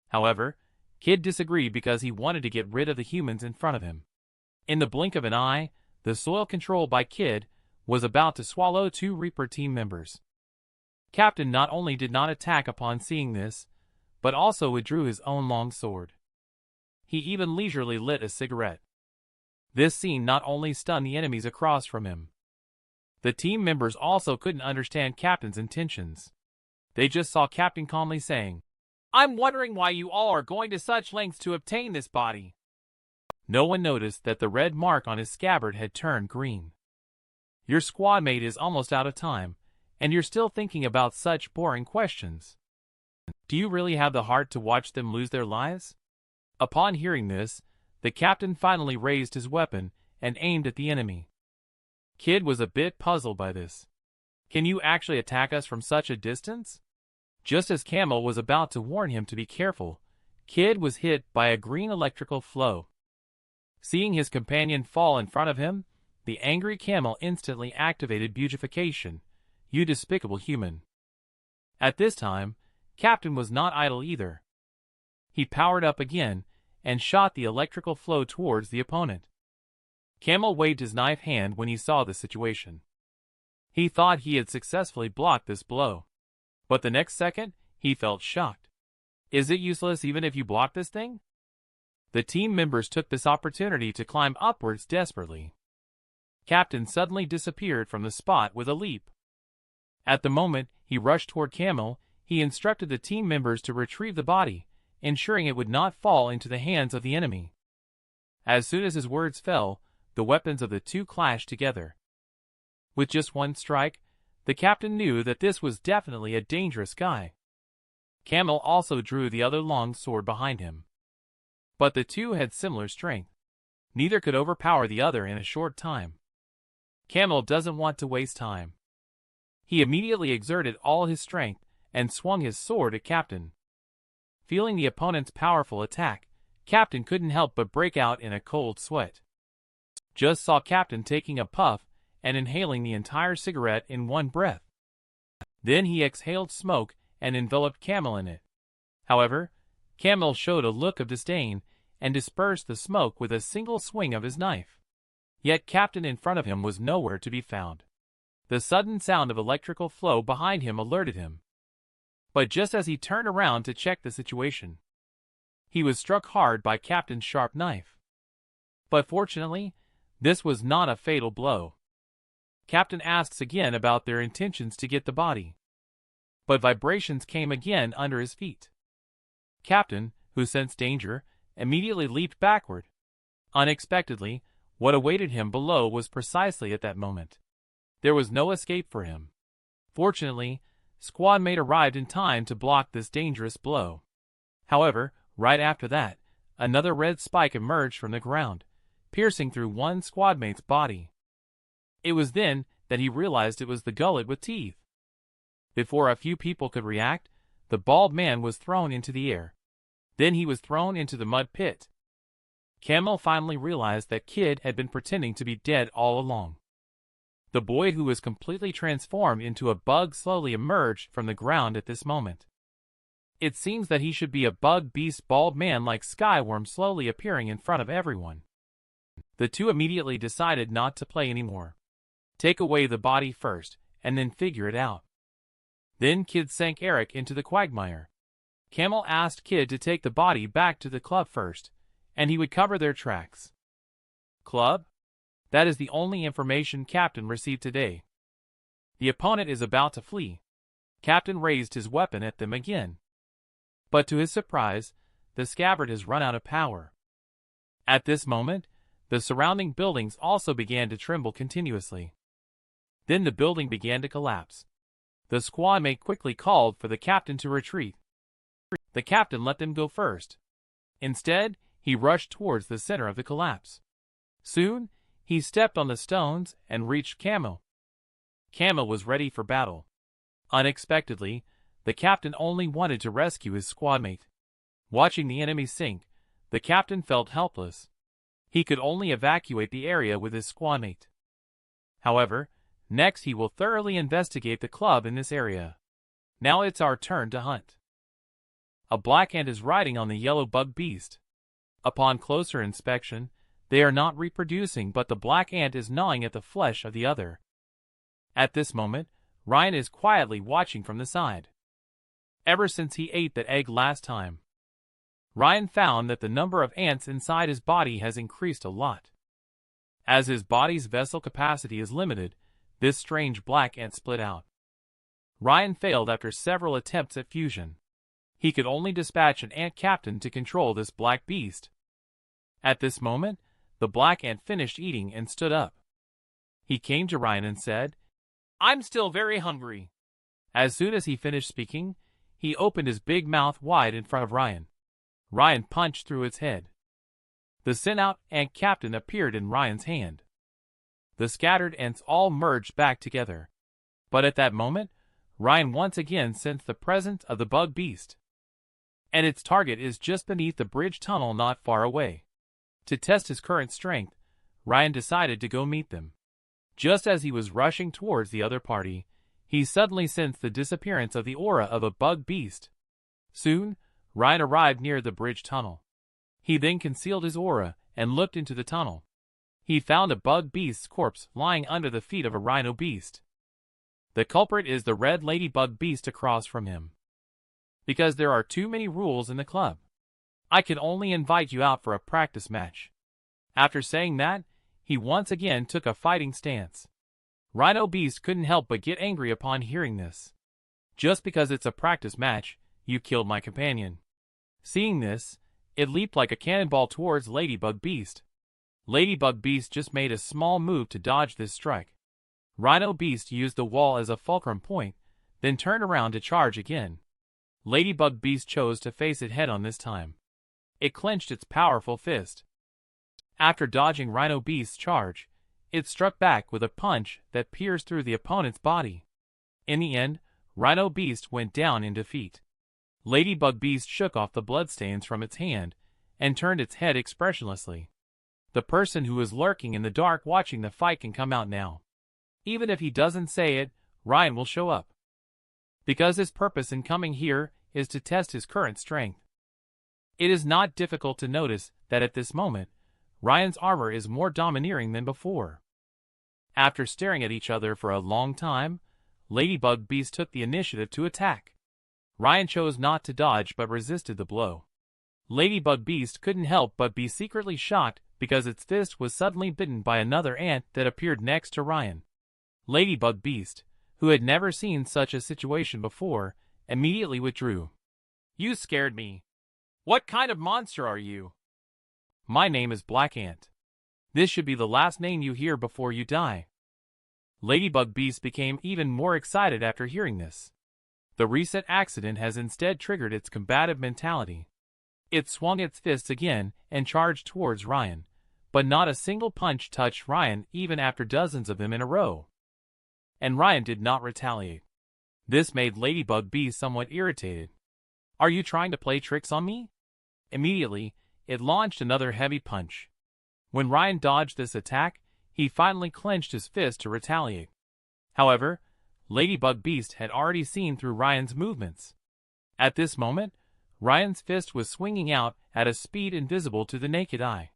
However, Kid disagreed because he wanted to get rid of the humans in front of him. In the blink of an eye, the soil controlled by Kid was about to swallow 2 Reaper team members. Captain not only did not attack upon seeing this, but also withdrew his own long sword. He even leisurely lit a cigarette. This scene not only stunned the enemies across from him. The team members also couldn't understand Captain's intentions. They just saw Captain calmly saying, "I'm wondering why you all are going to such lengths to obtain this body." No one noticed that the red mark on his scabbard had turned green. Your squad mate is almost out of time, and you're still thinking about such boring questions. Do you really have the heart to watch them lose their lives? Upon hearing this, the captain finally raised his weapon and aimed at the enemy. Kid was a bit puzzled by this. "Can you actually attack us from such a distance?" Just as Camel was about to warn him to be careful, Kid was hit by a green electrical flow. Seeing his companion fall in front of him, the angry Camel instantly activated beautification. "You despicable human." At this time, Captain was not idle either. He powered up again and shot the electrical flow towards the opponent. Camel waved his knife hand when he saw the situation. He thought he had successfully blocked this blow. But the next second, he felt shocked. "Is it useless even if you block this thing?" The team members took this opportunity to climb upwards desperately. Captain suddenly disappeared from the spot with a leap. At the moment he rushed toward Camel, he instructed the team members to retrieve the body, ensuring it would not fall into the hands of the enemy. As soon as his words fell, the weapons of the 2 clashed together. With just one strike, the captain knew that this was definitely a dangerous guy. Camel also drew the other long sword behind him. But the 2 had similar strength. Neither could overpower the other in a short time. Camel doesn't want to waste time. He immediately exerted all his strength and swung his sword at Captain. Feeling the opponent's powerful attack, Captain couldn't help but break out in a cold sweat. Just saw Captain taking a puff and inhaling the entire cigarette in one breath. Then he exhaled smoke and enveloped Camel in it. However, Camel showed a look of disdain and dispersed the smoke with a single swing of his knife. Yet Captain in front of him was nowhere to be found. The sudden sound of electrical flow behind him alerted him. But just as he turned around to check the situation, he was struck hard by Captain's sharp knife. But fortunately, this was not a fatal blow. Captain asks again about their intentions to get the body. But vibrations came again under his feet. Captain, who sensed danger, immediately leaped backward. Unexpectedly, what awaited him below was precisely at that moment. There was no escape for him. Fortunately, squad mate arrived in time to block this dangerous blow. However, right after that, another red spike emerged from the ground, piercing through one squad mate's body. It was then that he realized it was the gullet with teeth. Before a few people could react, the bald man was thrown into the air. Then he was thrown into the mud pit. Camel finally realized that Kid had been pretending to be dead all along. The boy who was completely transformed into a bug slowly emerged from the ground at this moment. It seems that he should be a bug beast bald man like Skyworm slowly appearing in front of everyone. The two immediately decided not to play anymore. Take away the body first, and then figure it out. Then Kid sank Eric into the quagmire. Camel asked Kid to take the body back to the club first, and he would cover their tracks. Club? That is the only information Captain received today. The opponent is about to flee. Captain raised his weapon at them again. But to his surprise, the scabbard has run out of power. At this moment, the surrounding buildings also began to tremble continuously. Then the building began to collapse. The squad mate quickly called for the captain to retreat. The captain let them go first. Instead, he rushed towards the center of the collapse. Soon, he stepped on the stones and reached Camo. Camo was ready for battle. Unexpectedly, the captain only wanted to rescue his squadmate. Watching the enemy sink, the captain felt helpless. He could only evacuate the area with his squadmate. However, next he will thoroughly investigate the club in this area. Now it's our turn to hunt. A black ant is riding on the yellow bug beast. Upon closer inspection, they are not reproducing, but the black ant is gnawing at the flesh of the other. At this moment, Ryan is quietly watching from the side. Ever since he ate that egg last time, Ryan found that the number of ants inside his body has increased a lot. As his body's vessel capacity is limited, this strange black ant split out. Ryan failed after several attempts at fusion. He could only dispatch an ant captain to control this black beast. At this moment, the black ant finished eating and stood up. He came to Ryan and said, "I'm still very hungry." As soon as he finished speaking, he opened his big mouth wide in front of Ryan. Ryan punched through its head. The sent-out ant captain appeared in Ryan's hand. The scattered ants all merged back together. But at that moment, Ryan once again sensed the presence of the bug beast. And its target is just beneath the bridge tunnel not far away. To test his current strength, Ryan decided to go meet them. Just as he was rushing towards the other party, he suddenly sensed the disappearance of the aura of a bug beast. Soon, Ryan arrived near the bridge tunnel. He then concealed his aura and looked into the tunnel. He found a bug beast's corpse lying under the feet of a rhino beast. The culprit is the red ladybug beast across from him. Because there are too many rules in the club, I can only invite you out for a practice match. After saying that, he once again took a fighting stance. Rhino Beast couldn't help but get angry upon hearing this. Just because it's a practice match, you killed my companion. Seeing this, it leaped like a cannonball towards Ladybug Beast. Ladybug Beast just made a small move to dodge this strike. Rhino Beast used the wall as a fulcrum point, then turned around to charge again. Ladybug Beast chose to face it head-on this time. It clenched its powerful fist. After dodging Rhino Beast's charge, it struck back with a punch that pierced through the opponent's body. In the end, Rhino Beast went down in defeat. Ladybug Beast shook off the bloodstains from its hand and turned its head expressionlessly. The person who is lurking in the dark watching the fight can come out now. Even if he doesn't say it, Ryan will show up. Because his purpose in coming here is to test his current strength. It is not difficult to notice that at this moment, Ryan's armor is more domineering than before. After staring at each other for a long time, Ladybug Beast took the initiative to attack. Ryan chose not to dodge but resisted the blow. Ladybug Beast couldn't help but be secretly shocked because its fist was suddenly bitten by another ant that appeared next to Ryan. Ladybug Beast, who had never seen such a situation before, immediately withdrew. "You scared me. What kind of monster are you?" "My name is Black Ant. This should be the last name you hear before you die." Ladybug Beast became even more excited after hearing this. The recent accident has instead triggered its combative mentality. It swung its fists again and charged towards Ryan, but not a single punch touched Ryan even after dozens of them in a row. And Ryan did not retaliate. This made Ladybug Beast somewhat irritated. "Are you trying to play tricks on me?" Immediately, it launched another heavy punch. When Ryan dodged this attack, he finally clenched his fist to retaliate. However, Ladybug Beast had already seen through Ryan's movements. At this moment, Ryan's fist was swinging out at a speed invisible to the naked eye.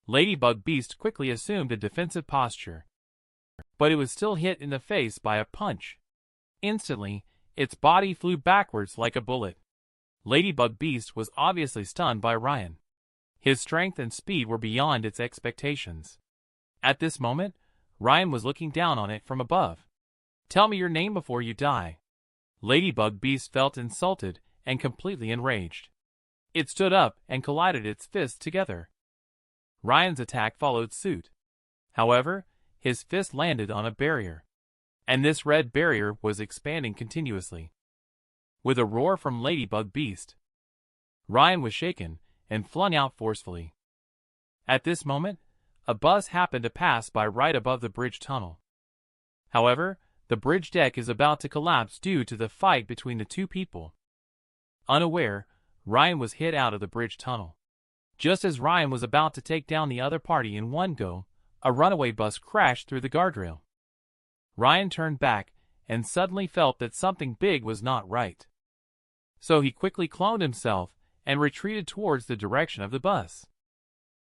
Ladybug Beast quickly assumed a defensive posture, but it was still hit in the face by a punch. Instantly, its body flew backwards like a bullet. Ladybug Beast was obviously stunned by Ryan. His strength and speed were beyond its expectations. At this moment, Ryan was looking down on it from above. "Tell me your name before you die." Ladybug Beast felt insulted and completely enraged. It stood up and collided its fists together. Ryan's attack followed suit. However, his fist landed on a barrier, and this red barrier was expanding continuously. With a roar from Ladybug Beast, Ryan was shaken and flung out forcefully. At this moment, a bus happened to pass by right above the bridge tunnel. However, the bridge deck is about to collapse due to the fight between the two people. Unaware, Ryan was hit out of the bridge tunnel. Just as Ryan was about to take down the other party in one go, a runaway bus crashed through the guardrail. Ryan turned back and suddenly felt that something big was not right. So he quickly cloned himself and retreated towards the direction of the bus.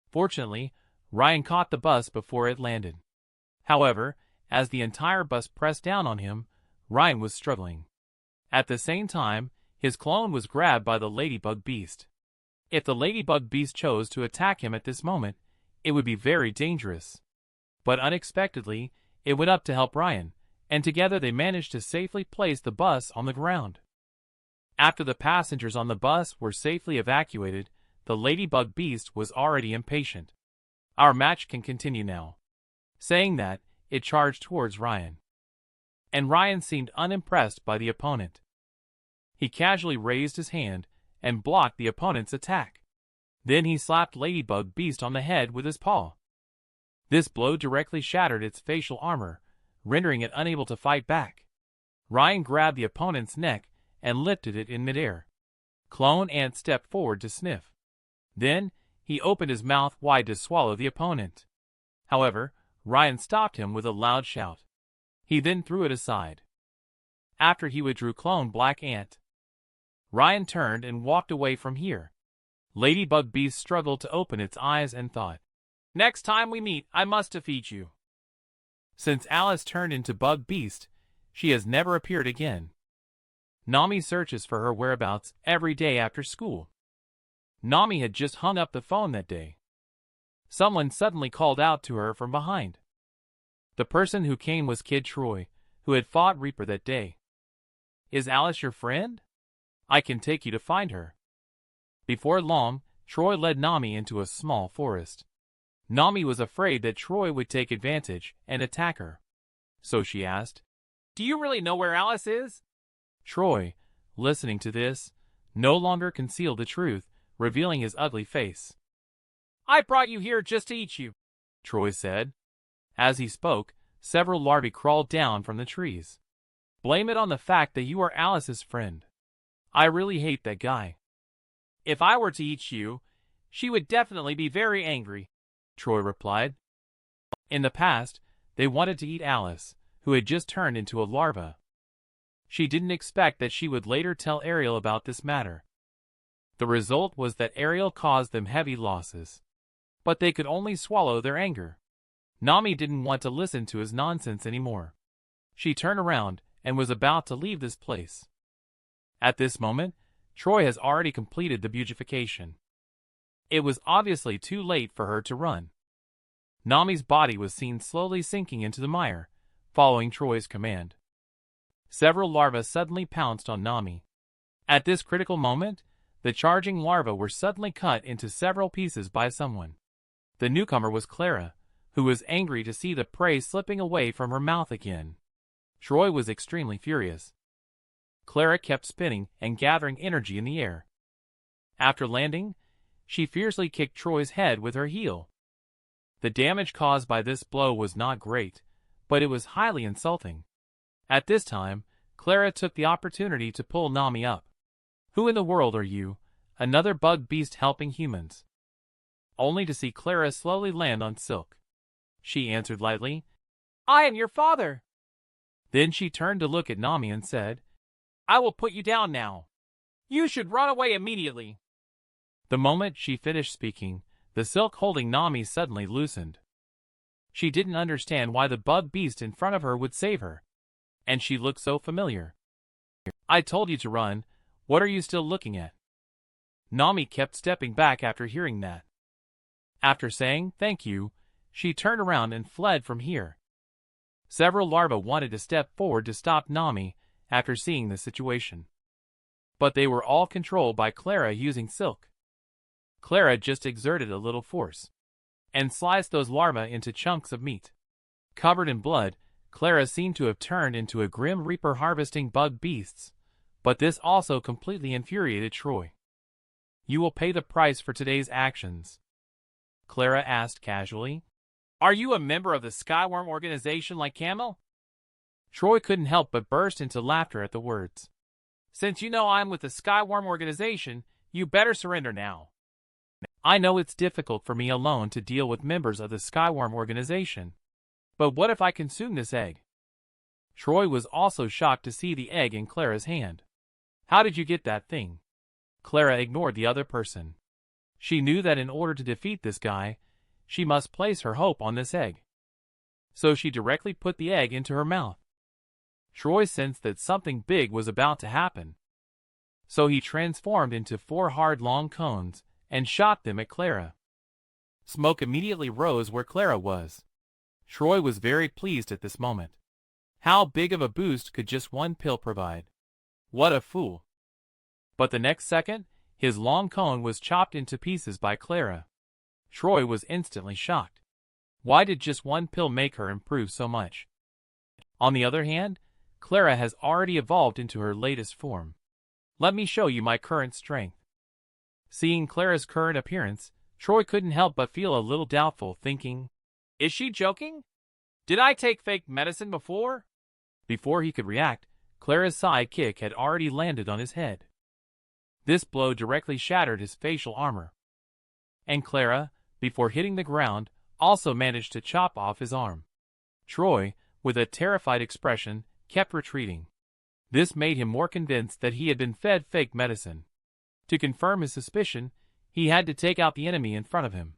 Fortunately, Ryan caught the bus before it landed. However, as the entire bus pressed down on him, Ryan was struggling. At the same time, his clone was grabbed by the Ladybug Beast. If the Ladybug Beast chose to attack him at this moment, it would be very dangerous. But unexpectedly, it went up to help Ryan, and together they managed to safely place the bus on the ground. After the passengers on the bus were safely evacuated, the Ladybug Beast was already impatient. "Our match can continue now." Saying that, it charged towards Ryan. And Ryan seemed unimpressed by the opponent. He casually raised his hand and blocked the opponent's attack. Then he slapped Ladybug Beast on the head with his paw. This blow directly shattered its facial armor, rendering it unable to fight back. Ryan grabbed the opponent's neck and lifted it in midair. Clone Ant stepped forward to sniff. Then, he opened his mouth wide to swallow the opponent. However, Ryan stopped him with a loud shout. He then threw it aside. After he withdrew Clone Black Ant, Ryan turned and walked away from here. Ladybug Beast struggled to open its eyes and thought, "Next time we meet, I must defeat you." Since Alice turned into Bug Beast, she has never appeared again. Nami searches for her whereabouts every day after school. Nami had just hung up the phone that day. Someone suddenly called out to her from behind. The person who came was Kid Troy, who had fought Reaper that day. "Is Alice your friend? I can take you to find her." Before long, Troy led Nami into a small forest. Nami was afraid that Troy would take advantage and attack her. So she asked, "Do you really know where Alice is?" Troy, listening to this, no longer concealed the truth, revealing his ugly face. "I brought you here just to eat you," Troy said. As he spoke, several larvae crawled down from the trees. "Blame it on the fact that you are Alice's friend. I really hate that guy." "If I were to eat you, she would definitely be very angry," Troy replied. In the past, they wanted to eat Alice, who had just turned into a larva. She didn't expect that she would later tell Ariel about this matter. The result was that Ariel caused them heavy losses. But they could only swallow their anger. Nami didn't want to listen to his nonsense anymore. She turned around and was about to leave this place. At this moment, Troy has already completed the beautification. It was obviously too late for her to run. Nami's body was seen slowly sinking into the mire, following Troy's command. Several larvae suddenly pounced on Nami. At this critical moment, the charging larvae were suddenly cut into several pieces by someone. The newcomer was Clara, who was angry to see the prey slipping away from her mouth again. Troy was extremely furious. Clara kept spinning and gathering energy in the air. After landing, she fiercely kicked Troy's head with her heel. The damage caused by this blow was not great, but it was highly insulting. At this time, Clara took the opportunity to pull Nami up. "Who in the world are you? Another bug beast helping humans?" only to see Clara slowly land on Silk. She answered lightly, "I am your father." Then she turned to look at Nami and said, "I will put you down now. You should run away immediately." The moment she finished speaking, the silk holding Nami suddenly loosened. She didn't understand why the bug beast in front of her would save her. And she looked so familiar. "I told you to run. What are you still looking at?" Nami kept stepping back after hearing that. After saying, "Thank you," she turned around and fled from here. Several larvae wanted to step forward to stop Nami after seeing the situation. But they were all controlled by Clara using Silk. Clara just exerted a little force and sliced those larvae into chunks of meat. Covered in blood, Clara seemed to have turned into a grim reaper harvesting bug beasts, but this also completely infuriated Troy. "You will pay the price for today's actions," Clara asked casually. "Are you a member of the Skyworm organization like Camel?" Troy couldn't help but burst into laughter at the words. "Since you know I'm with the Skyworm organization, you better surrender now." "I know it's difficult for me alone to deal with members of the Skyworm organization. But what if I consume this egg?" Troy was also shocked to see the egg in Clara's hand. "How did you get that thing?" Clara ignored the other person. She knew that in order to defeat this guy, she must place her hope on this egg. So she directly put the egg into her mouth. Troy sensed that something big was about to happen. So he transformed into 4 hard long cones and shot them at Clara. Smoke immediately rose where Clara was. Troy was very pleased at this moment. How big of a boost could just one pill provide? What a fool. But the next second, his long cone was chopped into pieces by Clara. Troy was instantly shocked. Why did just one pill make her improve so much? On the other hand, Clara has already evolved into her latest form. Let me show you my current strength. Seeing Clara's current appearance, Troy couldn't help but feel a little doubtful, thinking, "Is she joking? Did I take fake medicine before?" Before he could react, Clara's sidekick had already landed on his head. This blow directly shattered his facial armor. And Clara, before hitting the ground, also managed to chop off his arm. Troy, with a terrified expression, kept retreating. This made him more convinced that he had been fed fake medicine. To confirm his suspicion, he had to take out the enemy in front of him.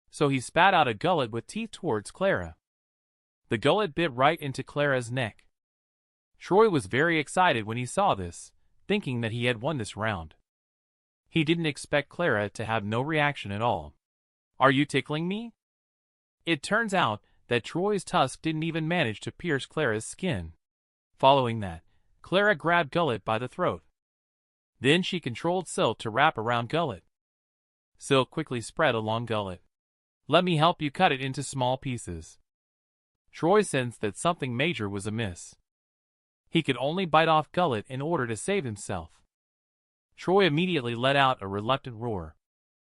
So he spat out a gullet with teeth towards Clara. The gullet bit right into Clara's neck. Troy was very excited when he saw this, thinking that he had won this round. He didn't expect Clara to have no reaction at all. "Are you tickling me?" It turns out that Troy's tusk didn't even manage to pierce Clara's skin. Following that, Clara grabbed Gullet by the throat. Then she controlled Silk to wrap around Gullet. Silk quickly spread along Gullet. "Let me help you cut it into small pieces." Troy sensed that something major was amiss. He could only bite off Gullet in order to save himself. Troy immediately let out a reluctant roar.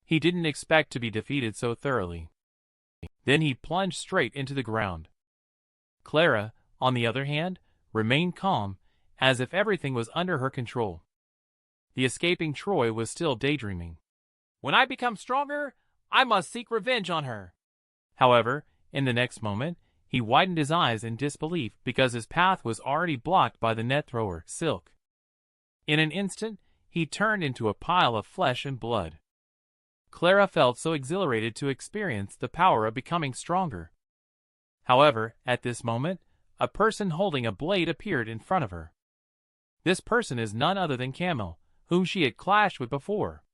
He didn't expect to be defeated so thoroughly. Then he plunged straight into the ground. Clara, on the other hand, remained calm, as if everything was under her control. The escaping Troy was still daydreaming. "When I become stronger, I must seek revenge on her." However, in the next moment, he widened his eyes in disbelief because his path was already blocked by the net thrower, Silk. In an instant, he turned into a pile of flesh and blood. Clara felt so exhilarated to experience the power of becoming stronger. However, at this moment, a person holding a blade appeared in front of her. This person is none other than Camel, whom she had clashed with before.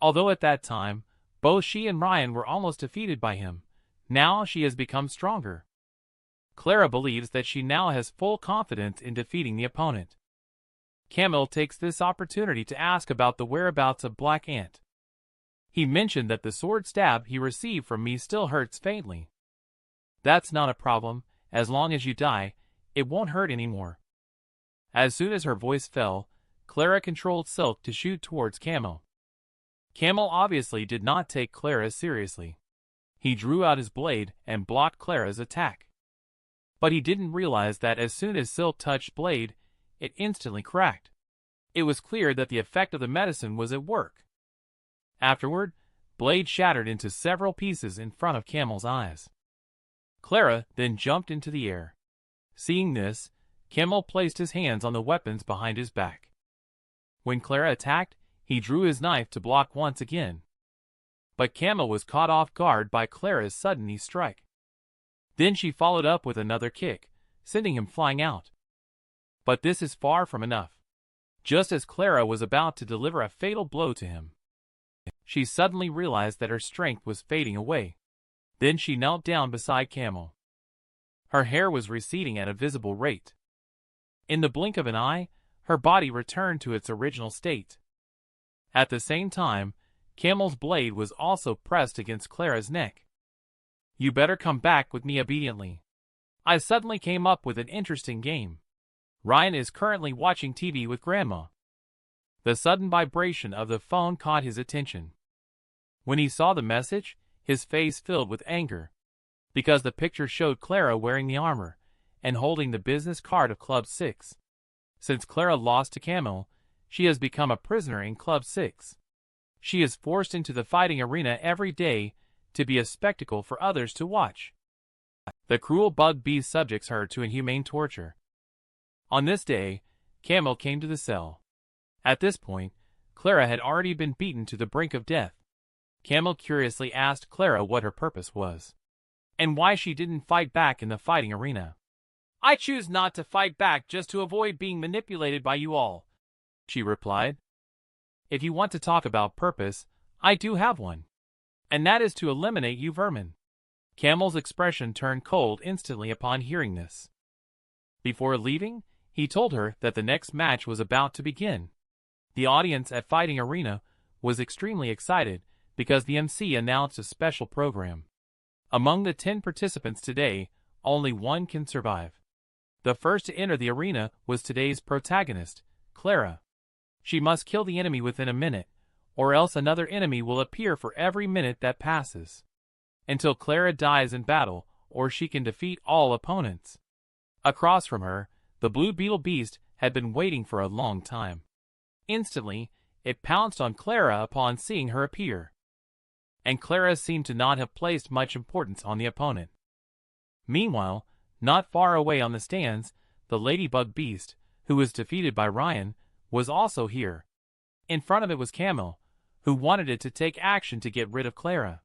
Although at that time, both she and Ryan were almost defeated by him, now she has become stronger. Clara believes that she now has full confidence in defeating the opponent. Camel takes this opportunity to ask about the whereabouts of Black Ant. He mentioned that the sword stab he received from me still hurts faintly. "That's not a problem, as long as you die, it won't hurt anymore." As soon as her voice fell, Clara controlled Silk to shoot towards Camel. Camel obviously did not take Clara seriously. He drew out his blade and blocked Clara's attack. But he didn't realize that as soon as Silk touched blade, it instantly cracked. It was clear that the effect of the medicine was at work. Afterward, blade shattered into several pieces in front of Camel's eyes. Clara then jumped into the air. Seeing this, Camel placed his hands on the weapons behind his back. When Clara attacked, he drew his knife to block once again. But Camel was caught off guard by Clara's sudden knee strike. Then she followed up with another kick, sending him flying out. But this is far from enough. Just as Clara was about to deliver a fatal blow to him, she suddenly realized that her strength was fading away. Then she knelt down beside Camel. Her hair was receding at a visible rate. In the blink of an eye, her body returned to its original state. At the same time, Camel's blade was also pressed against Clara's neck. "You better come back with me obediently. I suddenly came up with an interesting game. Ryan is currently watching TV with Grandma." The sudden vibration of the phone caught his attention. When he saw the message, his face filled with anger, because the picture showed Clara wearing the armor and holding the business card of Club 6. Since Clara lost to Camel, she has become a prisoner in Club 6. She is forced into the fighting arena every day to be a spectacle for others to watch. The cruel bug beast subjects her to inhumane torture. On this day, Camel came to the cell. At this point, Clara had already been beaten to the brink of death. Camel curiously asked Clara what her purpose was, and why she didn't fight back in the fighting arena. "I choose not to fight back just to avoid being manipulated by you all," she replied. "If you want to talk about purpose, I do have one, and that is to eliminate you vermin." Camel's expression turned cold instantly upon hearing this. Before leaving, he told her that the next match was about to begin. The audience at Fighting Arena was extremely excited because the MC announced a special program. Among the 10 participants today, only one can survive. The first to enter the arena was today's protagonist, Clara. She must kill the enemy within a minute, or else another enemy will appear for every minute that passes, until Clara dies in battle, or she can defeat all opponents. Across from her, the blue beetle beast had been waiting for a long time. Instantly, it pounced on Clara upon seeing her appear. And Clara seemed to not have placed much importance on the opponent. Meanwhile, not far away on the stands, the ladybug beast, who was defeated by Ryan, was also here. In front of it was Camel, who wanted it to take action to get rid of Clara.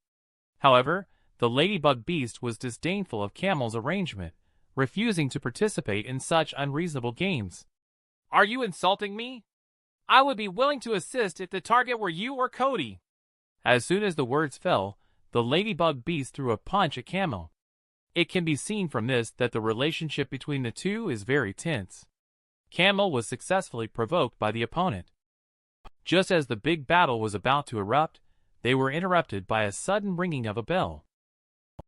However, the ladybug beast was disdainful of Camel's arrangement, refusing to participate in such unreasonable games. "Are you insulting me? I would be willing to assist if the target were you or Cody." As soon as the words fell, the ladybug beast threw a punch at Camel. It can be seen from this that the relationship between the two is very tense. Camel was successfully provoked by the opponent. Just as the big battle was about to erupt, they were interrupted by a sudden ringing of a bell.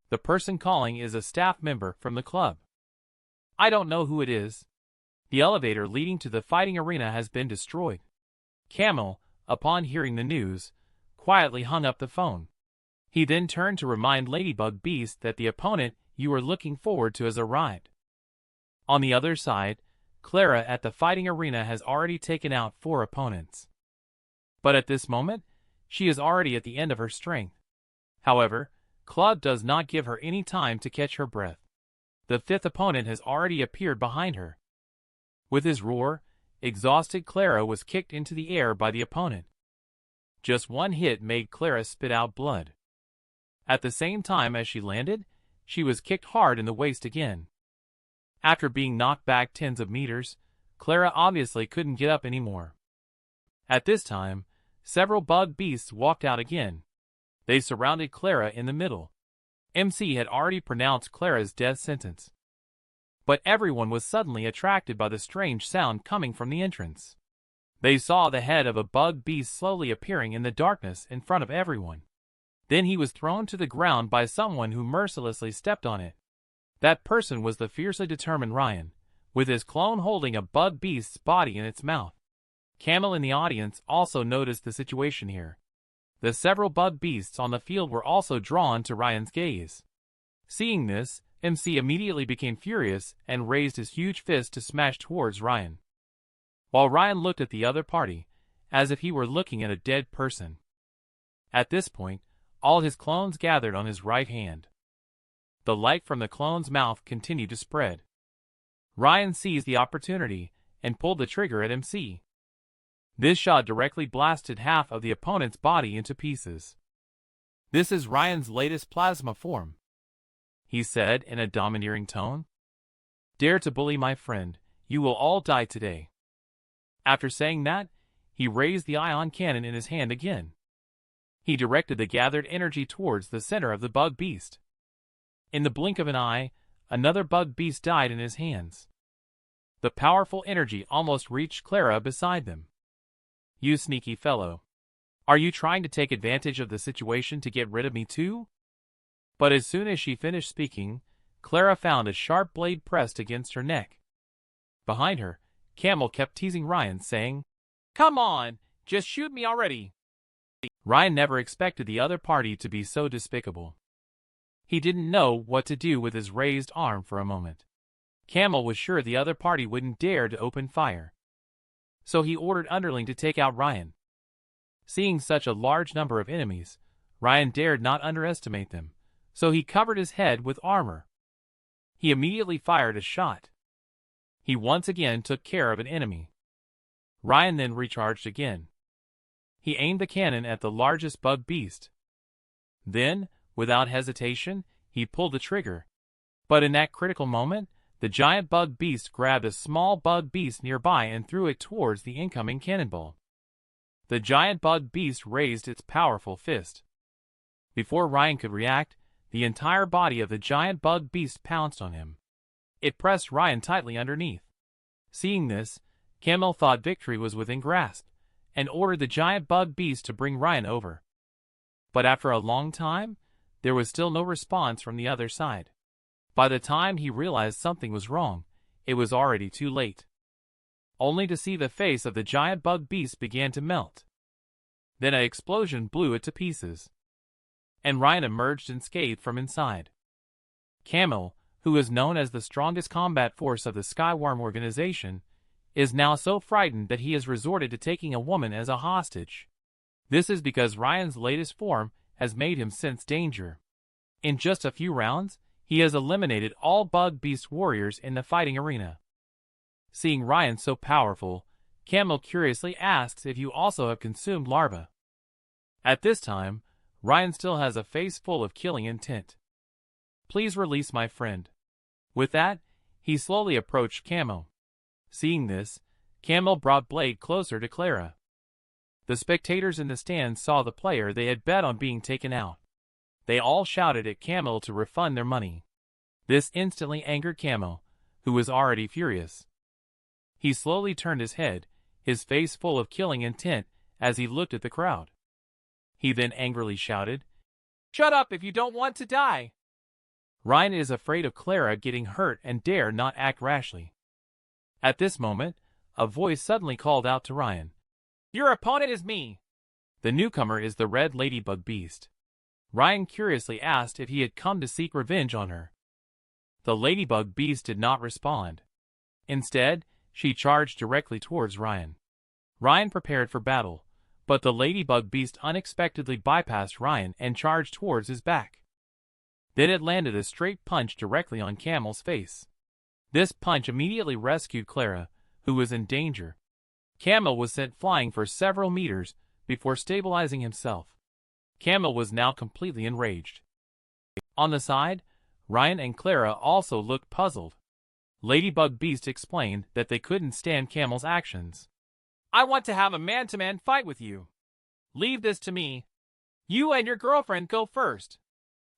The person calling is a staff member from the club. I don't know who it is. The elevator leading to the fighting arena has been destroyed. Camel, upon hearing the news, quietly hung up the phone. He then turned to remind Ladybug Beast that the opponent you were looking forward to has arrived. On the other side, Clara at the fighting arena has already taken out 4 opponents. But at this moment, she is already at the end of her strength. However, Claude does not give her any time to catch her breath. The 5th opponent has already appeared behind her. With his roar, exhausted Clara was kicked into the air by the opponent. Just one hit made Clara spit out blood. At the same time as she landed, she was kicked hard in the waist again. After being knocked back tens of meters, Clara obviously couldn't get up anymore. At this time, several bug beasts walked out again. They surrounded Clara in the middle. MC had already pronounced Clara's death sentence. But everyone was suddenly attracted by the strange sound coming from the entrance. They saw the head of a bug beast slowly appearing in the darkness in front of everyone. Then he was thrown to the ground by someone who mercilessly stepped on it. That person was the fiercely determined Ryan, with his clone holding a bug beast's body in its mouth. Camel in the audience also noticed the situation here. The several bug beasts on the field were also drawn to Ryan's gaze. Seeing this, MC immediately became furious and raised his huge fist to smash towards Ryan, while Ryan looked at the other party, as if he were looking at a dead person. At this point, All his clones gathered on his right hand. The light from the clone's mouth continued to spread. Ryan seized the opportunity and pulled the trigger at MC. This shot directly blasted half of the opponent's body into pieces. "This is Ryan's latest plasma form," he said in a domineering tone. "Dare to bully my friend, you will all die today." After saying that, he raised the ion cannon in his hand again. He directed the gathered energy towards the center of the bug beast. In the blink of an eye, another bug beast died in his hands. The powerful energy almost reached Clara beside them. "You sneaky fellow. Are you trying to take advantage of the situation to get rid of me too?" But as soon as she finished speaking, Clara found a sharp blade pressed against her neck. Behind her, Camel kept teasing Ryan, saying, "Come on, just shoot me already." Ryan never expected the other party to be so despicable. He didn't know what to do with his raised arm for a moment. Camel was sure the other party wouldn't dare to open fire. So he ordered Underling to take out Ryan. Seeing such a large number of enemies, Ryan dared not underestimate them, so he covered his head with armor. He immediately fired a shot. He once again took care of an enemy. Ryan then recharged again. He aimed the cannon at the largest bug beast. Then, without hesitation, he pulled the trigger. But in that critical moment, the giant bug beast grabbed a small bug beast nearby and threw it towards the incoming cannonball. The giant bug beast raised its powerful fist. Before Ryan could react, the entire body of the giant bug beast pounced on him. It pressed Ryan tightly underneath. Seeing this, Camel thought victory was within grasp, and ordered the giant bug beast to bring Ryan over. But after a long time, there was still no response from the other side. By the time he realized something was wrong, it was already too late. Only to see the face of the giant bug beast began to melt. Then an explosion blew it to pieces. And Ryan emerged unscathed from inside. Camel, who is known as the strongest combat force of the Skywarm organization, is now so frightened that he has resorted to taking a woman as a hostage. This is because Ryan's latest form has made him sense danger. In just a few rounds, he has eliminated all bug beast warriors in the fighting arena. Seeing Ryan so powerful, Camel curiously asks if you also have consumed larvae. At this time, Ryan still has a face full of killing intent. "Please release my friend." With that, he slowly approached Camel. Seeing this, Camel brought Blade closer to Clara. The spectators in the stands saw the player they had bet on being taken out. They all shouted at Camel to refund their money. This instantly angered Camel, who was already furious. He slowly turned his head, his face full of killing intent, as he looked at the crowd. He then angrily shouted, "Shut up if you don't want to die!" Ryan is afraid of Clara getting hurt and dare not act rashly. At this moment, a voice suddenly called out to Ryan, "Your opponent is me!" The newcomer is the red ladybug beast. Ryan curiously asked if he had come to seek revenge on her. The ladybug beast did not respond. Instead, she charged directly towards Ryan. Ryan prepared for battle, but the ladybug beast unexpectedly bypassed Ryan and charged towards his back. Then it landed a straight punch directly on Camel's face. This punch immediately rescued Clara, who was in danger. Camel was sent flying for several meters before stabilizing himself. Camel was now completely enraged. On the side, Ryan and Clara also looked puzzled. Ladybug Beast explained that they couldn't stand Camel's actions. "I want to have a man-to-man fight with you. Leave this to me. You and your girlfriend go first.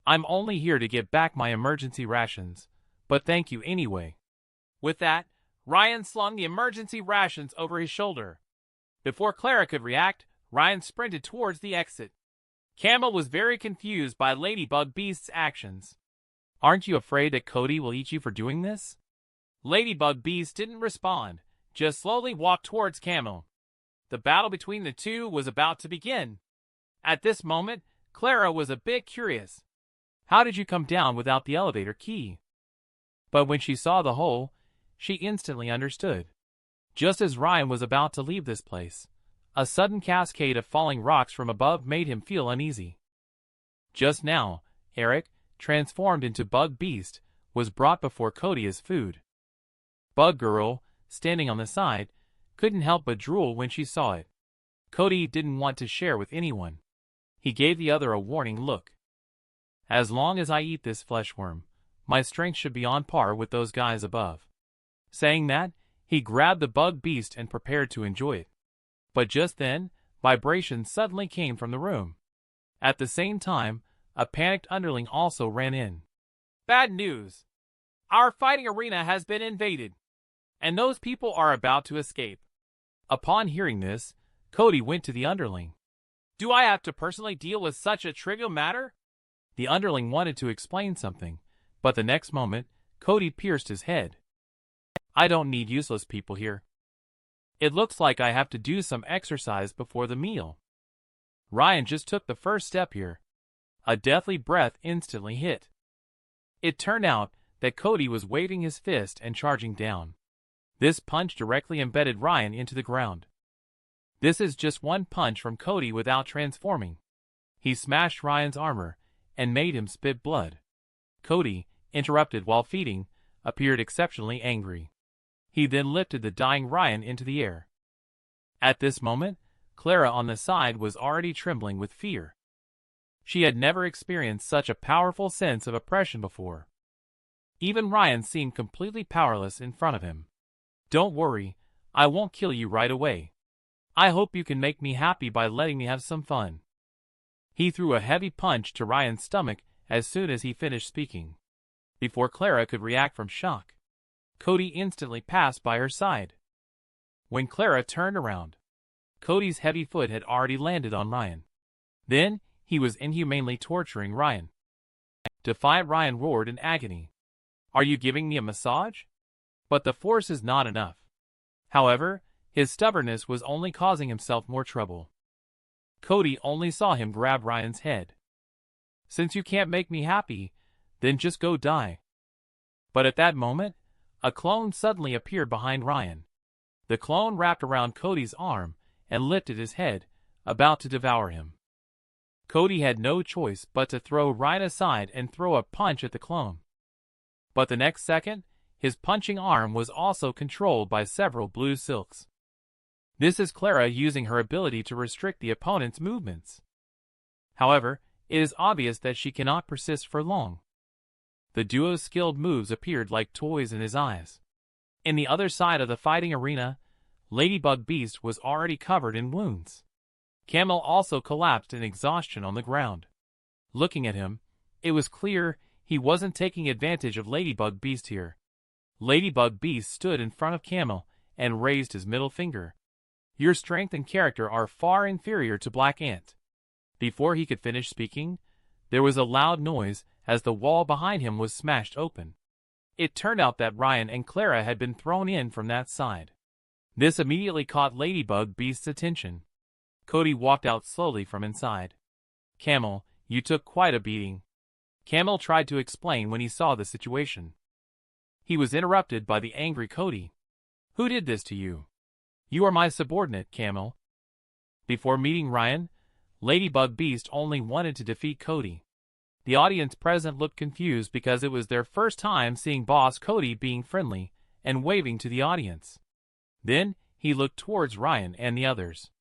I'm only here to get back my emergency rations, but thank you anyway." With that, Ryan slung the emergency rations over his shoulder. Before Clara could react, Ryan sprinted towards the exit. Camel was very confused by Ladybug Beast's actions. "Aren't you afraid that Cody will eat you for doing this?" Ladybug Beast didn't respond, just slowly walked towards Camel. The battle between the two was about to begin. At this moment, Clara was a bit curious. "How did you come down without the elevator key?" But when she saw the hole, she instantly understood. Just as Ryan was about to leave this place, a sudden cascade of falling rocks from above made him feel uneasy. Just now, Eric, transformed into Bug Beast, was brought before Cody as food. Bug Girl, standing on the side, couldn't help but drool when she saw it. Cody didn't want to share with anyone. He gave the other a warning look. As long as I eat this fleshworm, my strength should be on par with those guys above. Saying that, he grabbed the Bug Beast and prepared to enjoy it. But just then, vibrations suddenly came from the room. At the same time, a panicked underling also ran in. Bad news! Our fighting arena has been invaded, and those people are about to escape. Upon hearing this, Cody went to the underling. Do I have to personally deal with such a trivial matter? The underling wanted to explain something, but the next moment, Cody pierced his head. I don't need useless people here. It looks like I have to do some exercise before the meal. Ryan just took the first step here. A deathly breath instantly hit. It turned out that Cody was waving his fist and charging down. This punch directly embedded Ryan into the ground. This is just one punch from Cody without transforming. He smashed Ryan's armor and made him spit blood. Cody, interrupted while feeding, appeared exceptionally angry. He then lifted the dying Ryan into the air. At this moment, Clara on the side was already trembling with fear. She had never experienced such a powerful sense of oppression before. Even Ryan seemed completely powerless in front of him. Don't worry, I won't kill you right away. I hope you can make me happy by letting me have some fun. He threw a heavy punch to Ryan's stomach as soon as he finished speaking. Before Clara could react from shock, Cody instantly passed by her side. When Clara turned around, Cody's heavy foot had already landed on Ryan. Then, he was inhumanely torturing Ryan. Defiant Ryan roared in agony. Are you giving me a massage? But the force is not enough. However, his stubbornness was only causing himself more trouble. Cody only saw him grab Ryan's head. Since you can't make me happy, then just go die. But at that moment, a clone suddenly appeared behind Ryan. The clone wrapped around Cody's arm and lifted his head, about to devour him. Cody had no choice but to throw Ryan aside and throw a punch at the clone. But the next second, his punching arm was also controlled by several blue silks. This is Clara using her ability to restrict the opponent's movements. However, it is obvious that she cannot persist for long. The duo's skilled moves appeared like toys in his eyes. In the other side of the fighting arena, Ladybug Beast was already covered in wounds. Camel also collapsed in exhaustion on the ground. Looking at him, it was clear he wasn't taking advantage of Ladybug Beast here. Ladybug Beast stood in front of Camel and raised his middle finger. Your strength and character are far inferior to Black Ant. Before he could finish speaking, there was a loud noise as the wall behind him was smashed open. It turned out that Ryan and Clara had been thrown in from that side. This immediately caught Ladybug Beast's attention. Cody walked out slowly from inside. Camel, you took quite a beating. Camel tried to explain when he saw the situation. He was interrupted by the angry Cody. Who did this to you? You are my subordinate, Camel. Before meeting Ryan, Ladybug Beast only wanted to defeat Cody. The audience present looked confused because it was their first time seeing Boss Cody being friendly and waving to the audience. Then, he looked towards Ryan and the others.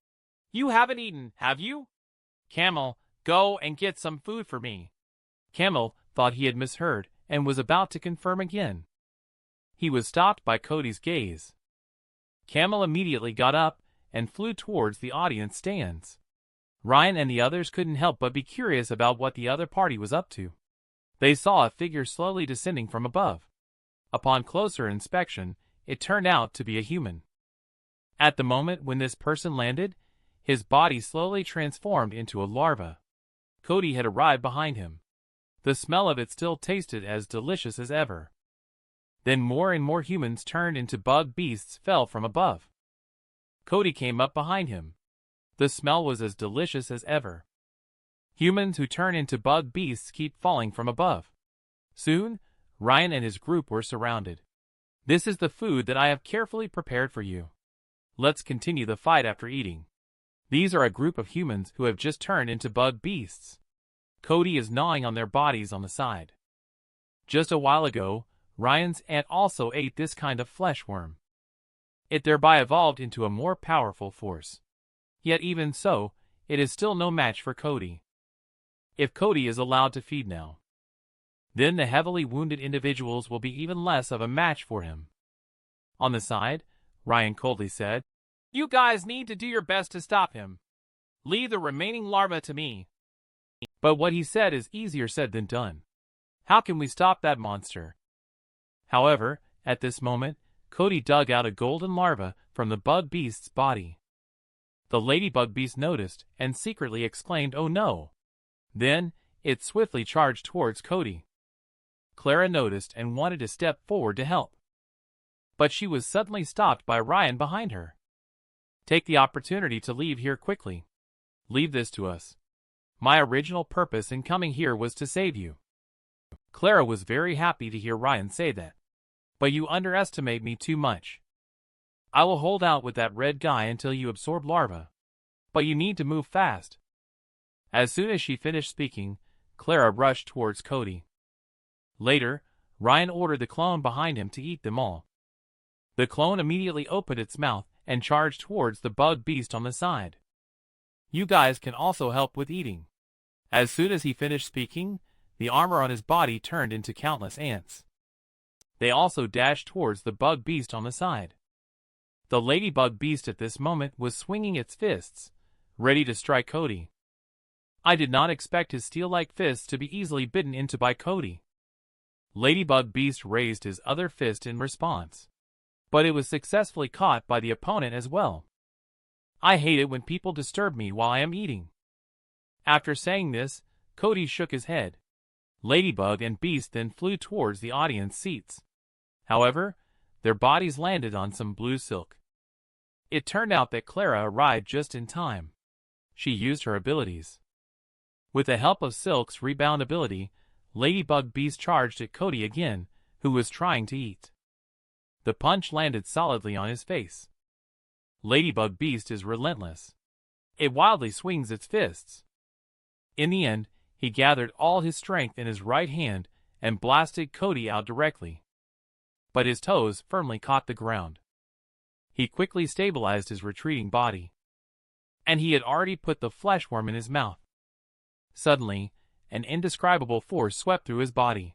You haven't eaten, have you? Camel, go and get some food for me. Camel thought he had misheard and was about to confirm again. He was stopped by Cody's gaze. Camel immediately got up and flew towards the audience stands. Ryan and the others couldn't help but be curious about what the other party was up to. They saw a figure slowly descending from above. Upon closer inspection, it turned out to be a human. At the moment when this person landed, his body slowly transformed into a larva. Cody had arrived behind him. The smell of it still tasted as delicious as ever. Then more and more humans turned into bug beasts fell from above. Cody came up behind him. The smell was as delicious as ever. Humans who turn into bug beasts keep falling from above. Soon, Ryan and his group were surrounded. This is the food that I have carefully prepared for you. Let's continue the fight after eating. These are a group of humans who have just turned into bug beasts. Cody is gnawing on their bodies on the side. Just a while ago, Ryan's ant also ate this kind of flesh worm. It thereby evolved into a more powerful force. Yet even so, it is still no match for Cody. If Cody is allowed to feed now, then the heavily wounded individuals will be even less of a match for him. On the side, Ryan coldly said, "You guys need to do your best to stop him. Leave the remaining larvae to me." But what he said is easier said than done. How can we stop that monster? However, at this moment, Cody dug out a golden larva from the bug beast's body. The ladybug beast noticed and secretly exclaimed, "Oh no!" Then, it swiftly charged towards Cody. Clara noticed and wanted to step forward to help. But she was suddenly stopped by Ryan behind her. "Take the opportunity to leave here quickly. Leave this to us. My original purpose in coming here was to save you." Clara was very happy to hear Ryan say that. "But you underestimate me too much. I will hold out with that red guy until you absorb larva. But you need to move fast." As soon as she finished speaking, Clara rushed towards Cody. Later, Ryan ordered the clone behind him to eat them all. The clone immediately opened its mouth and charged towards the bug beast on the side. "You guys can also help with eating." As soon as he finished speaking, the armor on his body turned into countless ants. They also dashed towards the bug beast on the side. The ladybug beast at this moment was swinging its fists, ready to strike Cody. I did not expect his steel-like fists to be easily bitten into by Cody. Ladybug beast raised his other fist in response, but it was successfully caught by the opponent as well. "I hate it when people disturb me while I am eating." After saying this, Cody shook his head. Ladybug and beast then flew towards the audience seats. However, their bodies landed on some blue silk. It turned out that Clara arrived just in time. She used her abilities. With the help of Silk's rebound ability, Ladybug Beast charged at Cody again, who was trying to eat. The punch landed solidly on his face. Ladybug Beast is relentless. It wildly swings its fists. In the end, he gathered all his strength in his right hand and blasted Cody out directly. But his toes firmly caught the ground. He quickly stabilized his retreating body. And he had already put the flesh worm in his mouth. Suddenly, an indescribable force swept through his body.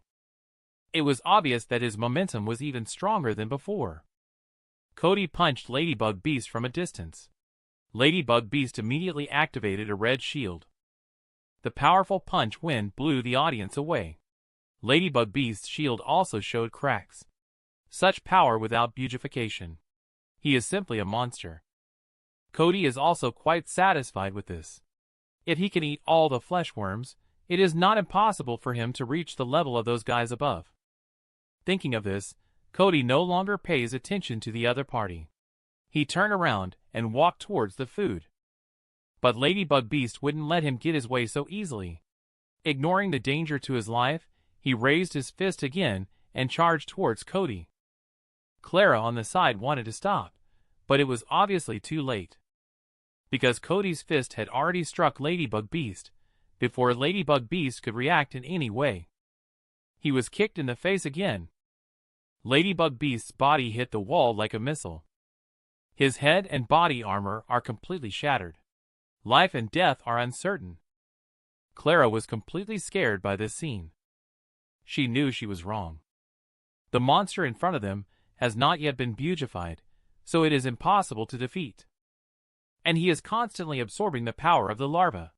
It was obvious that his momentum was even stronger than before. Cody punched Ladybug Beast from a distance. Ladybug Beast immediately activated a red shield. The powerful punch wind blew the audience away. Ladybug Beast's shield also showed cracks. Such power without beautification. He is simply a monster. Cody is also quite satisfied with this. If he can eat all the flesh worms, it is not impossible for him to reach the level of those guys above. Thinking of this, Cody no longer pays attention to the other party. He turned around and walked towards the food. But Ladybug Beast wouldn't let him get his way so easily. Ignoring the danger to his life, he raised his fist again and charged towards Cody. Clara on the side wanted to stop, but it was obviously too late. Because Cody's fist had already struck Ladybug Beast, before Ladybug Beast could react in any way. He was kicked in the face again. Ladybug Beast's body hit the wall like a missile. His head and body armor are completely shattered. Life and death are uncertain. Clara was completely scared by this scene. She knew she was wrong. The monster in front of them has not yet been beautified, so it is impossible to defeat. And he is constantly absorbing the power of the larva.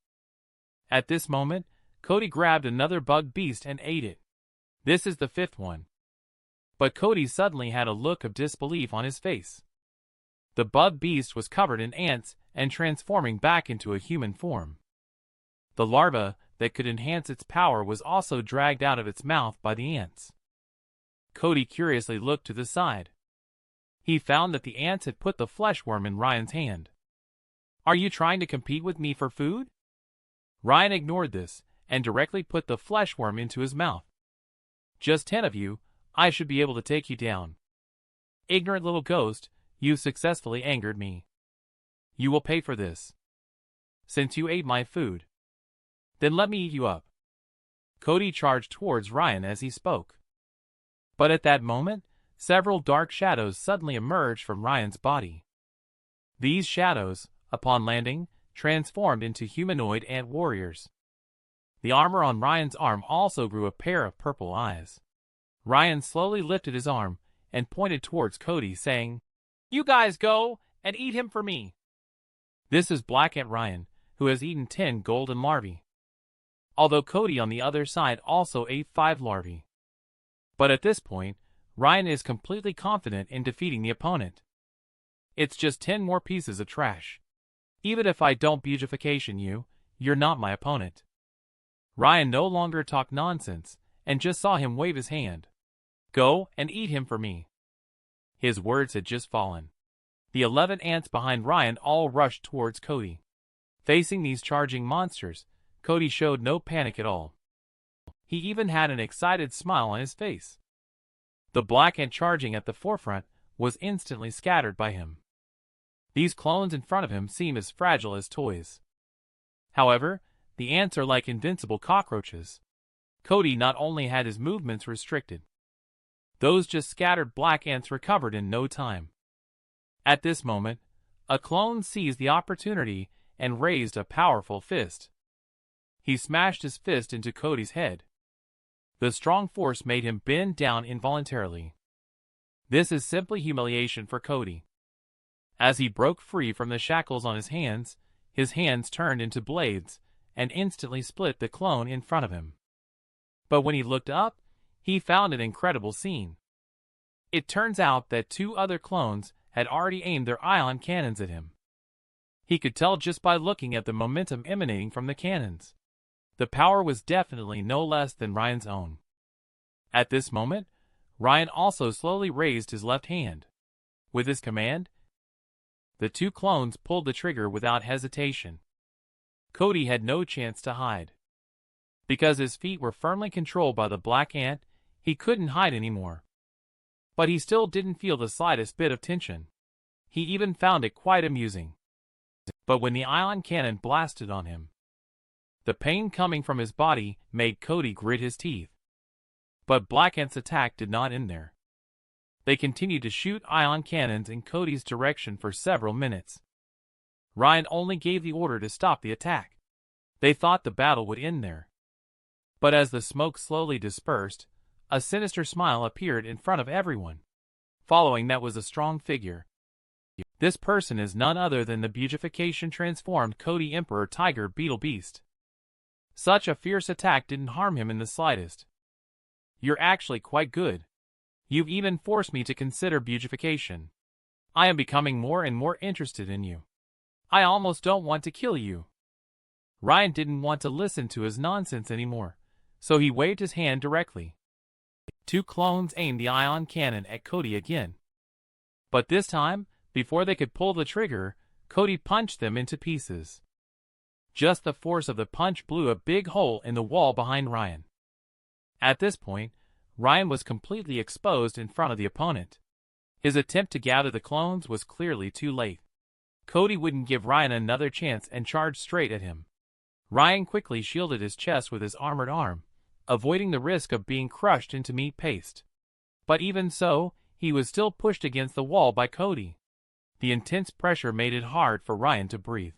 At this moment, Cody grabbed another bug beast and ate it. This is the fifth one. But Cody suddenly had a look of disbelief on his face. The bug beast was covered in ants and transforming back into a human form. The larva that could enhance its power was also dragged out of its mouth by the ants. Cody curiously looked to the side. He found that the ants had put the flesh worm in Ryan's hand. "Are you trying to compete with me for food?" Ryan ignored this and directly put the flesh worm into his mouth. "Just 10 of you, I should be able to take you down. Ignorant little ghost, you successfully angered me. You will pay for this. Since you ate my food. Then let me eat you up." Cody charged towards Ryan as he spoke. But at that moment, several dark shadows suddenly emerged from Ryan's body. These shadows, upon landing, transformed into humanoid ant warriors. The armor on Ryan's arm also grew a pair of purple eyes. Ryan slowly lifted his arm and pointed towards Cody, saying, "You guys go and eat him for me." This is Black Ant Ryan, who has eaten 10 golden larvae. Although Cody on the other side also ate 5 larvae. But at this point, Ryan is completely confident in defeating the opponent. It's just 10 more pieces of trash. Even if I don't beautification you, you're not my opponent. Ryan no longer talked nonsense, and just saw him wave his hand. Go and eat him for me. His words had just fallen. The 11 ants behind Ryan all rushed towards Cody. Facing these charging monsters, Cody showed no panic at all. He even had an excited smile on his face. The black ant charging at the forefront was instantly scattered by him. These clones in front of him seem as fragile as toys. However, the ants are like invincible cockroaches. Cody not only had his movements restricted. Those just scattered black ants recovered in no time. At this moment, a clone seized the opportunity and raised a powerful fist. He smashed his fist into Cody's head. The strong force made him bend down involuntarily. This is simply humiliation for Cody. As he broke free from the shackles on his hands turned into blades and instantly split the clone in front of him. But when he looked up, he found an incredible scene. It turns out that 2 other clones had already aimed their ion cannons at him. He could tell just by looking at the momentum emanating from the cannons. The power was definitely no less than Ryan's own. At this moment, Ryan also slowly raised his left hand. With his command, the 2 clones pulled the trigger without hesitation. Cody had no chance to hide. Because his feet were firmly controlled by the black ant, he couldn't hide anymore. But he still didn't feel the slightest bit of tension. He even found it quite amusing. But when the ion cannon blasted on him, the pain coming from his body made Cody grit his teeth. But Black Ant's attack did not end there. They continued to shoot ion cannons in Cody's direction for several minutes. Ryan only gave the order to stop the attack. They thought the battle would end there. But as the smoke slowly dispersed, a sinister smile appeared in front of everyone. Following that was a strong figure. This person is none other than the beautification transformed Cody Emperor Tiger Beetle Beast. Such a fierce attack didn't harm him in the slightest. You're actually quite good. You've even forced me to consider beautification. I am becoming more and more interested in you. I almost don't want to kill you. Ryan didn't want to listen to his nonsense anymore, so he waved his hand directly. 2 clones aimed the ion cannon at Cody again. But this time, before they could pull the trigger, Cody punched them into pieces. Just the force of the punch blew a big hole in the wall behind Ryan. At this point, Ryan was completely exposed in front of the opponent. His attempt to gather the clones was clearly too late. Cody wouldn't give Ryan another chance and charged straight at him. Ryan quickly shielded his chest with his armored arm, avoiding the risk of being crushed into meat paste. But even so, he was still pushed against the wall by Cody. The intense pressure made it hard for Ryan to breathe.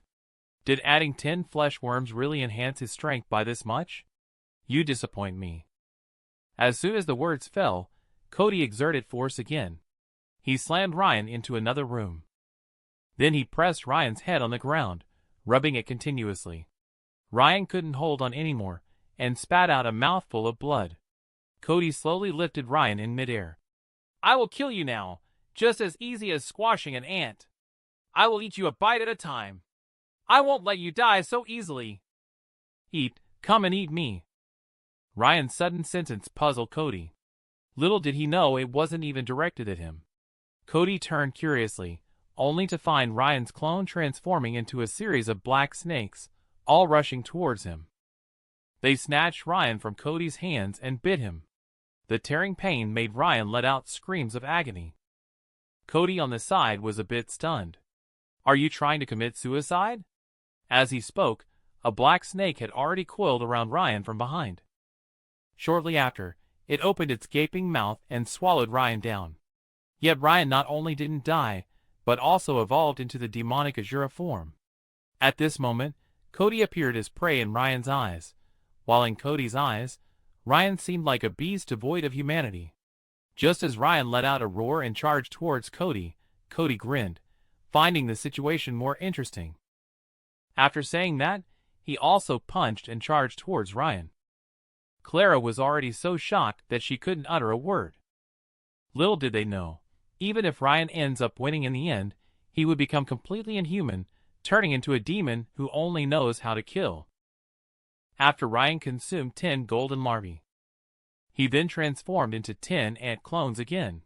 Did adding 10 flesh worms really enhance his strength by this much? You disappoint me. As soon as the words fell, Cody exerted force again. He slammed Ryan into another room. Then he pressed Ryan's head on the ground, rubbing it continuously. Ryan couldn't hold on anymore, and spat out a mouthful of blood. Cody slowly lifted Ryan in midair. I will kill you now, just as easy as squashing an ant. I will eat you a bite at a time. I won't let you die so easily. Eat, come and eat me. Ryan's sudden sentence puzzled Cody. Little did he know it wasn't even directed at him. Cody turned curiously, only to find Ryan's clone transforming into a series of black snakes, all rushing towards him. They snatched Ryan from Cody's hands and bit him. The tearing pain made Ryan let out screams of agony. Cody on the side was a bit stunned. Are you trying to commit suicide? As he spoke, a black snake had already coiled around Ryan from behind. Shortly after, it opened its gaping mouth and swallowed Ryan down. Yet Ryan not only didn't die, but also evolved into the demonic Azura form. At this moment, Cody appeared as prey in Ryan's eyes, while in Cody's eyes, Ryan seemed like a beast devoid of humanity. Just as Ryan let out a roar and charged towards Cody, Cody grinned, finding the situation more interesting. After saying that, he also punched and charged towards Ryan. Clara was already so shocked that she couldn't utter a word. Little did they know, even if Ryan ends up winning in the end, he would become completely inhuman, turning into a demon who only knows how to kill. After Ryan consumed 10 golden larvae, he then transformed into 10 ant clones again.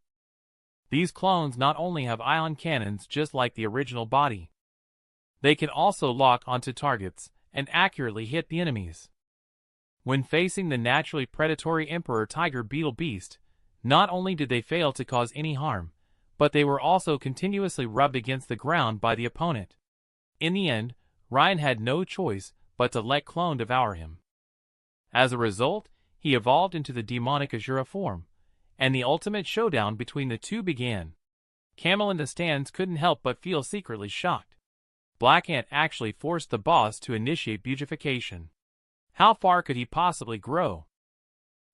These clones not only have ion cannons just like the original body, they can also lock onto targets and accurately hit the enemies. When facing the naturally predatory Emperor Tiger Beetle Beast, not only did they fail to cause any harm, but they were also continuously rubbed against the ground by the opponent. In the end, Ryan had no choice but to let Clone devour him. As a result, he evolved into the demonic Azura form, and the ultimate showdown between the two began. Camel in the stands couldn't help but feel secretly shocked. Black Ant actually forced the boss to initiate beautification. How far could he possibly grow?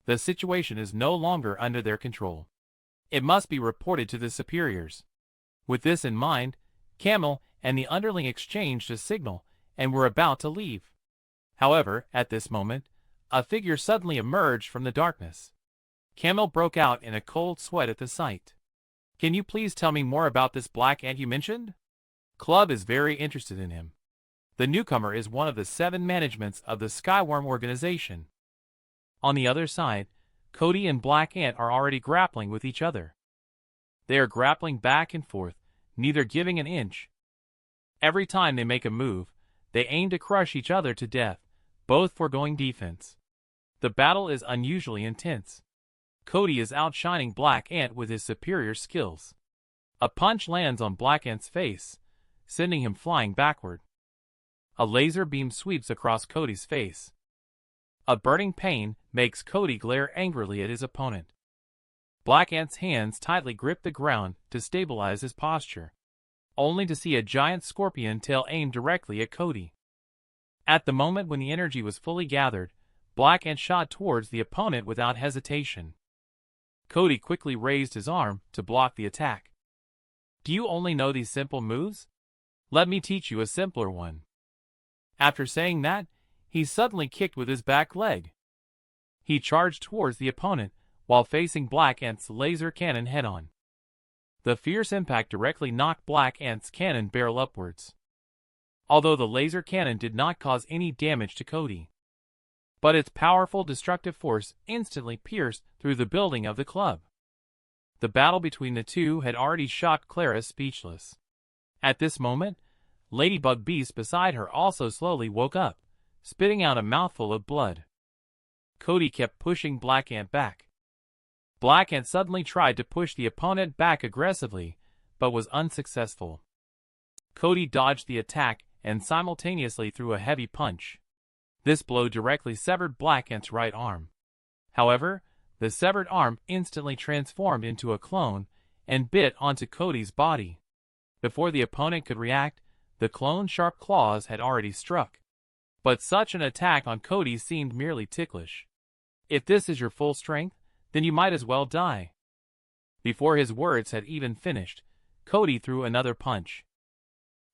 The situation is no longer under their control. It must be reported to the superiors. With this in mind, Camel and the underling exchanged a signal and were about to leave. However, at this moment, a figure suddenly emerged from the darkness. Camel broke out in a cold sweat at the sight. "Can you please tell me more about this Black Ant you mentioned?" Club is very interested in him. The newcomer is one of the 7 managements of the Skyworm organization. On the other side, Cody and Black Ant are already grappling with each other. They are grappling back and forth, neither giving an inch. Every time they make a move, they aim to crush each other to death, both foregoing defense. The battle is unusually intense. Cody is outshining Black Ant with his superior skills. A punch lands on Black Ant's face, sending him flying backward. A laser beam sweeps across Cody's face. A burning pain makes Cody glare angrily at his opponent. Black Ant's hands tightly grip the ground to stabilize his posture, only to see a giant scorpion tail aimed directly at Cody. At the moment when the energy was fully gathered, Black Ant shot towards the opponent without hesitation. Cody quickly raised his arm to block the attack. "Do you only know these simple moves? Let me teach you a simpler one." After saying that, he suddenly kicked with his back leg. He charged towards the opponent while facing Black Ant's laser cannon head-on. The fierce impact directly knocked Black Ant's cannon barrel upwards, although the laser cannon did not cause any damage to Cody. But its powerful destructive force instantly pierced through the building of the club. The battle between the two had already shocked Clara speechless. At this moment, Ladybug Beast beside her also slowly woke up, spitting out a mouthful of blood. Cody kept pushing Black Ant back. Black Ant suddenly tried to push the opponent back aggressively, but was unsuccessful. Cody dodged the attack and simultaneously threw a heavy punch. This blow directly severed Black Ant's right arm. However, the severed arm instantly transformed into a clone and bit onto Cody's body. Before the opponent could react, the clone's sharp claws had already struck. But such an attack on Cody seemed merely ticklish. "If this is your full strength, then you might as well die." Before his words had even finished, Cody threw another punch.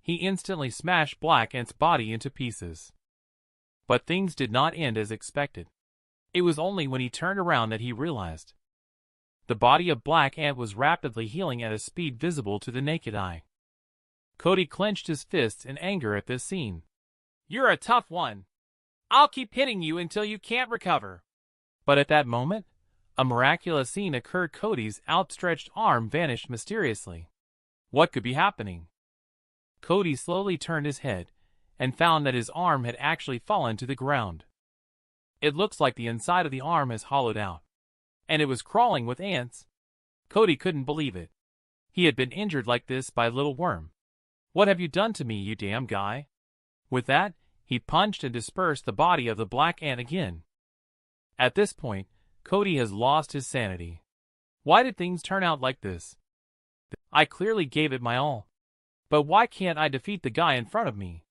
He instantly smashed Black Ant's body into pieces. But things did not end as expected. It was only when he turned around that he realized. The body of Black Ant was rapidly healing at a speed visible to the naked eye. Cody clenched his fists in anger at this scene. "You're a tough one. I'll keep hitting you until you can't recover." But at that moment, a miraculous scene occurred. Cody's outstretched arm vanished mysteriously. What could be happening? Cody slowly turned his head and found that his arm had actually fallen to the ground. It looks like the inside of the arm has hollowed out, and it was crawling with ants. Cody couldn't believe it. He had been injured like this by Little Worm. "What have you done to me, you damn guy?" With that, he punched and dispersed the body of the Black Ant again. At this point, Cody has lost his sanity. Why did things turn out like this? I clearly gave it my all. But why can't I defeat the guy in front of me?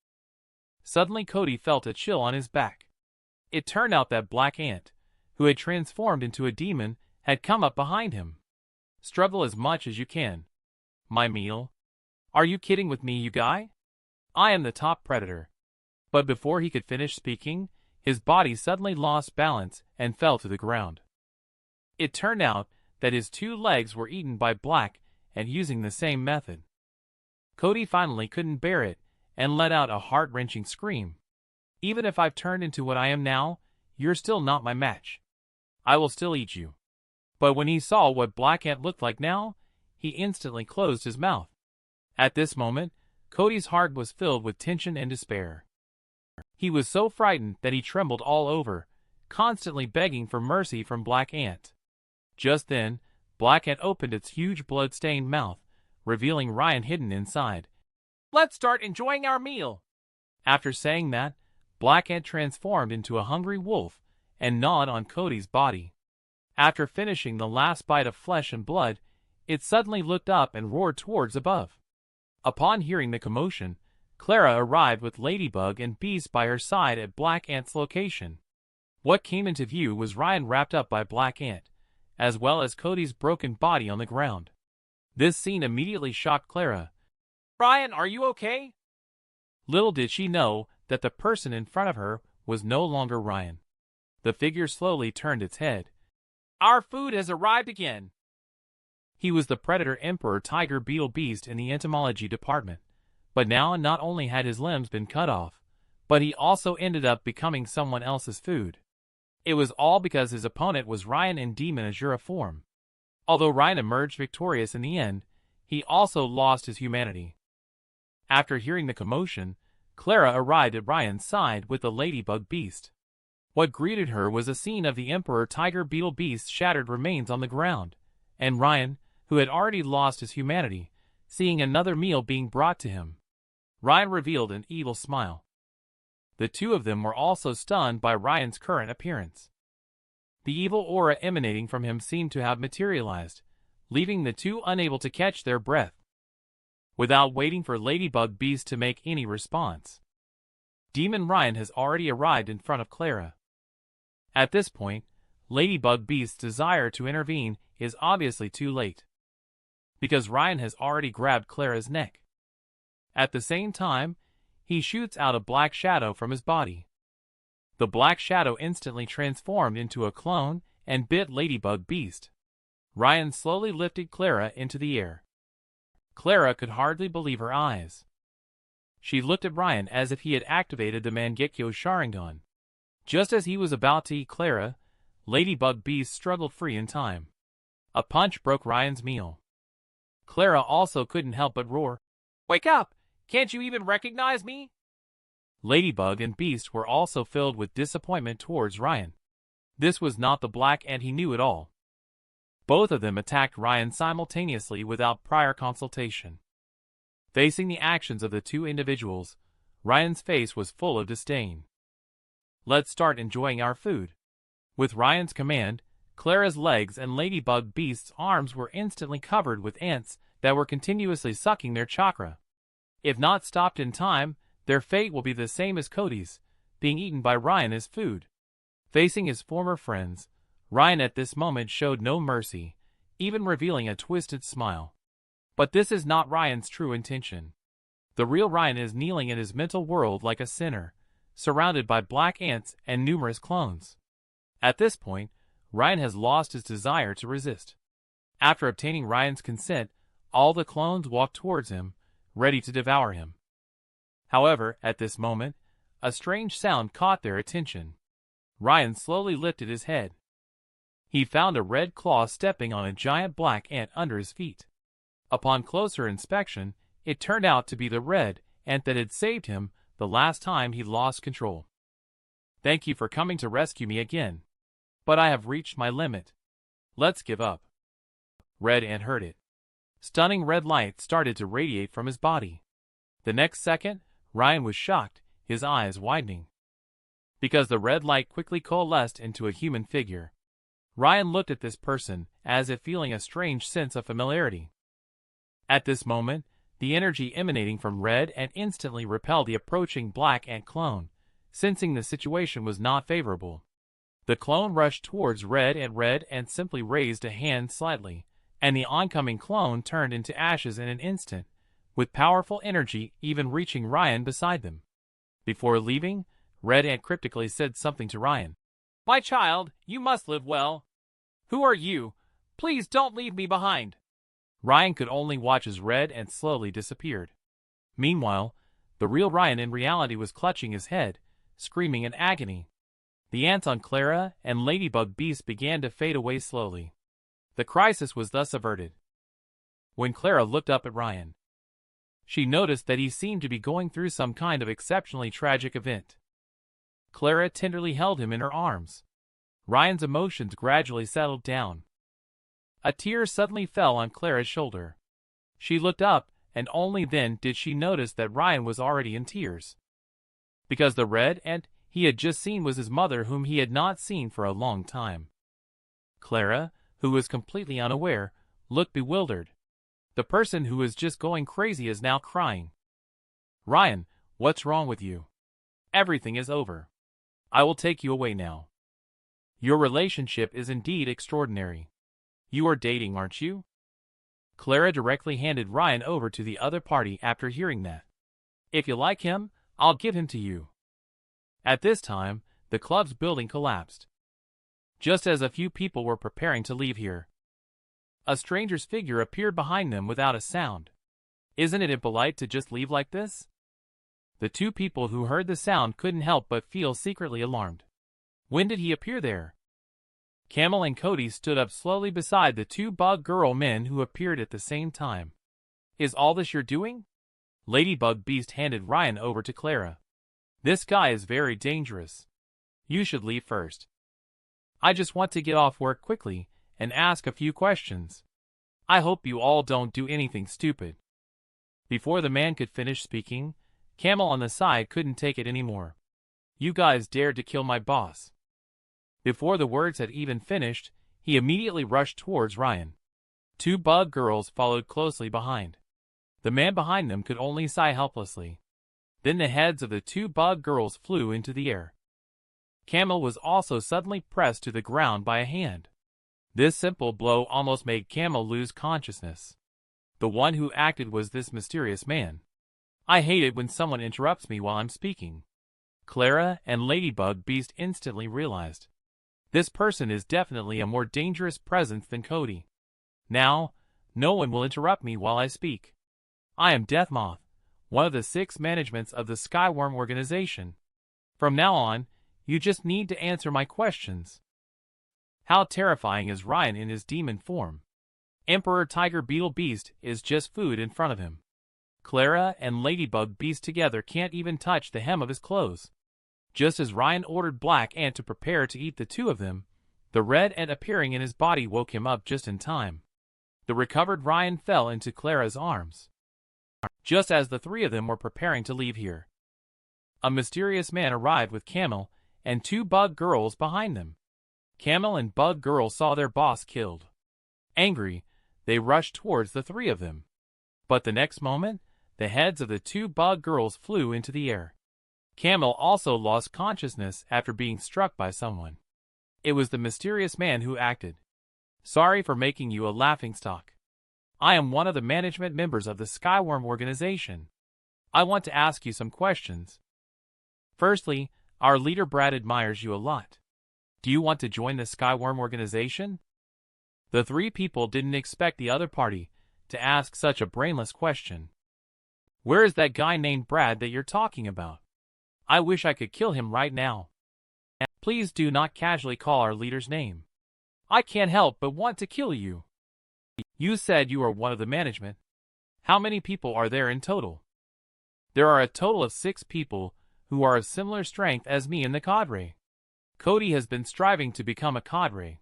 Suddenly Cody felt a chill on his back. It turned out that Black Ant, who had transformed into a demon, had come up behind him. Struggle as much as you can. My meal? Are you kidding with me, you guy? I am the top predator. But before he could finish speaking, his body suddenly lost balance and fell to the ground. It turned out that his 2 legs were eaten by Black Ant using the same method. Cody finally couldn't bear it and let out a heart-wrenching scream. Even if I've turned into what I am now, you're still not my match. I will still eat you. But when he saw what Black Ant looked like now, he instantly closed his mouth. At this moment, Cody's heart was filled with tension and despair. He was so frightened that he trembled all over, constantly begging for mercy from Black Ant. Just then, Black Ant opened its huge blood-stained mouth, revealing Ryan hidden inside. Let's start enjoying our meal. After saying that, Black Ant transformed into a hungry wolf and gnawed on Cody's body. After finishing the last bite of flesh and blood, it suddenly looked up and roared towards above. Upon hearing the commotion, Clara arrived with Ladybug and Beast by her side at Black Ant's location. What came into view was Ryan wrapped up by Black Ant, as well as Cody's broken body on the ground. This scene immediately shocked Clara. Ryan, are you okay? Little did she know that the person in front of her was no longer Ryan. The figure slowly turned its head. Our food has arrived again. He was the Predator Emperor Tiger Beetle Beast in the entomology department, but now not only had his limbs been cut off, but he also ended up becoming someone else's food. It was all because his opponent was Ryan in Demon Azura form. Although Ryan emerged victorious in the end, he also lost his humanity. After hearing the commotion, Clara arrived at Ryan's side with the Ladybug Beast. What greeted her was a scene of the Emperor Tiger Beetle Beast's shattered remains on the ground, and Ryan, who had already lost his humanity, seeing another meal being brought to him. Ryan revealed an evil smile. The two of them were also stunned by Ryan's current appearance. The evil aura emanating from him seemed to have materialized, leaving the two unable to catch their breath. Without waiting for Ladybug Beast to make any response, Demon Ryan has already arrived in front of Clara. At this point, Ladybug Beast's desire to intervene is obviously too late, because Ryan has already grabbed Clara's neck. At the same time, he shoots out a black shadow from his body. The black shadow instantly transformed into a clone and bit Ladybug Beast. Ryan slowly lifted Clara into the air. Clara could hardly believe her eyes. She looked at Ryan as if he had activated the Mangekyo Sharingan. Just as he was about to eat Clara, Ladybug Beast struggled free in time. A punch broke Ryan's meal. Clara also couldn't help but roar, "Wake up! Can't you even recognize me?" Ladybug and Beast were also filled with disappointment towards Ryan. This was not the Black Ant he knew at all. Both of them attacked Ryan simultaneously without prior consultation. Facing the actions of the two individuals, Ryan's face was full of disdain. Let's start enjoying our food. With Ryan's command, Clara's legs and Ladybug Beast's arms were instantly covered with ants that were continuously sucking their chakra. If not stopped in time, their fate will be the same as Cody's, being eaten by Ryan as food. Facing his former friends, Ryan at this moment showed no mercy, even revealing a twisted smile. But this is not Ryan's true intention. The real Ryan is kneeling in his mental world like a sinner, surrounded by black ants and numerous clones. At this point, Ryan has lost his desire to resist. After obtaining Ryan's consent, all the clones walked towards him, ready to devour him. However, at this moment, a strange sound caught their attention. Ryan slowly lifted his head. He found a red claw stepping on a giant black ant under his feet. Upon closer inspection, it turned out to be the red ant that had saved him the last time he lost control. "Thank you for coming to rescue me again. But I have reached my limit. Let's give up." Red Ant heard it. Stunning red light started to radiate from his body. The next second, Ryan was shocked, his eyes widening, because the red light quickly coalesced into a human figure. Ryan looked at this person, as if feeling a strange sense of familiarity. At this moment, the energy emanating from Red Ant instantly repelled the approaching Black Ant clone, sensing the situation was not favorable. The clone rushed towards Red Ant simply raised a hand slightly, and the oncoming clone turned into ashes in an instant, with powerful energy even reaching Ryan beside them. Before leaving, Red Ant cryptically said something to Ryan. "My child, you must live well. Who are you? Please don't leave me behind." Ryan could only watch as Red Ant slowly disappeared. Meanwhile, the real Ryan in reality was clutching his head, screaming in agony. The ants on Clara and Ladybug Beast began to fade away slowly. The crisis was thus averted. When Clara looked up at Ryan, she noticed that he seemed to be going through some kind of exceptionally tragic event. Clara tenderly held him in her arms. Ryan's emotions gradually settled down. A tear suddenly fell on Clara's shoulder. She looked up, and only then did she notice that Ryan was already in tears. Because the Red Ant he had just seen was his mother, whom he had not seen for a long time. Clara, who was completely unaware, looked bewildered. The person who was just going crazy is now crying. "Ryan, what's wrong with you? Everything is over. I will take you away now. Your relationship is indeed extraordinary. You are dating, aren't you?" Clara directly handed Ryan over to the other party after hearing that. "If you like him, I'll give him to you." At this time, the club's building collapsed. Just as a few people were preparing to leave here, a stranger's figure appeared behind them without a sound. "Isn't it impolite to just leave like this?" The two people who heard the sound couldn't help but feel secretly alarmed. When did he appear there? Camel and Cody stood up slowly beside the two Bug Girl men who appeared at the same time. "Is all this you're doing?" Ladybug Beast handed Ryan over to Clara. "This guy is very dangerous. You should leave first. I just want to get off work quickly and ask a few questions. I hope you all don't do anything stupid." Before the man could finish speaking, Camel on the side couldn't take it anymore. "You guys dared to kill my boss." Before the words had even finished, he immediately rushed towards Ryan. Two Bug Girls followed closely behind. The man behind them could only sigh helplessly. Then the heads of the two Bug Girls flew into the air. Camel was also suddenly pressed to the ground by a hand. This simple blow almost made Camel lose consciousness. The one who acted was this mysterious man. "I hate it when someone interrupts me while I'm speaking." Clara and Ladybug Beast instantly realized. This person is definitely a more dangerous presence than Cody. Now, no one will interrupt me while I speak. I am Death Moth, one of the 6 managements of the Skyworm organization. From now on, you just need to answer my questions. How terrifying is Ryan in his demon form? Emperor Tiger Beetle Beast is just food in front of him. Clara and Ladybug Beast together can't even touch the hem of his clothes. Just as Ryan ordered Black Ant to prepare to eat the two of them, the Red Ant appearing in his body woke him up just in time. The recovered Ryan fell into Clara's arms. Just as the three of them were preparing to leave here, a mysterious man arrived with Camel and two Bug Girls behind them. Camel and Bug Girl saw their boss killed. Angry, they rushed towards the three of them. But the next moment, the heads of the two Bug Girls flew into the air. Camel also lost consciousness after being struck by someone. It was the mysterious man who acted. "Sorry for making you a laughingstock. I am one of the management members of the Skyworm organization. I want to ask you some questions. Firstly, our leader Brad admires you a lot. Do you want to join the Skyworm organization?" The three people didn't expect the other party to ask such a brainless question. "Where is that guy named Brad that you're talking about? I wish I could kill him right now. Please do not casually call our leader's name. I can't help but want to kill you. You said you are one of the management. How many people are there in total?" "There are a total of 6 people who are of similar strength as me in the cadre. Cody has been striving to become a cadre.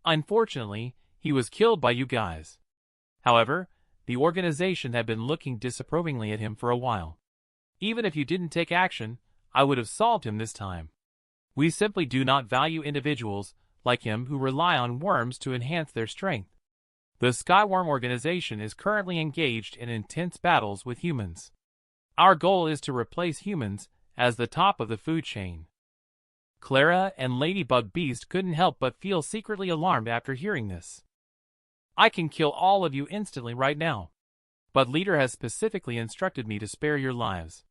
Unfortunately, he was killed by you guys. However, the organization had been looking disapprovingly at him for a while. Even if you didn't take action, I would have solved him this time. We simply do not value individuals like him, who rely on worms to enhance their strength. The Skyworm organization is currently engaged in intense battles with humans. Our goal is to replace humans as the top of the food chain. Clara and Ladybug Beast couldn't help but feel secretly alarmed after hearing this. I can kill all of you instantly right now. But Leader has specifically instructed me to spare your lives.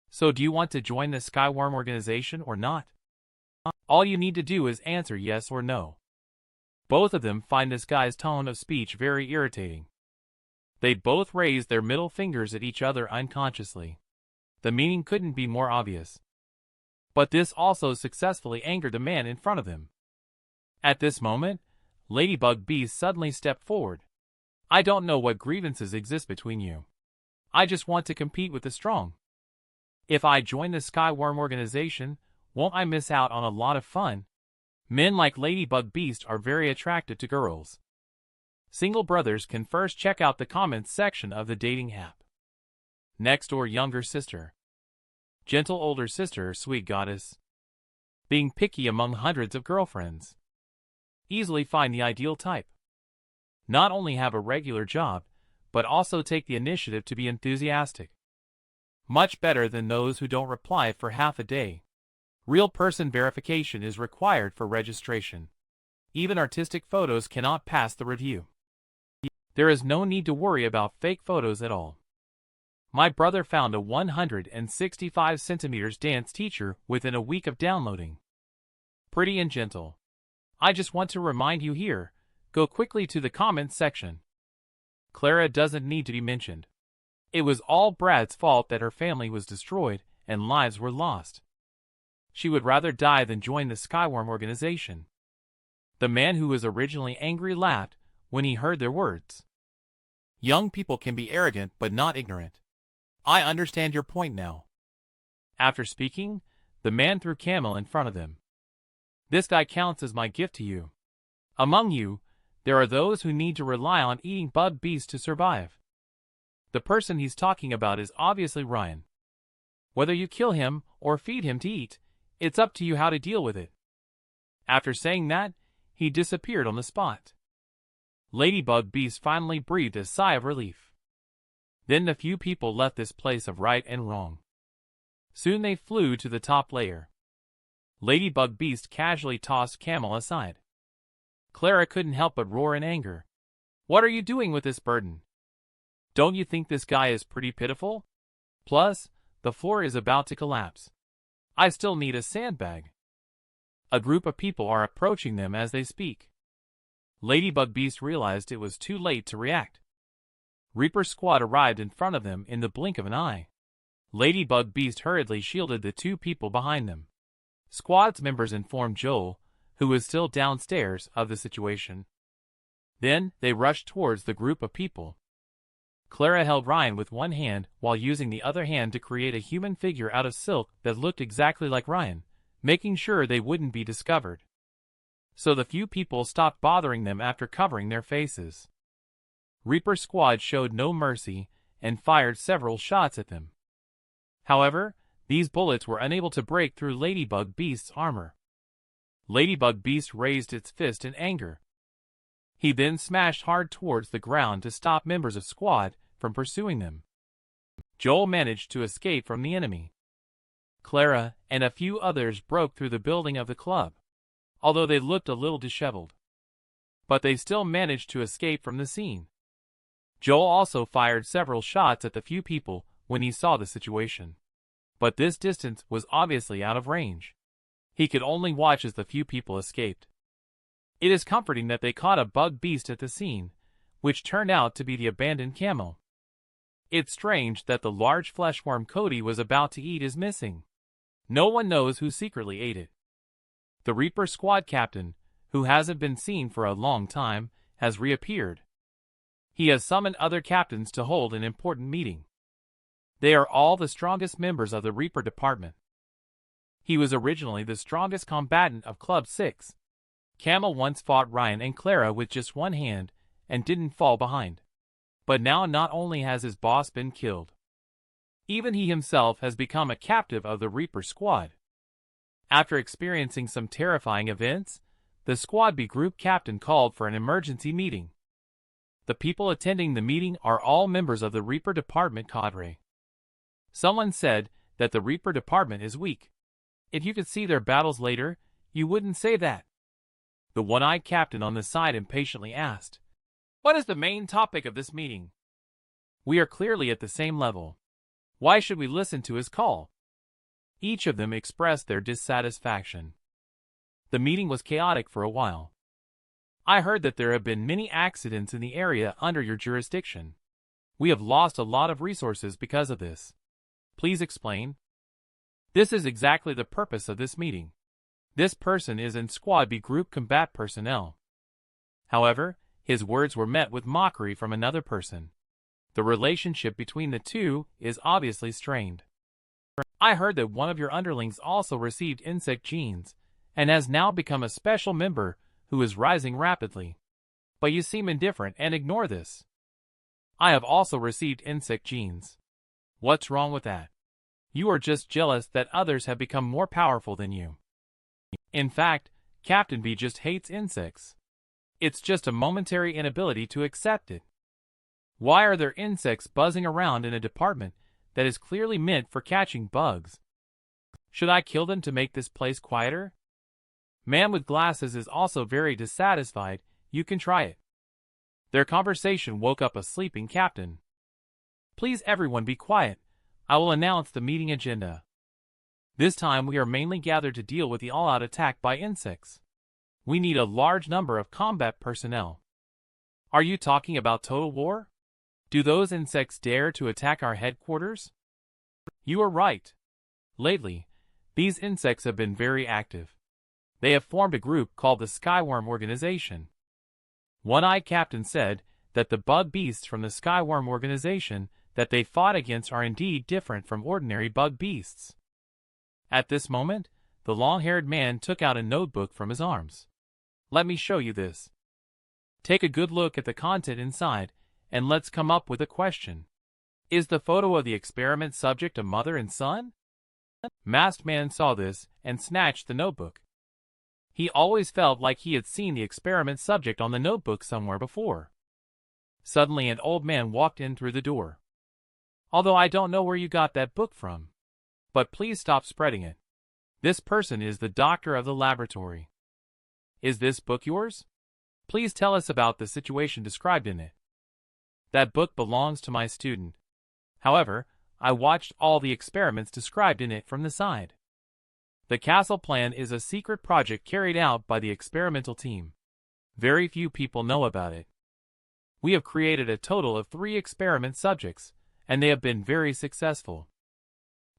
So do you want to join the Skyworm organization or not? All you need to do is answer yes or no. Both of them find this guy's tone of speech very irritating. They both raise their middle fingers at each other unconsciously. The meaning couldn't be more obvious. But this also successfully angered the man in front of them. At this moment, Ladybug Beast suddenly stepped forward. I don't know what grievances exist between you. I just want to compete with the strong. If I join the Skyworm organization, won't I miss out on a lot of fun? Men like Ladybug Beast are very attracted to girls. Single brothers can first check out the comments section of the dating app. Next door younger sister. Gentle older sister, sweet goddess. Being picky among hundreds of girlfriends. Easily find the ideal type. Not only have a regular job, but also take the initiative to be enthusiastic. Much better than those who don't reply for half a day. Real person verification is required for registration. Even artistic photos cannot pass the review. There is no need to worry about fake photos at all. My brother found a 165 centimeters dance teacher within a week of downloading. Pretty and gentle. I just want to remind you here, go quickly to the comments section. Clara doesn't need to be mentioned. It was all Brad's fault that her family was destroyed and lives were lost. She would rather die than join the Skyworm organization. The man who was originally angry laughed when he heard their words. Young people can be arrogant but not ignorant. I understand your point now. After speaking, the man threw Camel in front of them. This guy counts as my gift to you. Among you, there are those who need to rely on eating Bug Beast to survive. The person he's talking about is obviously Ryan. Whether you kill him or feed him to eat, it's up to you how to deal with it. After saying that, he disappeared on the spot. Ladybug Beast finally breathed a sigh of relief. Then the few people left this place of right and wrong. Soon they flew to the top layer. Ladybug Beast casually tossed Camel aside. Clara couldn't help but roar in anger. What are you doing with this burden? Don't you think this guy is pretty pitiful? Plus, the floor is about to collapse. I still need a sandbag. A group of people are approaching them as they speak. Ladybug Beast realized it was too late to react. Reaper Squad arrived in front of them in the blink of an eye. Ladybug Beast hurriedly shielded the two people behind them. Squad's members informed Joel, who was still downstairs, of the situation. Then, they rushed towards the group of people. Clara held Ryan with one hand while using the other hand to create a human figure out of silk that looked exactly like Ryan, making sure they wouldn't be discovered. So the few people stopped bothering them after covering their faces. Reaper Squad showed no mercy and fired several shots at them. However, these bullets were unable to break through Ladybug Beast's armor. Ladybug Beast raised its fist in anger. He then smashed hard towards the ground to stop members of Squad from pursuing them. Joel managed to escape from the enemy. Clara and a few others broke through the building of the club, although they looked a little disheveled. But they still managed to escape from the scene. Joel also fired several shots at the few people when he saw the situation. But this distance was obviously out of range. He could only watch as the few people escaped. It is comforting that they caught a Bug Beast at the scene, which turned out to be the abandoned camel. It's strange that the large fleshworm Cody was about to eat is missing. No one knows who secretly ate it. The Reaper Squad captain, who hasn't been seen for a long time, has reappeared. He has summoned other captains to hold an important meeting. They are all the strongest members of the Reaper department. He was originally the strongest combatant of Club 6. Camel once fought Ryan and Clara with just one hand and didn't fall behind. But now not only has his boss been killed, even he himself has become a captive of the Reaper Squad. After experiencing some terrifying events, the Squad B group captain called for an emergency meeting. The people attending the meeting are all members of the Reaper Department cadre. Someone said that the Reaper Department is weak. If you could see their battles later, you wouldn't say that. The one-eyed captain on the side impatiently asked, "What is the main topic of this meeting? We are clearly at the same level. Why should we listen to his call?" Each of them expressed their dissatisfaction. The meeting was chaotic for a while. "I heard that there have been many accidents in the area under your jurisdiction. We have lost a lot of resources because of this. Please explain." This is exactly the purpose of this meeting. This person is in Squad B group combat personnel. However, his words were met with mockery from another person. The relationship between the two is obviously strained. "I heard that one of your underlings also received insect genes and has now become a special member who is rising rapidly. But you seem indifferent and ignore this." "I have also received insect genes. What's wrong with that? You are just jealous that others have become more powerful than you. In fact, Captain B just hates insects. It's just a momentary inability to accept it. Why are there insects buzzing around in a department that is clearly meant for catching bugs? Should I kill them to make this place quieter?" Man with glasses is also very dissatisfied. "You can try it." Their conversation woke up a sleeping captain. "Please everyone be quiet. I will announce the meeting agenda. This time we are mainly gathered to deal with the all-out attack by insects. We need a large number of combat personnel." "Are you talking about total war? Do those insects dare to attack our headquarters?" "You are right. Lately, these insects have been very active. They have formed a group called the Skyworm Organization." One-eyed captain said that the bug beasts from the Skyworm Organization that they fought against are indeed different from ordinary bug beasts. At this moment, the long-haired man took out a notebook from his arms. "Let me show you this. Take a good look at the content inside, and let's come up with a question. Is the photo of the experiment subject a mother and son?" Masked Man saw this and snatched the notebook. He always felt like he had seen the experiment subject on the notebook somewhere before. Suddenly an old man walked in through the door. "Although I don't know where you got that book from. But please stop spreading it. This person is the doctor of the laboratory. Is this book yours? Please tell us about the situation described in it." "That book belongs to my student. However, I watched all the experiments described in it from the side. The castle plan is a secret project carried out by the experimental team. Very few people know about it. We have created a total of 3 experiment subjects, and they have been very successful.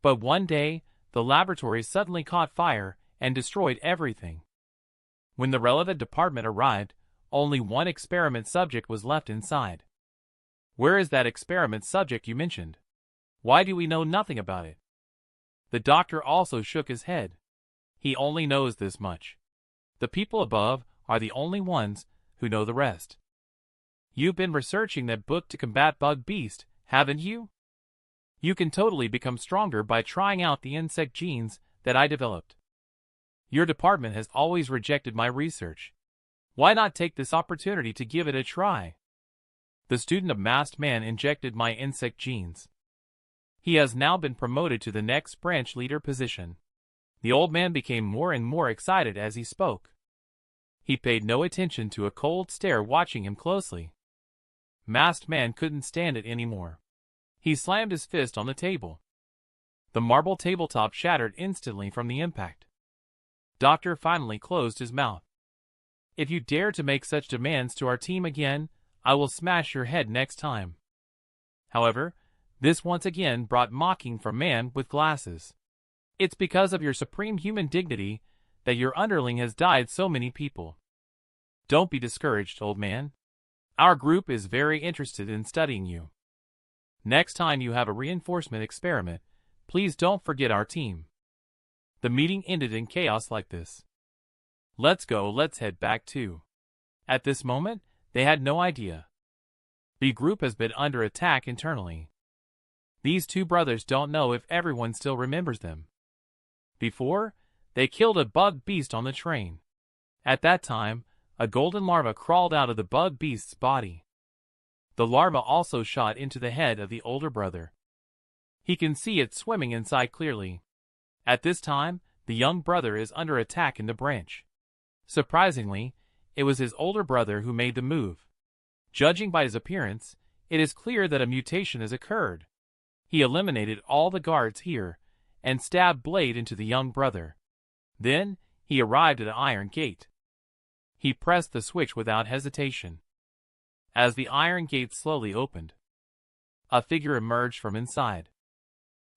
But one day, the laboratory suddenly caught fire and destroyed everything. When the relevant department arrived, only 1 experiment subject was left inside. Where is that experiment subject you mentioned? Why do we know nothing about it?" The doctor also shook his head. He only knows this much. The people above are the only ones who know the rest. "You've been researching that book to combat Bug Beast, haven't you? You can totally become stronger by trying out the insect genes that I developed. Your department has always rejected my research. Why not take this opportunity to give it a try?" The student of Masked Man injected my insect genes. He has now been promoted to the next branch leader position. The old man became more and more excited as he spoke. He paid no attention to a cold stare watching him closely. Masked Man couldn't stand it anymore. He slammed his fist on the table. The marble tabletop shattered instantly from the impact. Doctor finally closed his mouth. "If you dare to make such demands to our team again, I will smash your head next time." However, this once again brought mocking from Man with glasses. "It's because of your supreme human dignity that your underling has died so many people. Don't be discouraged, old man. Our group is very interested in studying you. Next time you have a reinforcement experiment, please don't forget our team." The meeting ended in chaos like this. "Let's go, let's head back too." At this moment, they had no idea. The group has been under attack internally. These 2 brothers don't know if everyone still remembers them. Before, they killed a bug beast on the train. At that time, a golden larva crawled out of the bug beast's body. The larva also shot into the head of the older brother. He can see it swimming inside clearly. At this time, the young brother is under attack in the branch. Surprisingly, it was his older brother who made the move. Judging by his appearance, it is clear that a mutation has occurred. He eliminated all the guards here, and stabbed blade into the young brother. Then, he arrived at an iron gate. He pressed the switch without hesitation. As the iron gate slowly opened, a figure emerged from inside.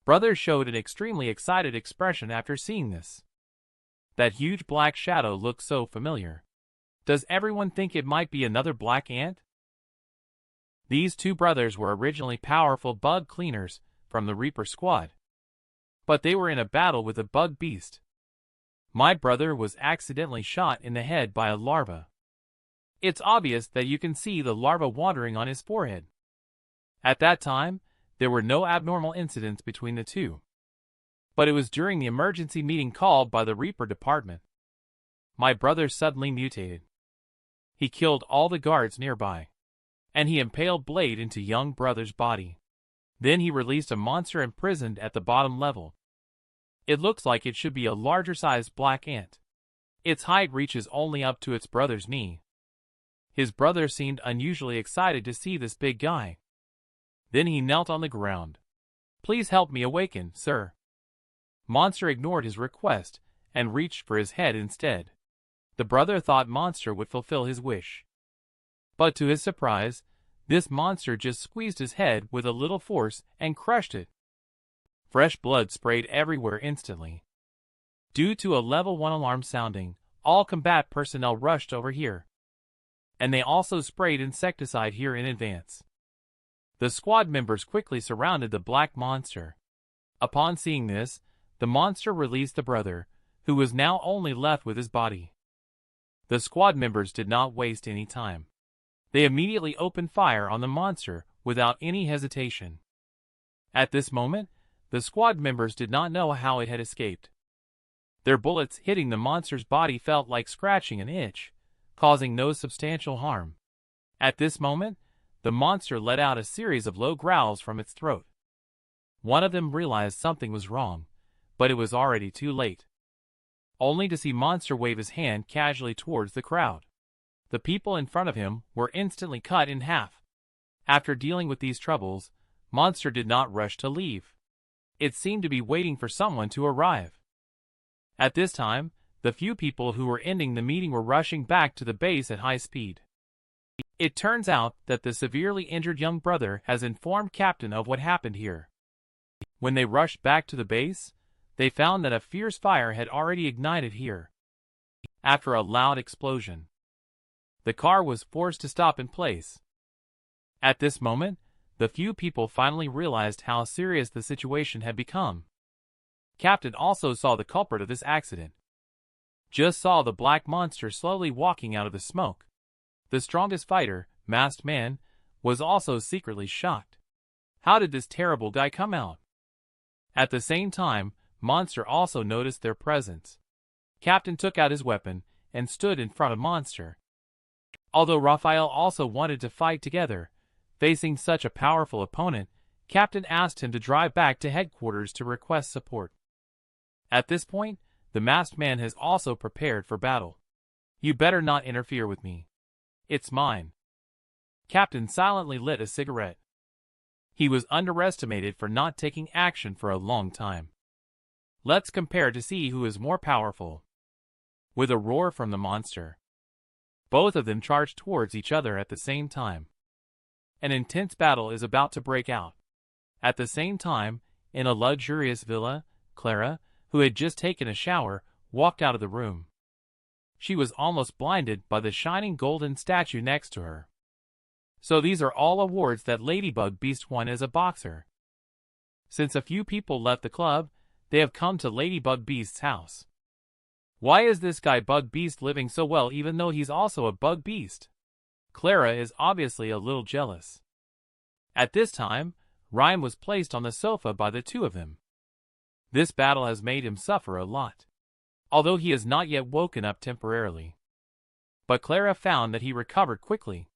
Brother showed an extremely excited expression after seeing this. That huge black shadow looked so familiar. Does everyone think it might be another black ant? These two brothers were originally powerful bug cleaners from the Reaper squad. But they were in a battle with a bug beast. My brother was accidentally shot in the head by a larva. It's obvious that you can see the larva wandering on his forehead. At that time, there were no abnormal incidents between the two. But it was during the emergency meeting called by the Reaper department. My brother suddenly mutated. He killed all the guards nearby, and he impaled blade into young brother's body. Then he released a monster imprisoned at the bottom level. It looks like it should be a larger-sized black ant. Its height reaches only up to its brother's knee. His brother seemed unusually excited to see this big guy. Then he knelt on the ground. "Please help me awaken, sir." Monster ignored his request and reached for his head instead. The brother thought Monster would fulfill his wish. But to his surprise, this monster just squeezed his head with a little force and crushed it. Fresh blood sprayed everywhere instantly. Due to a level 1 alarm sounding, all combat personnel rushed over here. And they also sprayed insecticide here in advance. The squad members quickly surrounded the black monster. Upon seeing this, the monster released the brother, who was now only left with his body. The squad members did not waste any time. They immediately opened fire on the monster without any hesitation. At this moment, the squad members did not know how it had escaped. Their bullets hitting the monster's body felt like scratching an itch, causing no substantial harm. At this moment, the monster let out a series of low growls from its throat. One of them realized something was wrong, but it was already too late. Only to see Monster wave his hand casually towards the crowd. The people in front of him were instantly cut in half. After dealing with these troubles, Monster did not rush to leave. It seemed to be waiting for someone to arrive. At this time, the few people who were ending the meeting were rushing back to the base at high speed. It turns out that the severely injured young brother has informed Captain of what happened here. When they rushed back to the base, they found that a fierce fire had already ignited here. After a loud explosion, the car was forced to stop in place. At this moment, the few people finally realized how serious the situation had become. Captain also saw the culprit of this accident. Just saw the black monster slowly walking out of the smoke. The strongest fighter, Masked Man, was also secretly shocked. How did this terrible guy come out? At the same time, Monster also noticed their presence. Captain took out his weapon and stood in front of Monster. Although Raphael also wanted to fight together, facing such a powerful opponent, Captain asked him to drive back to headquarters to request support. At this point, the Masked Man has also prepared for battle. "You better not interfere with me. It's mine." Captain silently lit a cigarette. He was underestimated for not taking action for a long time. Let's compare to see who is more powerful. With a roar from the monster, both of them charged towards each other at the same time. An intense battle is about to break out. At the same time, in a luxurious villa, Clara, who had just taken a shower, walked out of the room. She was almost blinded by the shining golden statue next to her. So these are all awards that Ladybug Beast won as a boxer. Since a few people left the club, they have come to Ladybug Beast's house. Why is this guy Bug Beast living so well even though he's also a bug beast? Clara is obviously a little jealous. At this time, Rhyme was placed on the sofa by the two of them. This battle has made him suffer a lot, although he has not yet woken up temporarily. But Clara found that he recovered quickly.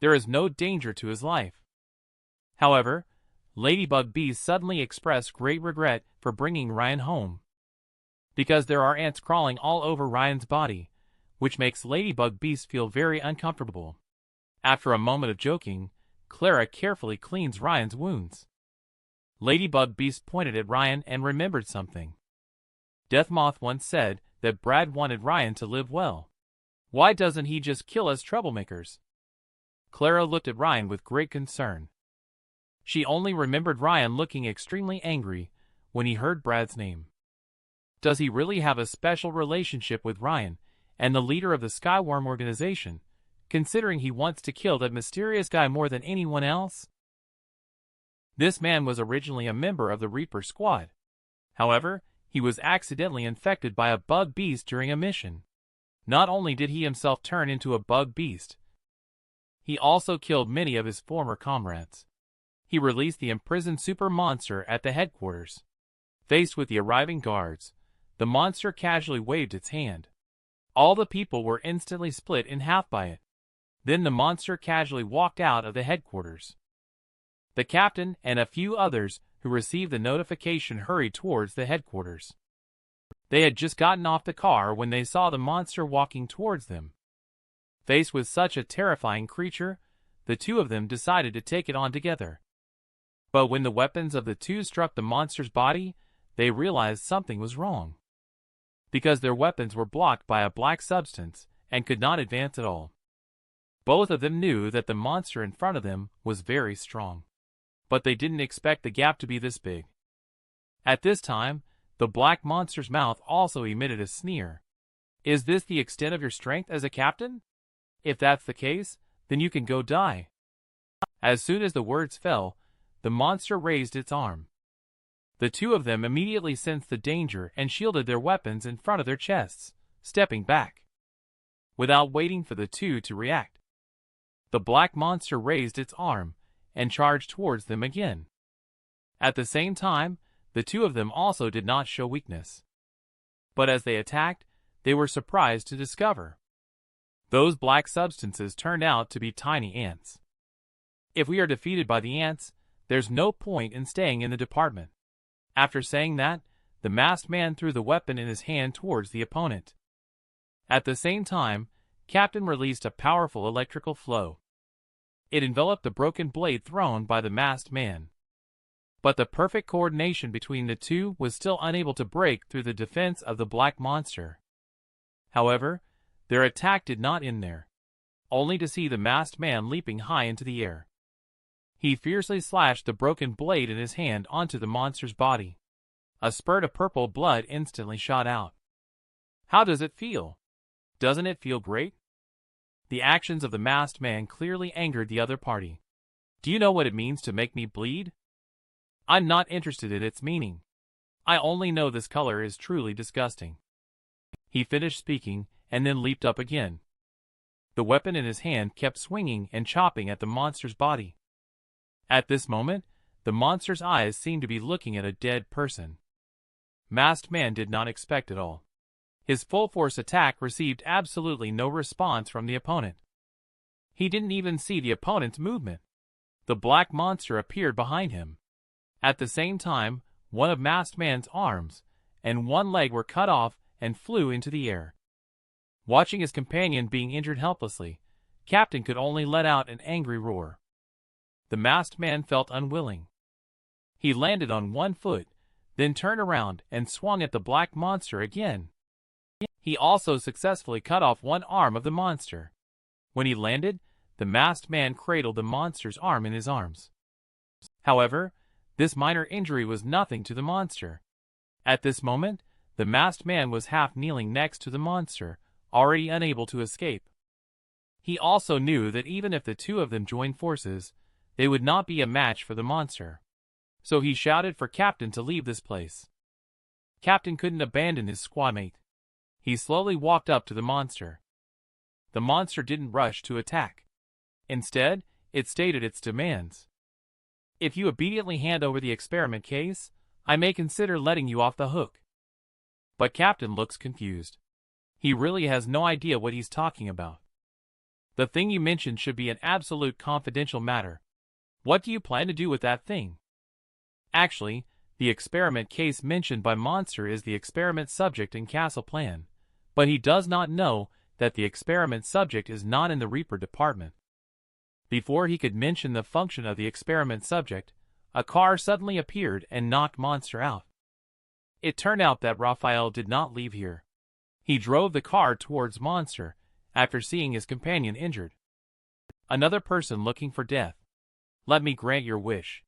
There is no danger to his life. However, Ladybug Beast suddenly expressed great regret for bringing Ryan home, because there are ants crawling all over Ryan's body, which makes Ladybug Beast feel very uncomfortable. After a moment of joking, Clara carefully cleans Ryan's wounds. Ladybug Beast pointed at Ryan and remembered something. Deathmoth once said that Brad wanted Ryan to live well. Why doesn't he just kill us troublemakers? Clara looked at Ryan with great concern. She only remembered Ryan looking extremely angry when he heard Brad's name. Does he really have a special relationship with Ryan and the leader of the Skyworm organization, considering he wants to kill that mysterious guy more than anyone else? This man was originally a member of the Reaper Squad. However, he was accidentally infected by a bug beast during a mission. Not only did he himself turn into a bug beast, he also killed many of his former comrades. He released the imprisoned super monster at the headquarters. Faced with the arriving guards, the monster casually waved its hand. All the people were instantly split in half by it. Then the monster casually walked out of the headquarters. The captain and a few others who received the notification hurried towards the headquarters. They had just gotten off the car when they saw the monster walking towards them. Faced with such a terrifying creature, the two of them decided to take it on together. But when the weapons of the two struck the monster's body, they realized something was wrong, because their weapons were blocked by a black substance and could not advance at all. Both of them knew that the monster in front of them was very strong, but they didn't expect the gap to be this big. At this time, the black monster's mouth also emitted a sneer. Is this the extent of your strength as a captain? If that's the case, then you can go die. As soon as the words fell, the monster raised its arm. The two of them immediately sensed the danger and shielded their weapons in front of their chests, stepping back. Without waiting for the two to react, the black monster raised its arm and charged towards them again. At the same time, the two of them also did not show weakness. But as they attacked, they were surprised to discover those black substances turned out to be tiny ants. If we are defeated by the ants, there's no point in staying in the department. After saying that, the masked man threw the weapon in his hand towards the opponent. At the same time, Captain released a powerful electrical flow. It enveloped the broken blade thrown by the masked man. But the perfect coordination between the two was still unable to break through the defense of the black monster. However, their attack did not end there, only to see the masked man leaping high into the air. He fiercely slashed the broken blade in his hand onto the monster's body. A spurt of purple blood instantly shot out. How does it feel? Doesn't it feel great? The actions of the masked man clearly angered the other party. Do you know what it means to make me bleed? I'm not interested in its meaning. I only know this color is truly disgusting. He finished speaking and then leaped up again. The weapon in his hand kept swinging and chopping at the monster's body. At this moment, the monster's eyes seemed to be looking at a dead person. Masked Man did not expect it all. His full-force attack received absolutely no response from the opponent. He didn't even see the opponent's movement. The black monster appeared behind him. At the same time, one of Masked Man's arms and one leg were cut off and flew into the air. Watching his companion being injured helplessly, Captain could only let out an angry roar. The masked man felt unwilling. He landed on one foot, then turned around and swung at the black monster again. He also successfully cut off one arm of the monster. When he landed, the masked man cradled the monster's arm in his arms. However, this minor injury was nothing to the monster. At this moment, the masked man was half kneeling next to the monster, already unable to escape. He also knew that even if the two of them joined forces, they would not be a match for the monster. So he shouted for Captain to leave this place. Captain couldn't abandon his squadmate. He slowly walked up to the monster. The monster didn't rush to attack. Instead, it stated its demands. If you obediently hand over the experiment case, I may consider letting you off the hook. But Captain looks confused. He really has no idea what he's talking about. The thing you mentioned should be an absolute confidential matter. What do you plan to do with that thing? Actually, the experiment case mentioned by Monster is the experiment subject in Castle Plan, but he does not know that the experiment subject is not in the Reaper department. Before he could mention the function of the experiment subject, a car suddenly appeared and knocked Monster out. It turned out that Raphael did not leave here. He drove the car towards Monster after seeing his companion injured. Another person looking for death. Let me grant your wish.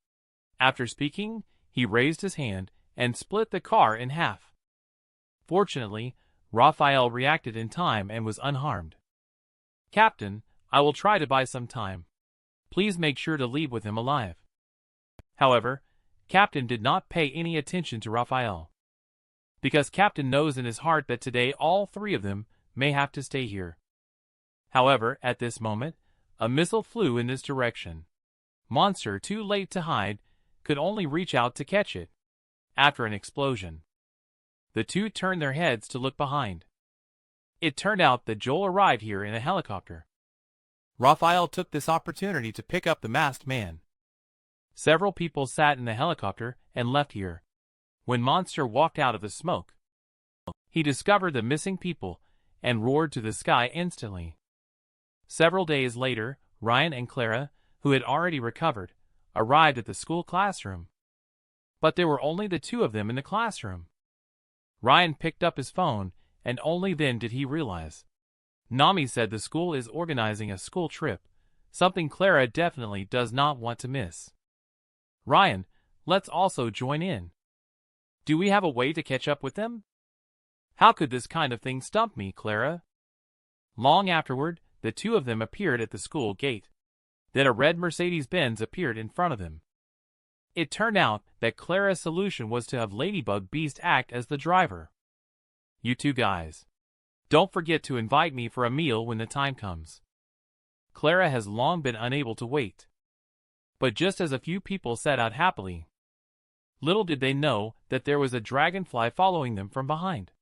After speaking, he raised his hand and split the car in half. Fortunately, Raphael reacted in time and was unharmed. Captain, I will try to buy some time. Please make sure to leave with him alive. However, Captain did not pay any attention to Raphael, because Captain knows in his heart that today all three of them may have to stay here. However, at this moment, a missile flew in this direction. Monster, too late to hide, could only reach out to catch it. After an explosion, the two turned their heads to look behind. It turned out that Joel arrived here in a helicopter. Raphael took this opportunity to pick up the masked man. Several people sat in the helicopter and left here. When Monster walked out of the smoke, he discovered the missing people and roared to the sky instantly. Several days later, Ryan and Clara, who had already recovered, arrived at the school classroom. But there were only the two of them in the classroom. Ryan picked up his phone, and only then did he realize. Nami said the school is organizing a school trip, something Clara definitely does not want to miss. Ryan, let's also join in. Do we have a way to catch up with them? How could this kind of thing stump me, Clara? Long afterward, the two of them appeared at the school gate. Then a red Mercedes-Benz appeared in front of them. It turned out that Clara's solution was to have Ladybug Beast act as the driver. You two guys, don't forget to invite me for a meal when the time comes. Clara has long been unable to wait. But just as a few people set out happily, little did they know that there was a dragonfly following them from behind.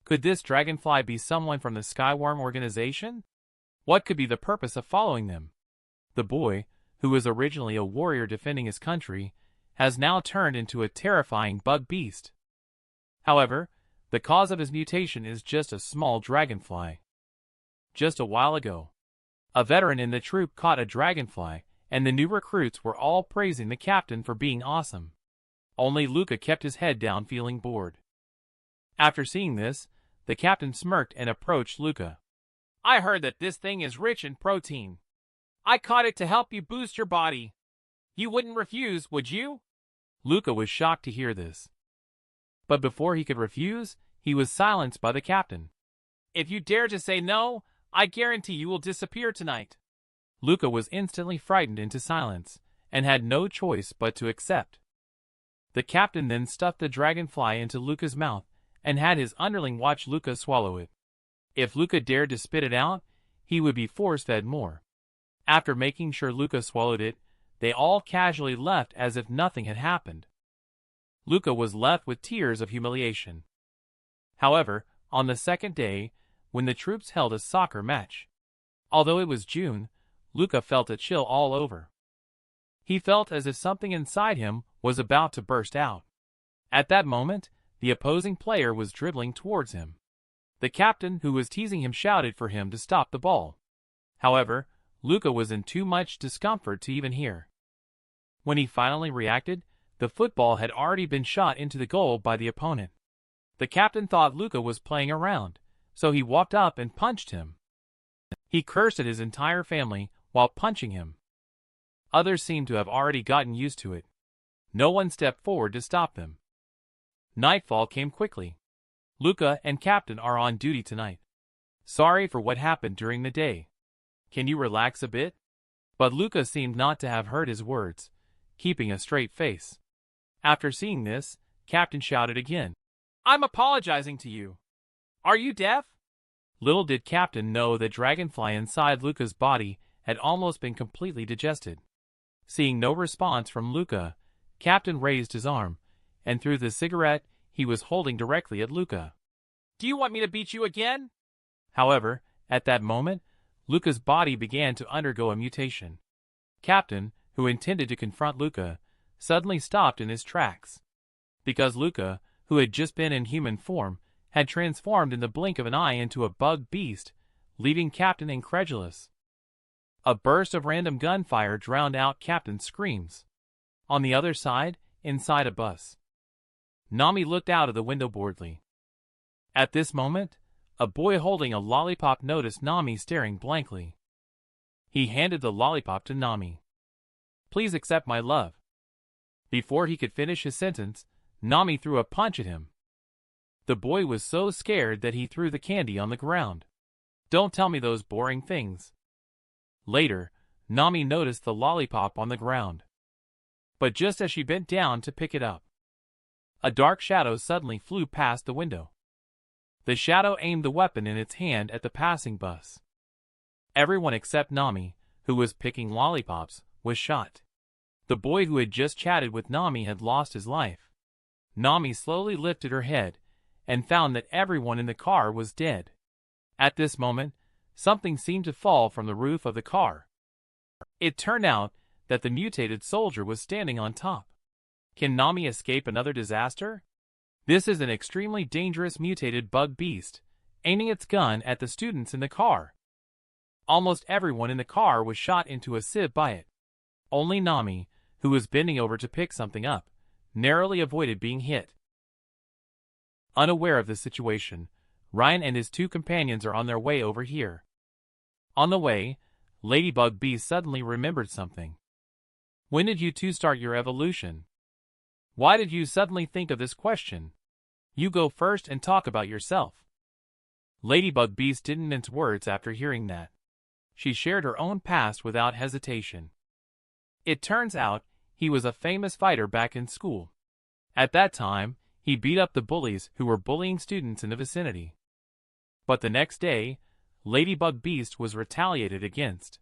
Could this dragonfly be someone from the Skyworm organization? What could be the purpose of following them? The boy, who was originally a warrior defending his country, has now turned into a terrifying bug beast. However, the cause of his mutation is just a small dragonfly. Just a while ago, a veteran in the troop caught a dragonfly, and the new recruits were all praising the captain for being awesome. Only Luca kept his head down, feeling bored. After seeing this, the captain smirked and approached Luca. I heard that this thing is rich in protein. I caught it to help you boost your body. You wouldn't refuse, would you? Luca was shocked to hear this. But before he could refuse, he was silenced by the captain. If you dare to say no, I guarantee you will disappear tonight. Luca was instantly frightened into silence, and had no choice but to accept. The captain then stuffed the dragonfly into Luca's mouth, and had his underling watch Luca swallow it. If Luca dared to spit it out, he would be force-fed more. After making sure Luca swallowed it, they all casually left as if nothing had happened. Luca was left with tears of humiliation. However, on the second day, when the troops held a soccer match, although it was June, Luca felt a chill all over. He felt as if something inside him was about to burst out. At that moment, the opposing player was dribbling towards him. The captain who was teasing him shouted for him to stop the ball. However, Luca was in too much discomfort to even hear. When he finally reacted, the football had already been shot into the goal by the opponent. The captain thought Luca was playing around, so he walked up and punched him. He cursed at his entire family while punching him. Others seemed to have already gotten used to it. No one stepped forward to stop them. Nightfall came quickly. Luca and Captain are on duty tonight. Sorry for what happened during the day. Can you relax a bit? But Luca seemed not to have heard his words, keeping a straight face. After seeing this, Captain shouted again. I'm apologizing to you. Are you deaf? Little did Captain know that dragonfly inside Luca's body had almost been completely digested. Seeing no response from Luca, Captain raised his arm, and threw the cigarette he was holding directly at Luca. Do you want me to beat you again? However, at that moment, Luca's body began to undergo a mutation. Captain, who intended to confront Luca, suddenly stopped in his tracks. Because Luca, who had just been in human form, had transformed in the blink of an eye into a bug beast, leaving Captain incredulous. A burst of random gunfire drowned out Captain's screams. On the other side, inside a bus, Nami looked out of the window boredly. At this moment, a boy holding a lollipop noticed Nami staring blankly. He handed the lollipop to Nami. "Please accept my love." Before he could finish his sentence, Nami threw a punch at him. The boy was so scared that he threw the candy on the ground. "Don't tell me those boring things." Later, Nami noticed the lollipop on the ground. But just as she bent down to pick it up, a dark shadow suddenly flew past the window. The shadow aimed the weapon in its hand at the passing bus. Everyone except Nami, who was picking lollipops, was shot. The boy who had just chatted with Nami had lost his life. Nami slowly lifted her head and found that everyone in the car was dead. At this moment, something seemed to fall from the roof of the car. It turned out that the mutated soldier was standing on top. Can Nami escape another disaster? This is an extremely dangerous mutated bug beast, aiming its gun at the students in the car. Almost everyone in the car was shot into a sieve by it. Only Nami, who was bending over to pick something up, narrowly avoided being hit. Unaware of the situation, Ryan and his two companions are on their way over here. On the way, Ladybug Beast suddenly remembered something. "When did you two start your evolution? Why did you suddenly think of this question? You go first and talk about yourself." Ladybug Beast didn't mince words after hearing that. She shared her own past without hesitation. It turns out, he was a famous fighter back in school. At that time, he beat up the bullies who were bullying students in the vicinity. But the next day, Ladybug Beast was retaliated against.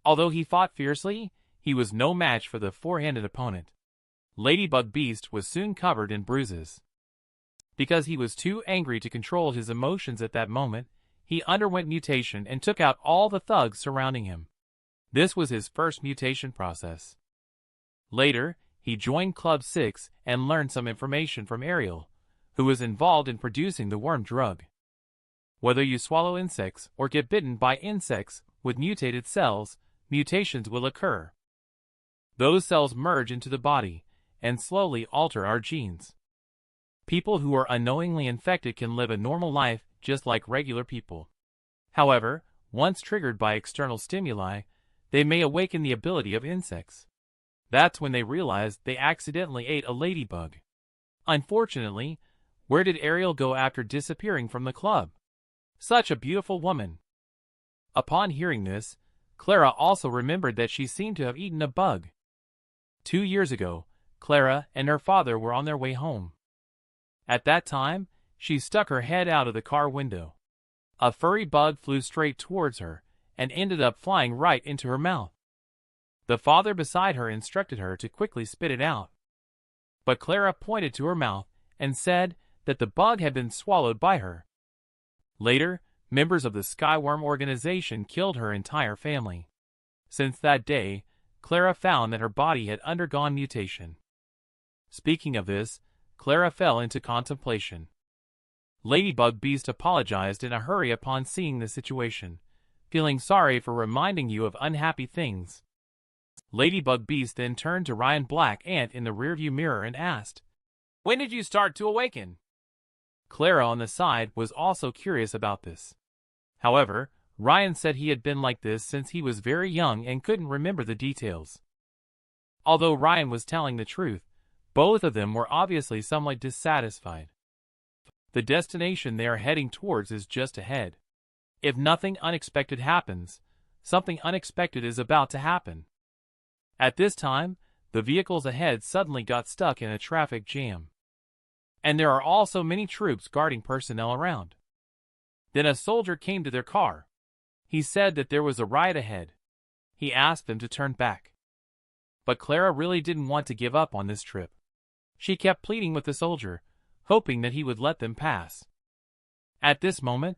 Although he fought fiercely, he was no match for the four-handed opponent. Ladybug Beast was soon covered in bruises. Because he was too angry to control his emotions at that moment, he underwent mutation and took out all the thugs surrounding him. This was his first mutation process. Later, he joined Club 6 and learned some information from Ariel, who was involved in producing the worm drug. Whether you swallow insects or get bitten by insects with mutated cells, mutations will occur. Those cells merge into the body and slowly alter our genes. People who are unknowingly infected can live a normal life just like regular people. However, once triggered by external stimuli, they may awaken the ability of insects. That's when they realize they accidentally ate a ladybug. Unfortunately, where did Ariel go after disappearing from the club? Such a beautiful woman. Upon hearing this, Clara also remembered that she seemed to have eaten a bug. 2 years ago, Clara and her father were on their way home. At that time, she stuck her head out of the car window. A furry bug flew straight towards her and ended up flying right into her mouth. The father beside her instructed her to quickly spit it out. But Clara pointed to her mouth and said that the bug had been swallowed by her. Later, members of the Skyworm organization killed her entire family. Since that day, Clara found that her body had undergone mutation. Speaking of this, Clara fell into contemplation. Ladybug Beast apologized in a hurry upon seeing the situation, feeling sorry for reminding you of unhappy things. Ladybug Beast then turned to Ryan Black Ant in the rearview mirror and asked, "When did you start to awaken?" Clara on the side was also curious about this. However, Ryan said he had been like this since he was very young and couldn't remember the details. Although Ryan was telling the truth, both of them were obviously somewhat dissatisfied. The destination they are heading towards is just ahead. If nothing unexpected happens, something unexpected is about to happen. At this time, the vehicles ahead suddenly got stuck in a traffic jam. And there are also many troops guarding personnel around. Then a soldier came to their car. He said that there was a riot ahead. He asked them to turn back. But Clara really didn't want to give up on this trip. She kept pleading with the soldier, hoping that he would let them pass. At this moment,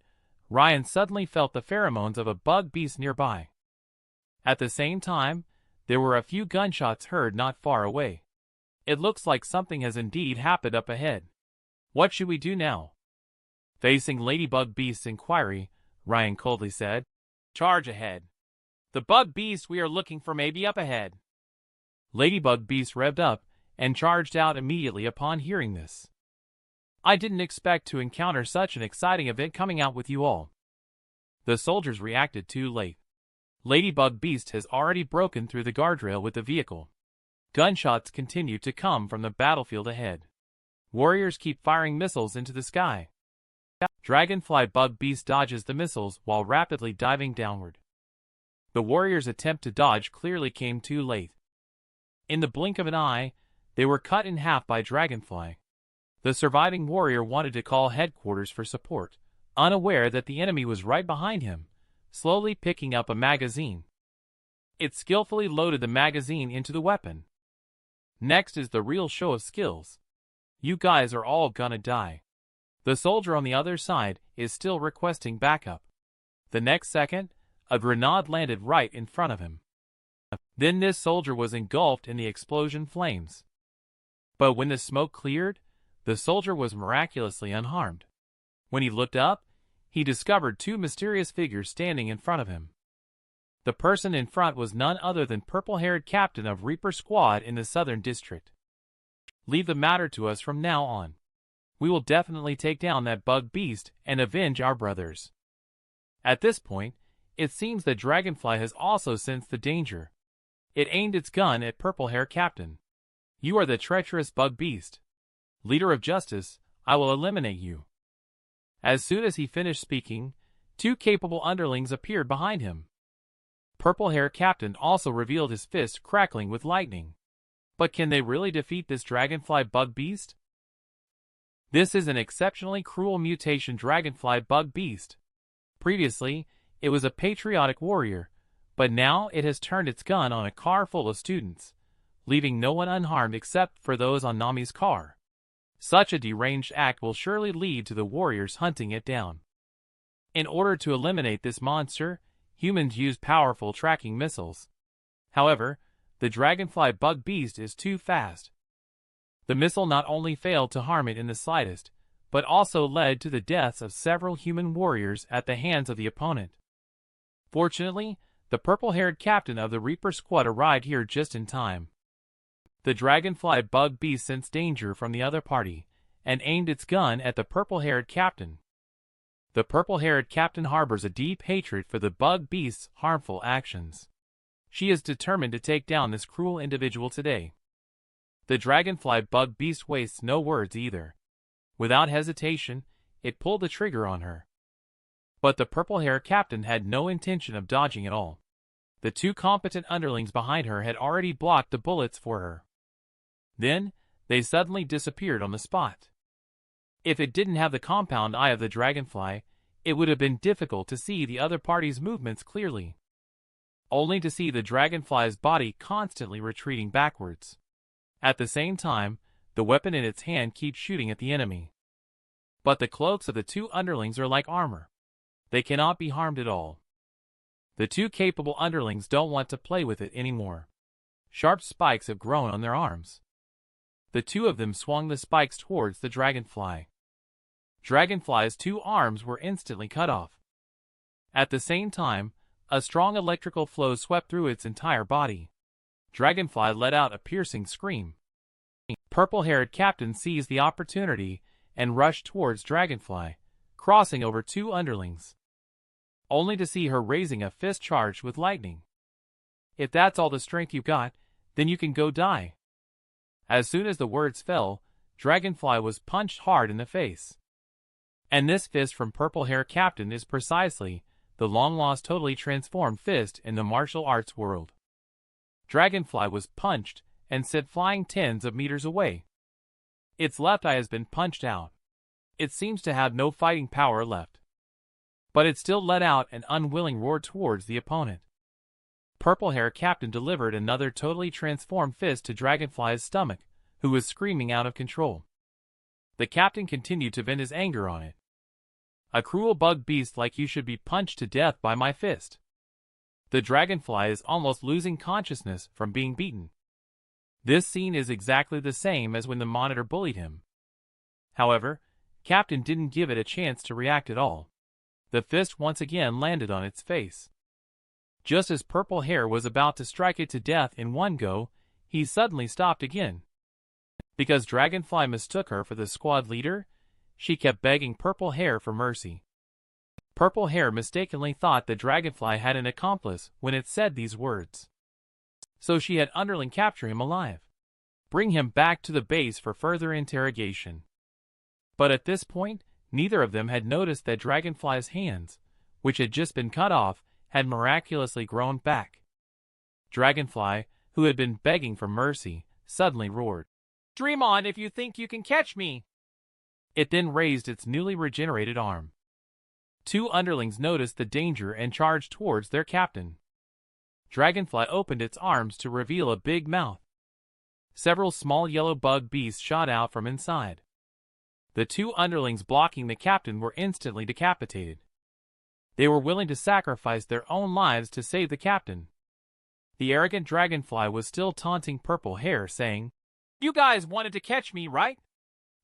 Ryan suddenly felt the pheromones of a bug beast nearby. At the same time, there were a few gunshots heard not far away. It looks like something has indeed happened up ahead. What should we do now? Facing Ladybug Beast's inquiry, Ryan coldly said, "Charge ahead. The bug beast we are looking for may be up ahead." Ladybug Beast revved up and charged out immediately upon hearing this. "I didn't expect to encounter such an exciting event coming out with you all." The soldiers reacted too late. Ladybug Beast has already broken through the guardrail with the vehicle. Gunshots continue to come from the battlefield ahead. Warriors keep firing missiles into the sky. Dragonfly Bug Beast dodges the missiles while rapidly diving downward. The warriors' attempt to dodge clearly came too late. In the blink of an eye, they were cut in half by Dragonfly. The surviving warrior wanted to call headquarters for support, unaware that the enemy was right behind him, slowly picking up a magazine. It skillfully loaded the magazine into the weapon. Next is the real show of skills. "You guys are all gonna die." The soldier on the other side is still requesting backup. The next second, a grenade landed right in front of him. Then this soldier was engulfed in the explosion flames. But when the smoke cleared, the soldier was miraculously unharmed. When he looked up, he discovered two mysterious figures standing in front of him. The person in front was none other than purple-haired captain of Reaper Squad in the Southern District. "Leave the matter to us from now on. We will definitely take down that bug beast and avenge our brothers." At this point, it seems that Dragonfly has also sensed the danger. It aimed its gun at Purple-Hair Captain. "You are the treacherous bug beast. Leader of justice, I will eliminate you." As soon as he finished speaking, two capable underlings appeared behind him. Purple-Hair Captain also revealed his fist crackling with lightning. But can they really defeat this Dragonfly bug beast? This is an exceptionally cruel mutation Dragonfly bug beast. Previously, it was a patriotic warrior, but now it has turned its gun on a car full of students, leaving no one unharmed except for those on Nami's car. Such a deranged act will surely lead to the warriors hunting it down. In order to eliminate this monster, humans use powerful tracking missiles. However, the Dragonfly bug beast is too fast. The missile not only failed to harm it in the slightest, but also led to the deaths of several human warriors at the hands of the opponent. Fortunately, the purple-haired captain of the Reaper Squad arrived here just in time. The Dragonfly bug beast sensed danger from the other party, and aimed its gun at the purple-haired captain. The purple-haired captain harbors a deep hatred for the bug beast's harmful actions. She is determined to take down this cruel individual today. The Dragonfly bug beast wastes no words either. Without hesitation, it pulled the trigger on her. But the purple-haired captain had no intention of dodging at all. The two competent underlings behind her had already blocked the bullets for her. Then, they suddenly disappeared on the spot. If it didn't have the compound eye of the Dragonfly, it would have been difficult to see the other party's movements clearly. Only to see the Dragonfly's body constantly retreating backwards. At the same time, the weapon in its hand keeps shooting at the enemy. But the cloaks of the two underlings are like armor. They cannot be harmed at all. The two capable underlings don't want to play with it anymore. Sharp spikes have grown on their arms. The two of them swung the spikes towards the Dragonfly. Dragonfly's two arms were instantly cut off. At the same time, a strong electrical flow swept through its entire body. Dragonfly let out a piercing scream. Purple-haired captain seized the opportunity and rushed towards Dragonfly, crossing over two underlings. Only to see her raising a fist charged with lightning. "If that's all the strength you got, then you can go die." As soon as the words fell, Dragonfly was punched hard in the face. And this fist from Purple-Hair Captain is precisely the long-lost totally transformed fist in the martial arts world. Dragonfly was punched and sent flying tens of meters away. Its left eye has been punched out. It seems to have no fighting power left. But it still let out an unwilling roar towards the opponent. Purple-Hair Captain delivered another totally transformed fist to Dragonfly's stomach, who was screaming out of control. The captain continued to vent his anger on it. A cruel bug beast like you should be punched to death by my fist. The dragonfly is almost losing consciousness from being beaten. This scene is exactly the same as when the monitor bullied him. However, Captain didn't give it a chance to react at all. The fist once again landed on its face. Just as Purple Hair was about to strike it to death in one go, he suddenly stopped again. Because Dragonfly mistook her for the squad leader, she kept begging Purple Hair for mercy. Purple Hair mistakenly thought the Dragonfly had an accomplice when it said these words. So she had Underling capture him alive. Bring him back to the base for further interrogation. But at this point, neither of them had noticed that Dragonfly's hands, which had just been cut off, had miraculously grown back. Dragonfly, who had been begging for mercy, suddenly roared, "Dream on if you think you can catch me!" It then raised its newly regenerated arm. Two underlings noticed the danger and charged towards their captain. Dragonfly opened its arms to reveal a big mouth. Several small yellow bug beasts shot out from inside. The two underlings blocking the captain were instantly decapitated. They were willing to sacrifice their own lives to save the captain. The arrogant Dragonfly was still taunting Purple Hair, saying, "You guys wanted to catch me, right?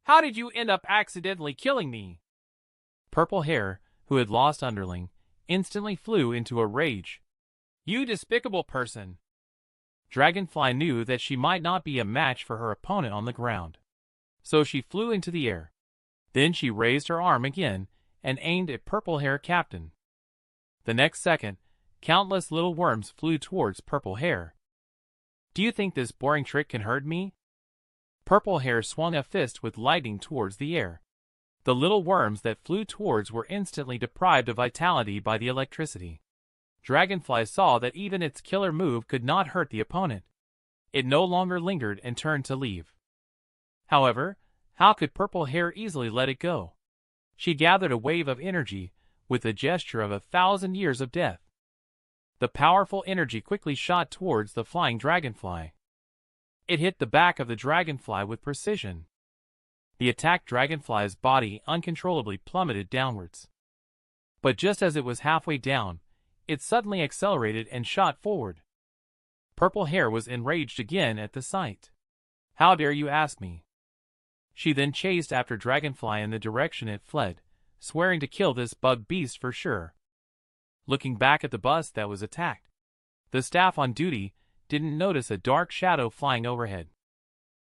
How did you end up accidentally killing me?" Purple Hair, who had lost Underling, instantly flew into a rage. "You despicable person!" Dragonfly knew that she might not be a match for her opponent on the ground. So she flew into the air. Then she raised her arm again and aimed at Purple Hair Captain. The next second, countless little worms flew towards Purple Hair. "Do you think this boring trick can hurt me?" Purple Hair swung a fist with lightning towards the air. The little worms that flew towards were instantly deprived of vitality by the electricity. Dragonfly saw that even its killer move could not hurt the opponent. It no longer lingered and turned to leave. However, how could Purple Hair easily let it go? She gathered a wave of energy with the gesture of 1,000 years of death. The powerful energy quickly shot towards the flying dragonfly. It hit the back of the dragonfly with precision. The attacked dragonfly's body uncontrollably plummeted downwards. But just as it was halfway down, it suddenly accelerated and shot forward. Purple Hair was enraged again at the sight. "How dare you ask me?" She then chased after Dragonfly in the direction it fled, swearing to kill this bug beast for sure. Looking back at the bus that was attacked, the staff on duty didn't notice a dark shadow flying overhead.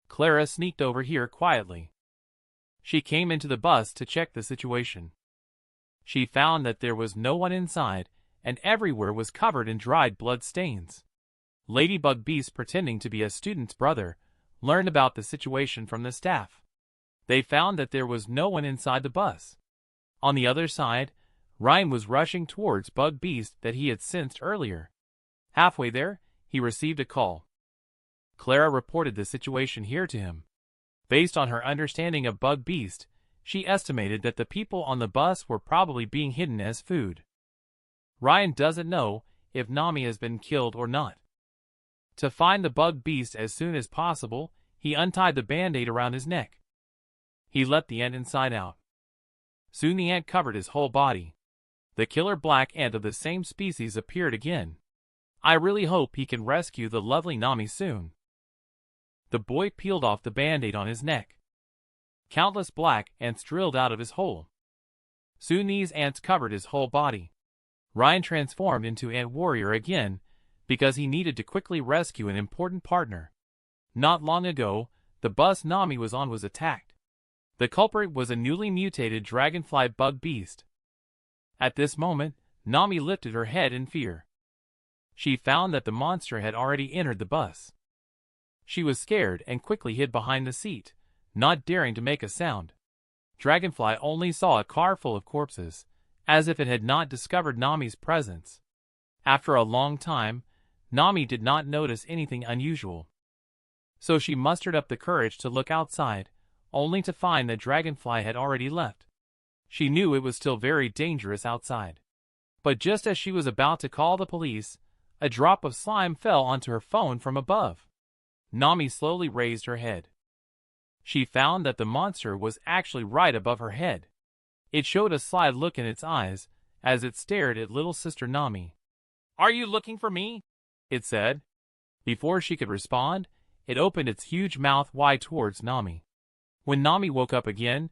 Clara sneaked over here quietly. She came into the bus to check the situation. She found that there was no one inside, and everywhere was covered in dried blood stains. Ladybug Beast, pretending to be a student's brother, learned about the situation from the staff. They found that there was no one inside the bus. On the other side, Ryan was rushing towards Bug Beast that he had sensed earlier. Halfway there, he received a call. Clara reported the situation here to him. Based on her understanding of Bug Beast, she estimated that the people on the bus were probably being hidden as food. Ryan doesn't know if Nami has been killed or not. To find the Bug Beast as soon as possible, he untied the band-aid around his neck. He let the ant inside out. Soon the ant covered his whole body. The killer black ant of the same species appeared again. I really hope he can rescue the lovely Nami soon. The boy peeled off the band-aid on his neck. Countless black ants drilled out of his hole. Soon these ants covered his whole body. Ryan transformed into Ant Warrior again because he needed to quickly rescue an important partner. Not long ago, the bus Nami was on was attacked. The culprit was a newly mutated dragonfly bug beast. At this moment, Nami lifted her head in fear. She found that the monster had already entered the bus. She was scared and quickly hid behind the seat, not daring to make a sound. Dragonfly only saw a car full of corpses, as if it had not discovered Nami's presence. After a long time, Nami did not notice anything unusual. So she mustered up the courage to look outside, only to find that Dragonfly had already left. She knew it was still very dangerous outside. But just as she was about to call the police, a drop of slime fell onto her phone from above. Nami slowly raised her head. She found that the monster was actually right above her head. It showed a sly look in its eyes as it stared at little sister Nami. "Are you looking for me?" it said. Before she could respond, it opened its huge mouth wide towards Nami. When Nami woke up again,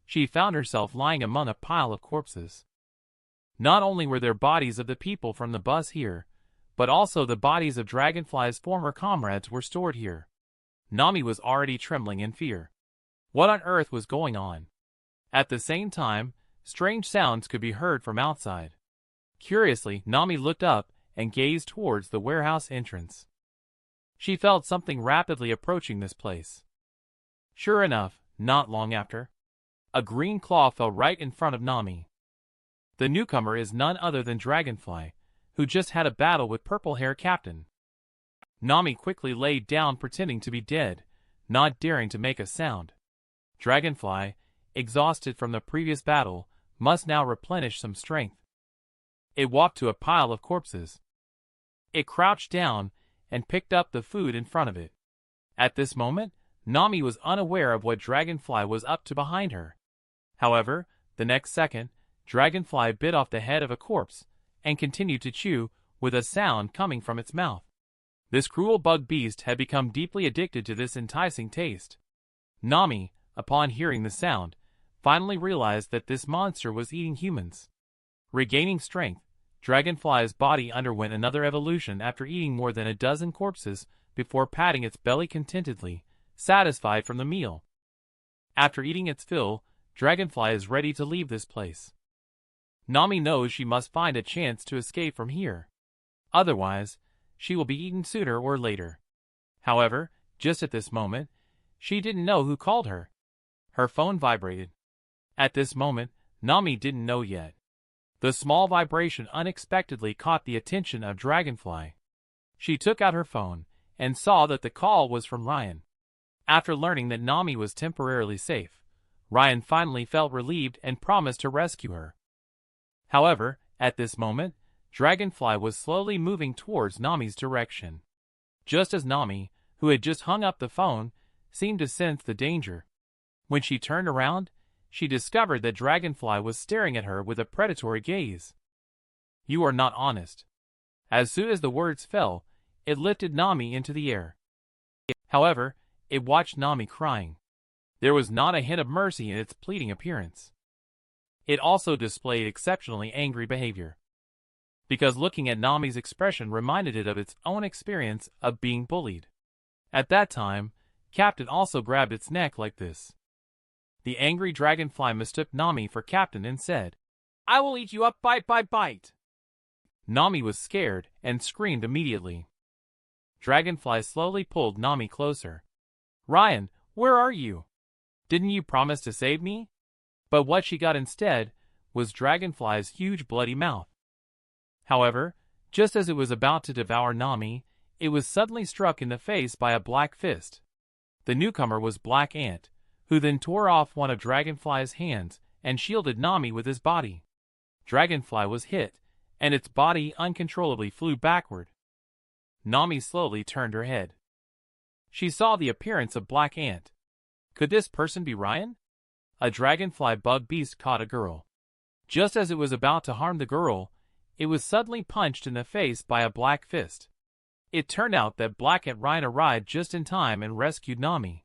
she found herself lying among a pile of corpses. Not only were there bodies of the people from the bus here, but also the bodies of Dragonfly's former comrades were stored here. Nami was already trembling in fear. What on earth was going on? At the same time, strange sounds could be heard from outside. Curiously, Nami looked up and gazed towards the warehouse entrance. She felt something rapidly approaching this place. Sure enough, not long after, a green claw fell right in front of Nami. The newcomer is none other than Dragonfly, who just had a battle with Purple Hair Captain. Nami quickly laid down pretending to be dead, not daring to make a sound. Dragonfly, exhausted from the previous battle, must now replenish some strength. It walked to a pile of corpses. It crouched down and picked up the food in front of it. At this moment, Nami was unaware of what Dragonfly was up to behind her. However, the next second, Dragonfly bit off the head of a corpse and continued to chew, with a sound coming from its mouth. This cruel bug beast had become deeply addicted to this enticing taste. Nami, upon hearing the sound, finally realized that this monster was eating humans. Regaining strength, Dragonfly's body underwent another evolution after eating more than a dozen corpses before patting its belly contentedly, satisfied from the meal. After eating its fill, Dragonfly is ready to leave this place. Nami knows she must find a chance to escape from here. Otherwise, she will be eaten sooner or later. However, just at this moment, she didn't know who called her. Her phone vibrated. At this moment, Nami didn't know yet. The small vibration unexpectedly caught the attention of Dragonfly. She took out her phone and saw that the call was from Ryan. After learning that Nami was temporarily safe, Ryan finally felt relieved and promised to rescue her. However, at this moment, Dragonfly was slowly moving towards Nami's direction. Just as Nami, who had just hung up the phone, seemed to sense the danger. When she turned around, she discovered that Dragonfly was staring at her with a predatory gaze. "You are not honest." As soon as the words fell, it lifted Nami into the air. However, it watched Nami crying. There was not a hint of mercy in its pleading appearance. It also displayed exceptionally angry behavior, because looking at Nami's expression reminded it of its own experience of being bullied. At that time, Captain also grabbed its neck like this. The angry Dragonfly mistook Nami for Captain and said, "I will eat you up bite by bite." Nami was scared and screamed immediately. Dragonfly slowly pulled Nami closer. "Ryan, where are you? Didn't you promise to save me?" But what she got instead was Dragonfly's huge bloody mouth. However, just as it was about to devour Nami, it was suddenly struck in the face by a black fist. The newcomer was Black Ant, who then tore off one of Dragonfly's hands and shielded Nami with his body. Dragonfly was hit, and its body uncontrollably flew backward. Nami slowly turned her head. She saw the appearance of Black Ant. Could this person be Ryan? A Dragonfly bug beast caught a girl. Just as it was about to harm the girl, it was suddenly punched in the face by a black fist. It turned out that Black Ant Ryan arrived just in time and rescued Nami.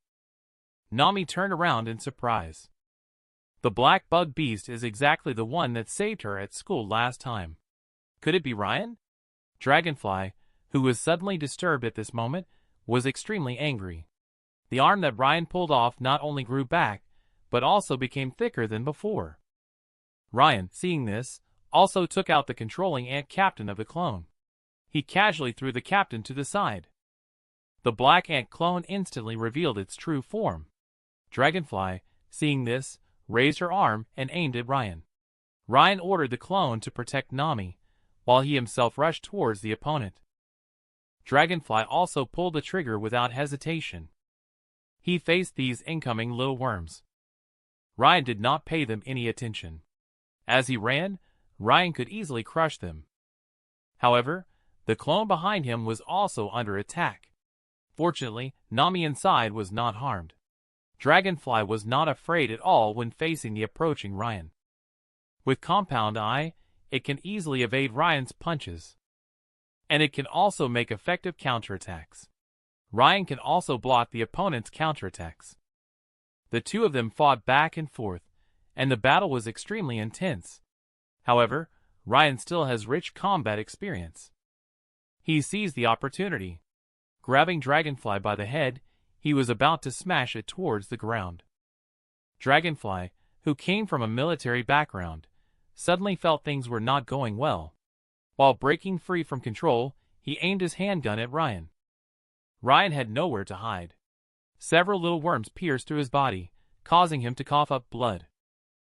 Nami turned around in surprise. The black bug beast is exactly the one that saved her at school last time. Could it be Ryan? Dragonfly, who was suddenly disturbed at this moment, was extremely angry. The arm that Ryan pulled off not only grew back, but also became thicker than before. Ryan, seeing this, also took out the controlling ant captain of the clone. He casually threw the captain to the side. The black ant clone instantly revealed its true form. Dragonfly, seeing this, raised her arm and aimed at Ryan. Ryan ordered the clone to protect Nami, while he himself rushed towards the opponent. Dragonfly also pulled the trigger without hesitation. He faced these incoming little worms. Ryan did not pay them any attention. As he ran, Ryan could easily crush them. However, the clone behind him was also under attack. Fortunately, Nami inside was not harmed. Dragonfly was not afraid at all when facing the approaching Ryan. With Compound Eye, it can easily evade Ryan's punches. And it can also make effective counterattacks. Ryan can also block the opponent's counterattacks. The two of them fought back and forth, and the battle was extremely intense. However, Ryan still has rich combat experience. He seized the opportunity. Grabbing Dragonfly by the head, he was about to smash it towards the ground. Dragonfly, who came from a military background, suddenly felt things were not going well. While breaking free from control, he aimed his handgun at Ryan. Ryan had nowhere to hide. Several little worms pierced through his body, causing him to cough up blood.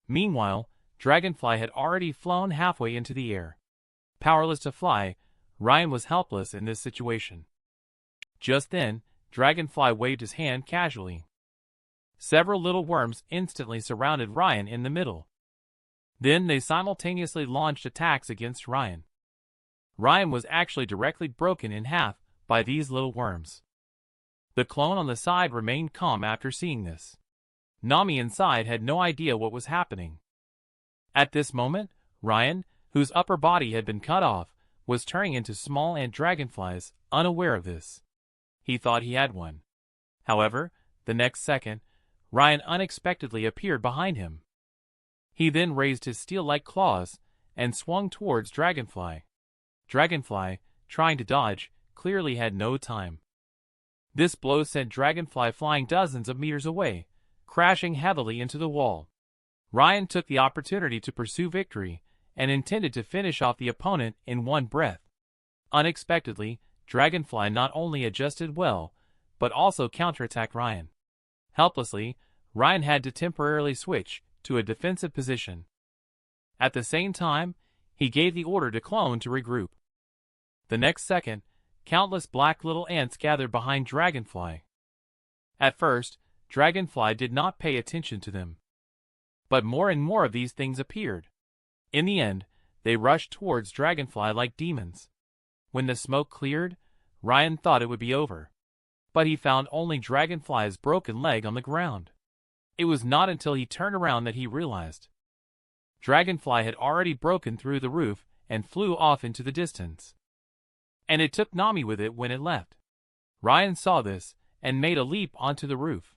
Meanwhile, Dragonfly had already flown halfway into the air. Powerless to fly, Ryan was helpless in this situation. Just then, Dragonfly waved his hand casually. Several little worms instantly surrounded Ryan in the middle. Then they simultaneously launched attacks against Ryan. Ryan was actually directly broken in half by these little worms. The clone on the side remained calm after seeing this. Nami inside had no idea what was happening. At this moment, Ryan, whose upper body had been cut off, was turning into small ant dragonflies, unaware of this. He thought he had one. However, the next second, Ryan unexpectedly appeared behind him. He then raised his steel-like claws and swung towards Dragonfly. Dragonfly, trying to dodge, clearly had no time. This blow sent Dragonfly flying dozens of meters away, crashing heavily into the wall. Ryan took the opportunity to pursue victory and intended to finish off the opponent in one breath. Unexpectedly, Dragonfly not only adjusted well, but also counterattacked Ryan. Helplessly, Ryan had to temporarily switch to a defensive position. At the same time, he gave the order to Clone to regroup. The next second, countless black little ants gathered behind Dragonfly. At first, Dragonfly did not pay attention to them. But more and more of these things appeared. In the end, they rushed towards Dragonfly like demons. When the smoke cleared, Ryan thought it would be over. But he found only Dragonfly's broken leg on the ground. It was not until he turned around that he realized. Dragonfly had already broken through the roof and flew off into the distance. And it took Nami with it when it left. Ryan saw this and made a leap onto the roof.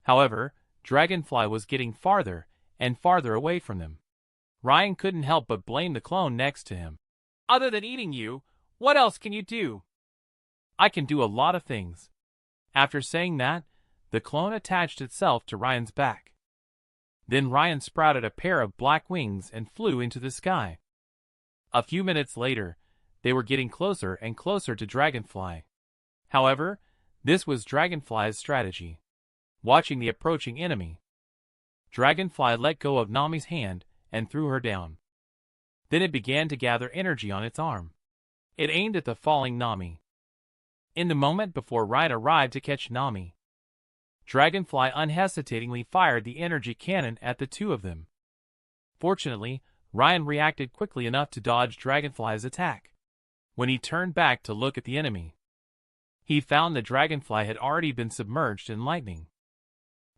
However, Dragonfly was getting farther and farther away from them. Ryan couldn't help but blame the clone next to him. "Other than eating you, what else can you do?" "I can do a lot of things." After saying that, the clone attached itself to Ryan's back. Then Ryan sprouted a pair of black wings and flew into the sky. A few minutes later, they were getting closer and closer to Dragonfly. However, this was Dragonfly's strategy. Watching the approaching enemy, Dragonfly let go of Nami's hand and threw her down. Then it began to gather energy on its arm. It aimed at the falling Nami. In the moment before Ryan arrived to catch Nami, Dragonfly unhesitatingly fired the energy cannon at the two of them. Fortunately, Ryan reacted quickly enough to dodge Dragonfly's attack. When he turned back to look at the enemy, he found the Dragonfly had already been submerged in lightning.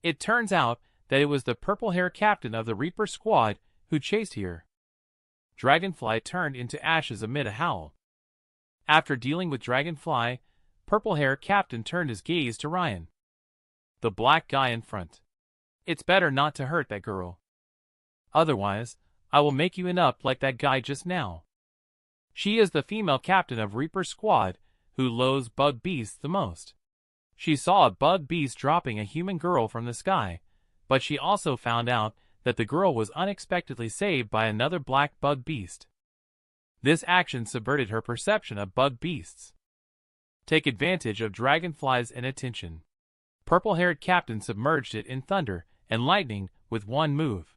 It turns out that it was the purple-haired captain of the Reaper squad who chased here. Dragonfly turned into ashes amid a howl. After dealing with Dragonfly, purple-haired captain turned his gaze to Ryan, the black guy in front. "It's better not to hurt that girl. Otherwise, I will make you end up like that guy just now. She is the female captain of Reaper squad who loathes bug beasts the most. She saw a bug beast dropping a human girl from the sky, but she also found out that the girl was unexpectedly saved by another black bug beast. This action subverted her perception of bug beasts. Take advantage of Dragonfly's inattention. Purple-haired captain submerged it in thunder and lightning with one move.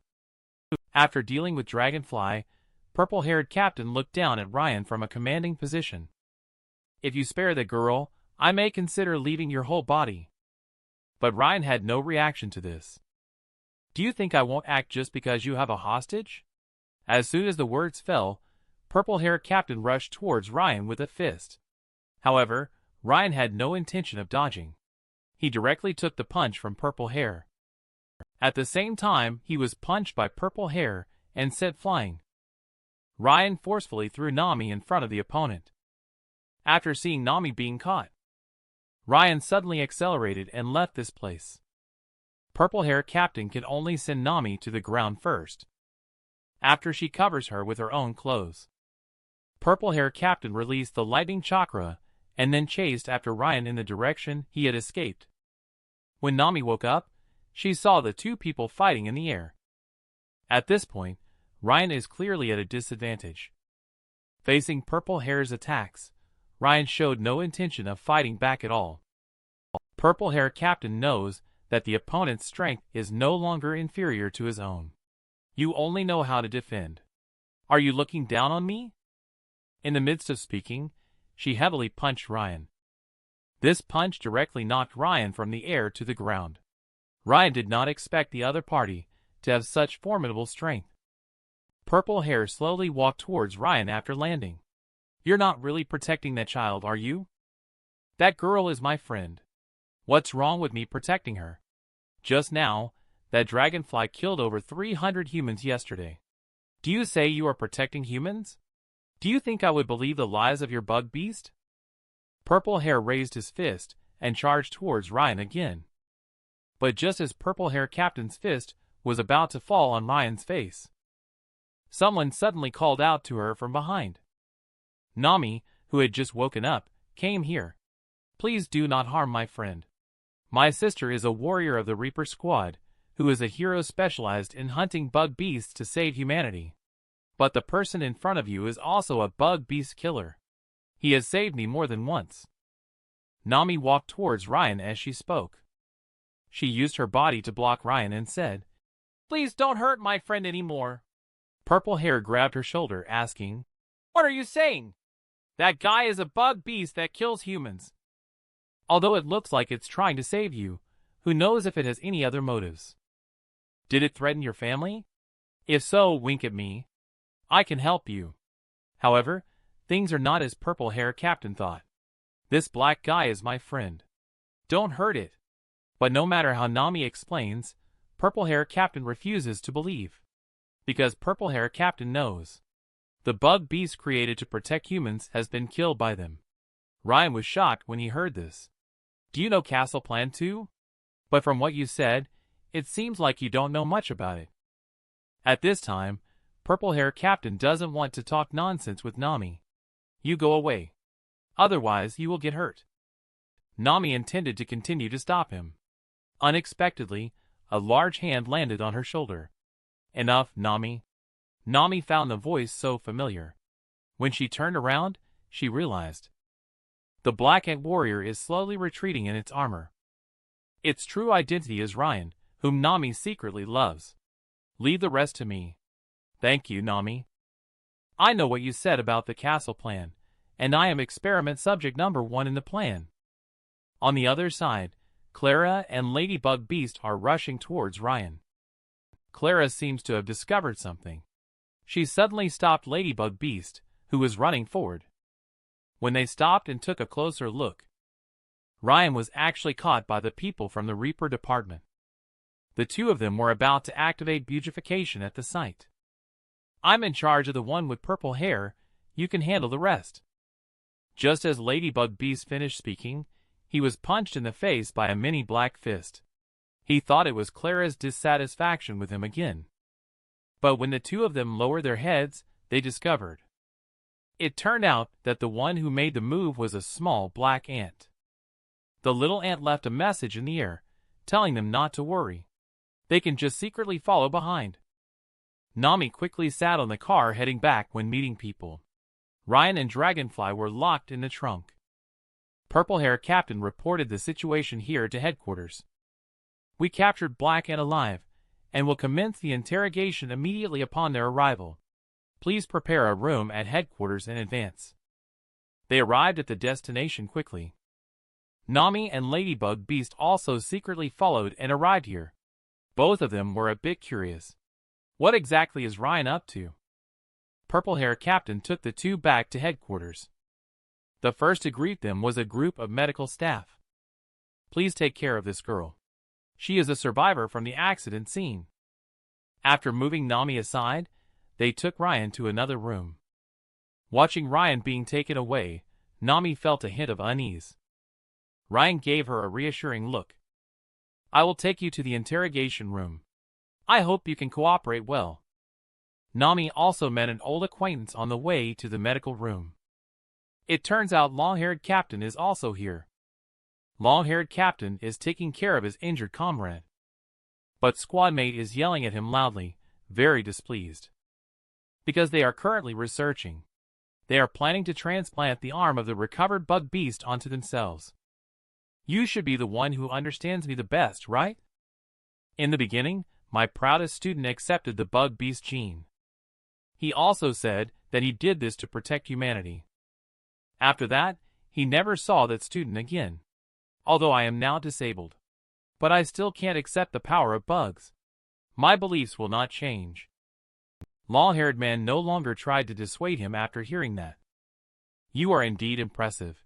After dealing with Dragonfly, purple-haired captain looked down at Ryan from a commanding position. "If you spare the girl, I may consider leaving your whole body." But Ryan had no reaction to this. "Do you think I won't act just because you have a hostage?" As soon as the words fell, purple-haired captain rushed towards Ryan with a fist. However, Ryan had no intention of dodging. He directly took the punch from Purple Hair. At the same time, he was punched by Purple Hair and sent flying. Ryan forcefully threw Nami in front of the opponent. After seeing Nami being caught, Ryan suddenly accelerated and left this place. Purple Hair Captain can only send Nami to the ground first, after she covers her with her own clothes. Purple Hair Captain released the lightning chakra and then chased after Ryan in the direction he had escaped. When Nami woke up, she saw the two people fighting in the air. At this point, Ryan is clearly at a disadvantage. Facing Purple Hair's attacks, Ryan showed no intention of fighting back at all. Purple Hair Captain knows that the opponent's strength is no longer inferior to his own. You only know how to defend. Are you looking down on me? In the midst of speaking, she heavily punched Ryan. This punch directly knocked Ryan from the air to the ground. Ryan did not expect the other party to have such formidable strength. Purple Hair slowly walked towards Ryan after landing. You're not really protecting that child, are you? That girl is my friend. What's wrong with me protecting her? Just now, that dragonfly killed over 300 humans yesterday. Do you say you are protecting humans? Do you think I would believe the lies of your bug beast? Purple Hair raised his fist and charged towards Ryan again. But just as Purple Hair Captain's fist was about to fall on Ryan's face, someone suddenly called out to her from behind. Nami, who had just woken up, came here. Please do not harm my friend. My sister is a warrior of the Reaper Squad, who is a hero specialized in hunting bug beasts to save humanity. But the person in front of you is also a bug beast killer. He has saved me more than once. Nami walked towards Ryan as she spoke. She used her body to block Ryan and said, "Please don't hurt my friend anymore." Purple Hair grabbed her shoulder, asking, "What are you saying? That guy is a bug beast that kills humans. Although it looks like it's trying to save you, who knows if it has any other motives? Did it threaten your family? If so, wink at me. I can help you." However, things are not as Purple Hair Captain thought. This black guy is my friend. Don't hurt it. But no matter how Nami explains, Purple Hair Captain refuses to believe. Because Purple Hair Captain knows the bug beast created to protect humans has been killed by them. Ryan was shocked when he heard this. Do you know Castle Plan 2? But from what you said, it seems like you don't know much about it. At this time, Purple Hair Captain doesn't want to talk nonsense with Nami. You go away. Otherwise, you will get hurt. Nami intended to continue to stop him. Unexpectedly, a large hand landed on her shoulder. Enough, Nami. Nami found the voice so familiar. When she turned around, she realized the Black Ant Warrior is slowly retreating in its armor. Its true identity is Ryan, whom Nami secretly loves. Leave the rest to me. Thank you, Nami. I know what you said about the castle plan, and I am experiment subject number 1 in the plan. On the other side, Clara and Ladybug Beast are rushing towards Ryan. Clara seems to have discovered something. She suddenly stopped Ladybug Beast, who was running forward. When they stopped and took a closer look, Ryan was actually caught by the people from the Reaper department. The two of them were about to activate beautification at the site. I'm in charge of the one with purple hair, you can handle the rest. Just as Ladybug Beast finished speaking, he was punched in the face by a mini black fist. He thought it was Clara's dissatisfaction with him again. But when the two of them lowered their heads, they discovered. It turned out that the one who made the move was a small black ant. The little ant left a message in the air, telling them not to worry. They can just secretly follow behind. Nami quickly sat on the car heading back when meeting people. Ryan and Dragonfly were locked in the trunk. Purple Hair Captain reported the situation here to headquarters. We captured Black Ant alive, and will commence the interrogation immediately upon their arrival. Please prepare a room at headquarters in advance. They arrived at the destination quickly. Nami and Ladybug Beast also secretly followed and arrived here. Both of them were a bit curious. What exactly is Ryan up to? Purple Hair Captain took the two back to headquarters. The first to greet them was a group of medical staff. Please take care of this girl. She is a survivor from the accident scene. After moving Nami aside, they took Ryan to another room. Watching Ryan being taken away, Nami felt a hint of unease. Ryan gave her a reassuring look. "I will take you to the interrogation room. I hope you can cooperate well." Nami also met an old acquaintance on the way to the medical room. It turns out long-haired Captain is also here. Long-haired Captain is taking care of his injured comrade. But squadmate is yelling at him loudly, very displeased. Because they are currently researching. They are planning to transplant the arm of the recovered bug beast onto themselves. "You should be the one who understands me the best, right? In the beginning, my proudest student accepted the bug beast gene. He also said that he did this to protect humanity. After that, he never saw that student again. Although I am now disabled. But I still can't accept the power of bugs. My beliefs will not change." Long-haired man no longer tried to dissuade him after hearing that. "You are indeed impressive.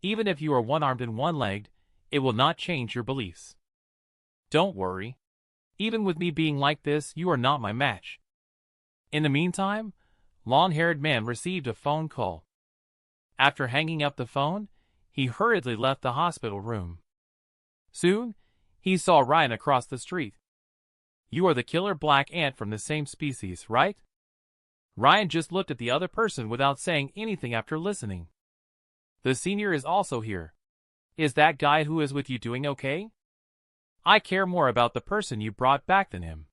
Even if you are one-armed and one-legged, it will not change your beliefs. Don't worry. Even with me being like this, you are not my match." In the meantime, long-haired man received a phone call. After hanging up the phone, he hurriedly left the hospital room. Soon, he saw Ryan across the street. "You are the killer black ant from the same species, right?" Ryan just looked at the other person without saying anything after listening. "The senior is also here. Is that guy who is with you doing okay? I care more about the person you brought back than him.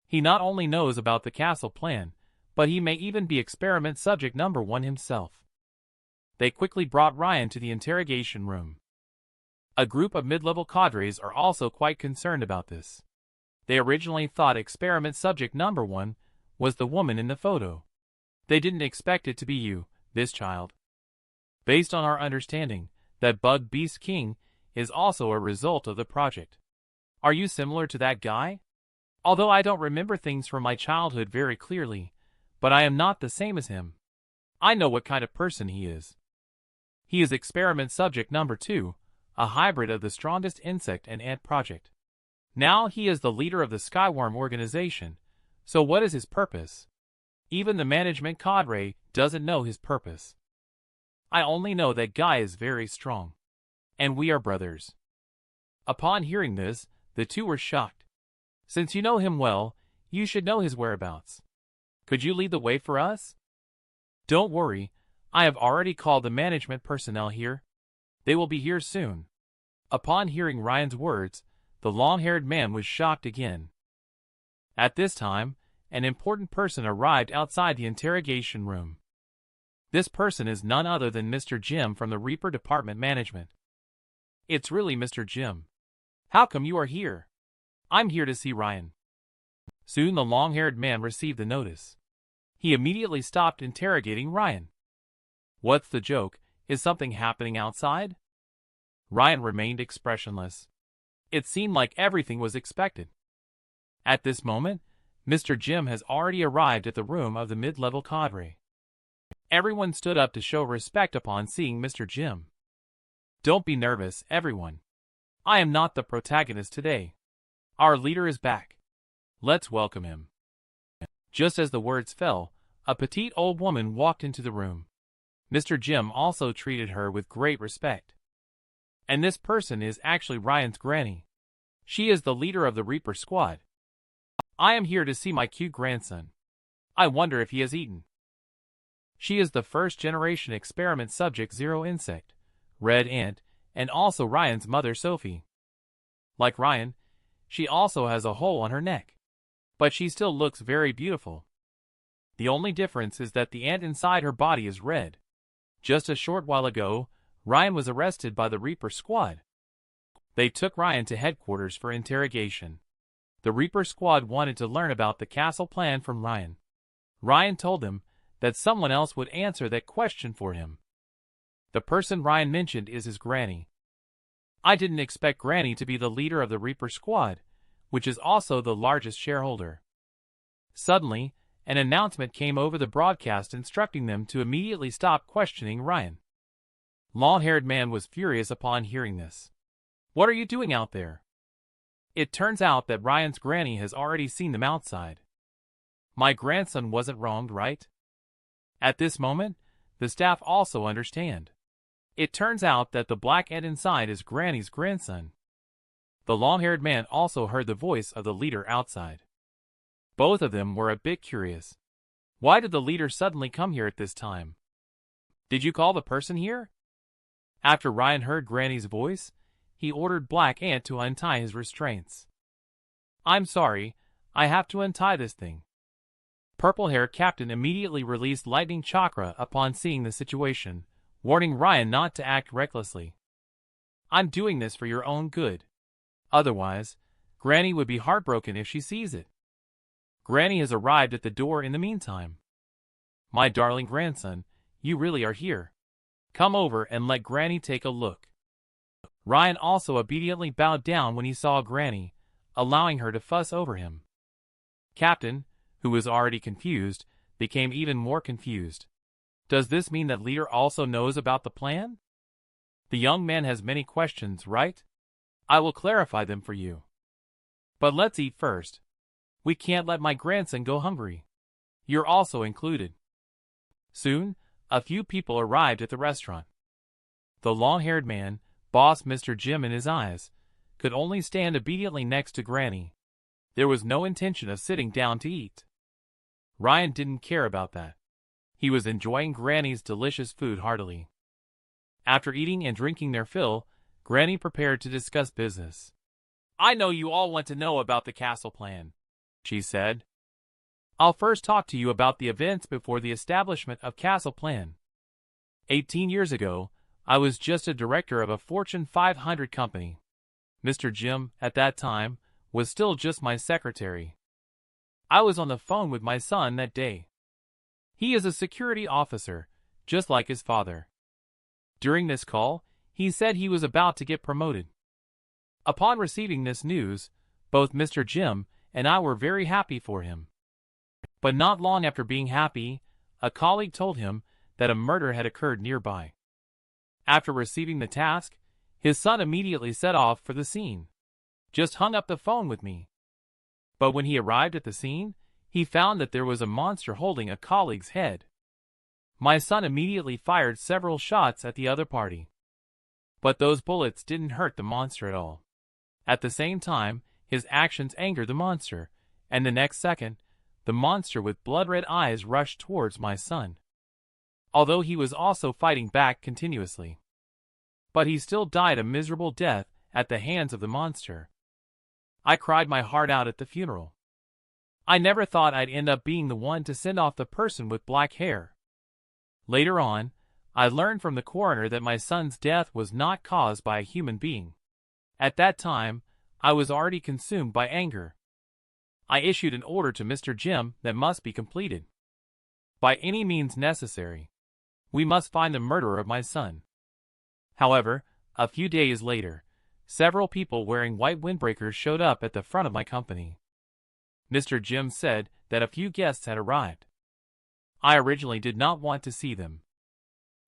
He not only knows about the castle plan, but he may even be experiment subject number 1 himself." They quickly brought Ryan to the interrogation room. A group of mid-level cadres are also quite concerned about this. They originally thought experiment subject number 1 was the woman in the photo. They didn't expect it to be you, this child. Based on our understanding, that Bug Beast King is also a result of the project. Are you similar to that guy? Although I don't remember things from my childhood very clearly, but I am not the same as him. I know what kind of person he is. He is experiment subject number 2, a hybrid of the strongest insect and ant project. Now he is the leader of the Skyworm organization, so what is his purpose? Even the management cadre doesn't know his purpose. I only know that guy is very strong. And we are brothers." Upon hearing this, the two were shocked. "Since you know him well, you should know his whereabouts. Could you lead the way for us?" "Don't worry, I have already called the management personnel here. They will be here soon." Upon hearing Ryan's words, the long-haired man was shocked again. At this time, an important person arrived outside the interrogation room. This person is none other than Mr. Jim from the Reaper Department Management. "It's really Mr. Jim. How come you are here?" "I'm here to see Ryan." Soon the long-haired man received the notice. He immediately stopped interrogating Ryan. "What's the joke? Is something happening outside?" Ryan remained expressionless. It seemed like everything was expected. At this moment, Mr. Jim has already arrived at the room of the mid-level cadre. Everyone stood up to show respect upon seeing Mr. Jim. "Don't be nervous, everyone. I am not the protagonist today. Our leader is back. Let's welcome him." Just as the words fell, a petite old woman walked into the room. Mr. Jim also treated her with great respect. And this person is actually Ryan's granny. She is the leader of the Reaper squad. "I am here to see my cute grandson. I wonder if he has eaten." She is the first-generation experiment subject 0 insect, red ant, and also Ryan's mother Sophie. Like Ryan, she also has a hole on her neck. But she still looks very beautiful. The only difference is that the ant inside her body is red. Just a short while ago, Ryan was arrested by the Reaper squad. They took Ryan to headquarters for interrogation. The Reaper squad wanted to learn about the castle plan from Ryan. Ryan told them that someone else would answer that question for him. The person Ryan mentioned is his granny. I didn't expect Granny to be the leader of the Reaper squad, which is also the largest shareholder. Suddenly, an announcement came over the broadcast instructing them to immediately stop questioning Ryan. Long-haired man was furious upon hearing this. "What are you doing out there?" It turns out that Ryan's granny has already seen them outside. My grandson wasn't wronged, right? At this moment, the staff also understand. It turns out that the black ant inside is Granny's grandson. The long-haired man also heard the voice of the leader outside. Both of them were a bit curious. Why did the leader suddenly come here at this time? Did you call the person here? After Ryan heard Granny's voice, he ordered Black Ant to untie his restraints. I'm sorry, I have to untie this thing. Purple Hair Captain immediately released Lightning Chakra upon seeing the situation, warning Ryan not to act recklessly. I'm doing this for your own good. Otherwise, Granny would be heartbroken if she sees it. Granny has arrived at the door in the meantime. My darling grandson, you really are here. Come over and let Granny take a look. Ryan also obediently bowed down when he saw Granny, allowing her to fuss over him. Captain, who was already confused, became even more confused. Does this mean that Leader also knows about the plan? The young man has many questions, right? I will clarify them for you. But let's eat first. We can't let my grandson go hungry. You're also included. Soon, a few people arrived at the restaurant. The long-haired man, boss Mr. Jim in his eyes, could only stand obediently next to Granny. There was no intention of sitting down to eat. Ryan didn't care about that. He was enjoying Granny's delicious food heartily. After eating and drinking their fill, Granny prepared to discuss business. I know you all want to know about the castle plan, she said. I'll first talk to you about the events before the establishment of Castle Plan. 18 years ago, I was just a director of a Fortune 500 company. Mr. Jim, at that time, was still just my secretary. I was on the phone with my son that day. He is a security officer, just like his father. During this call, he said he was about to get promoted. Upon receiving this news, both Mr. Jim and I were very happy for him. But not long after being happy, a colleague told him that a murder had occurred nearby. After receiving the task, his son immediately set off for the scene. Just hung up the phone with me. But when he arrived at the scene, he found that there was a monster holding a colleague's head. My son immediately fired several shots at the other party. But those bullets didn't hurt the monster at all. At the same time, his actions angered the monster, and the next second, the monster with blood-red eyes rushed towards my son. Although he was also fighting back continuously. But he still died a miserable death at the hands of the monster. I cried my heart out at the funeral. I never thought I'd end up being the one to send off the person with black hair. Later on, I learned from the coroner that my son's death was not caused by a human being. At that time, I was already consumed by anger. I issued an order to Mr. Jim that must be completed. By any means necessary. We must find the murderer of my son. However, a few days later, several people wearing white windbreakers showed up at the front of my company. Mr. Jim said that a few guests had arrived. I originally did not want to see them.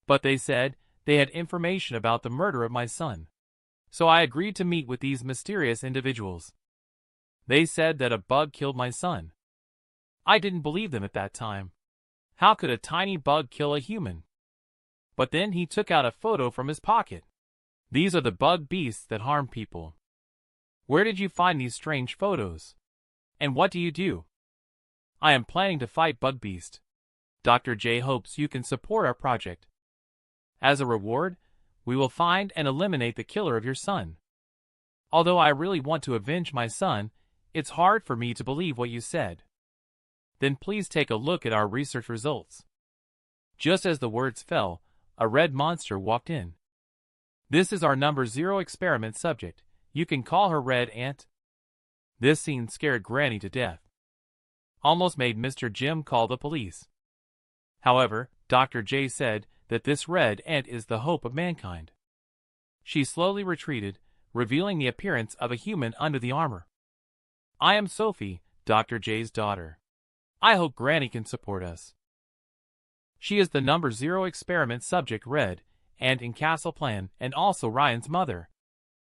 But they said they had information about the murder of my son. So I agreed to meet with these mysterious individuals. They said that a bug killed my son. I didn't believe them at that time. How could a tiny bug kill a human? But then he took out a photo from his pocket. These are the bug beasts that harm people. Where did you find these strange photos? And what do you do? I am planning to fight Bug Beast. Dr. J hopes you can support our project. As a reward, we will find and eliminate the killer of your son. Although I really want to avenge my son, it's hard for me to believe what you said. Then please take a look at our research results. Just as the words fell, a red monster walked in. This is our number 0 experiment subject. You can call her Red Ant. This scene scared Granny to death. Almost made Mr. Jim call the police. However, Dr. J said that this Red Ant is the hope of mankind. She slowly retreated, revealing the appearance of a human under the armor. I am Sophie, Dr. J's daughter. I hope Granny can support us. She is the number 0 experiment subject Red Ant in Castle Plan and also Ryan's mother.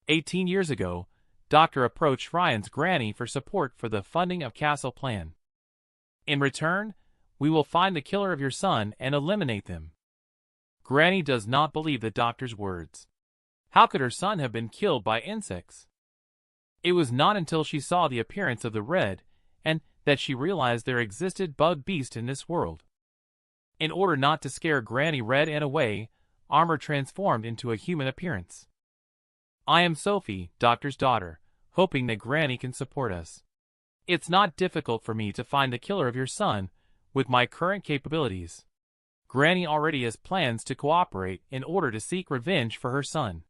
18 years ago, Doctor approached Ryan's Granny for support for the funding of Castle Plan. In return, we will find the killer of your son and eliminate them. Granny does not believe the doctor's words. How could her son have been killed by insects? It was not until she saw the appearance of the red and that she realized there existed bug beast in this world. In order not to scare Granny Red and away, Armor transformed into a human appearance. I am Sophie, Doctor's daughter, hoping that Granny can support us. It's not difficult for me to find the killer of your son with my current capabilities. Granny already has plans to cooperate in order to seek revenge for her son.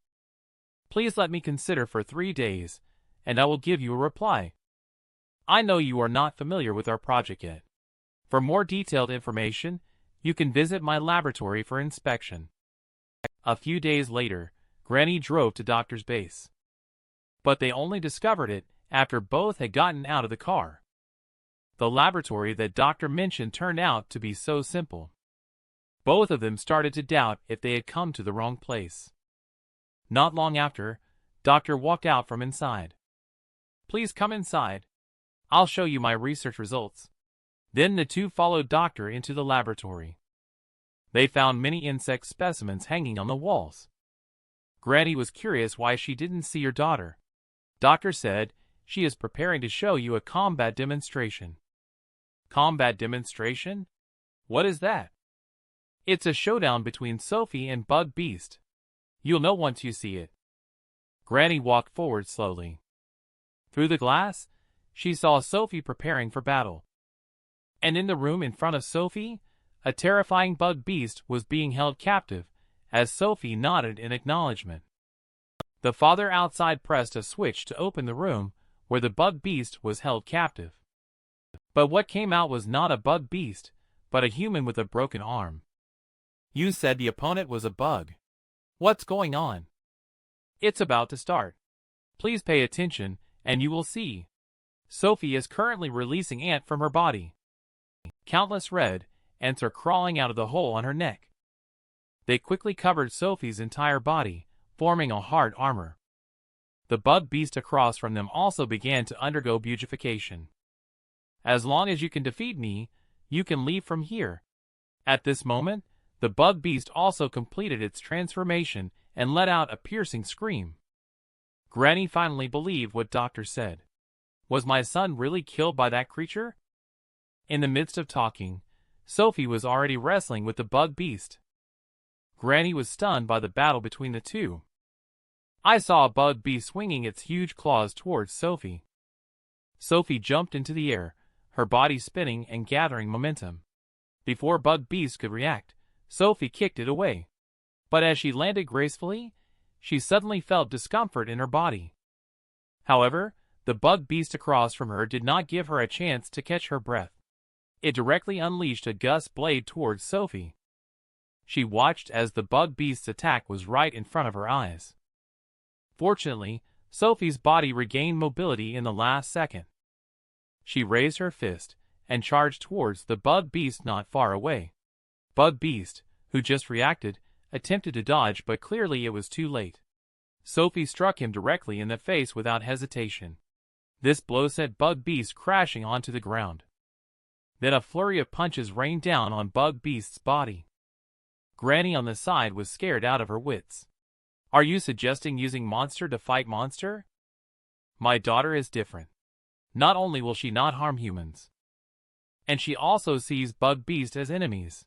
Please let me consider for 3 days, and I will give you a reply. I know you are not familiar with our project yet. For more detailed information, you can visit my laboratory for inspection. A few days later, Granny drove to Doctor's base. But they only discovered it after both had gotten out of the car. The laboratory that Doctor mentioned turned out to be so simple. Both of them started to doubt if they had come to the wrong place. Not long after, Doctor walked out from inside. Please come inside. I'll show you my research results. Then the two followed Doctor into the laboratory. They found many insect specimens hanging on the walls. Granny was curious why she didn't see her daughter. Doctor said she is preparing to show you a combat demonstration. Combat demonstration? What is that? It's a showdown between Sophie and Bug Beast. You'll know once you see it. Granny walked forward slowly. Through the glass, she saw Sophie preparing for battle. And in the room in front of Sophie, a terrifying bug beast was being held captive, as Sophie nodded in acknowledgement. The father outside pressed a switch to open the room where the bug beast was held captive. But what came out was not a bug beast, but a human with a broken arm. You said the opponent was a bug. What's going on? It's about to start. Please pay attention, and you will see. Sophie is currently releasing ant from her body. Countless red ants are crawling out of the hole on her neck. They quickly covered Sophie's entire body, forming a hard armor. The bug beast across from them also began to undergo beautification. As long as you can defeat me, you can leave from here. At this moment, the bug beast also completed its transformation and let out a piercing scream. Granny finally believed what Doctor said. Was my son really killed by that creature? In the midst of talking, Sophie was already wrestling with the bug beast. Granny was stunned by the battle between the two. I saw a bug beast swinging its huge claws towards Sophie. Sophie jumped into the air, her body spinning and gathering momentum. Before bug beast could react, Sophie kicked it away. But as she landed gracefully, she suddenly felt discomfort in her body. However, the bug beast across from her did not give her a chance to catch her breath. It directly unleashed a gust blade towards Sophie. She watched as the bug beast's attack was right in front of her eyes. Fortunately, Sophie's body regained mobility in the last second. She raised her fist and charged towards the bug beast not far away. Bug beast, who just reacted, attempted to dodge, but clearly it was too late. Sophie struck him directly in the face without hesitation. This blow sent Bug Beast crashing onto the ground. Then a flurry of punches rained down on Bug Beast's body. Granny on the side was scared out of her wits. Are you suggesting using monster to fight monster? My daughter is different. Not only will she not harm humans, and she also sees Bug Beast as enemies,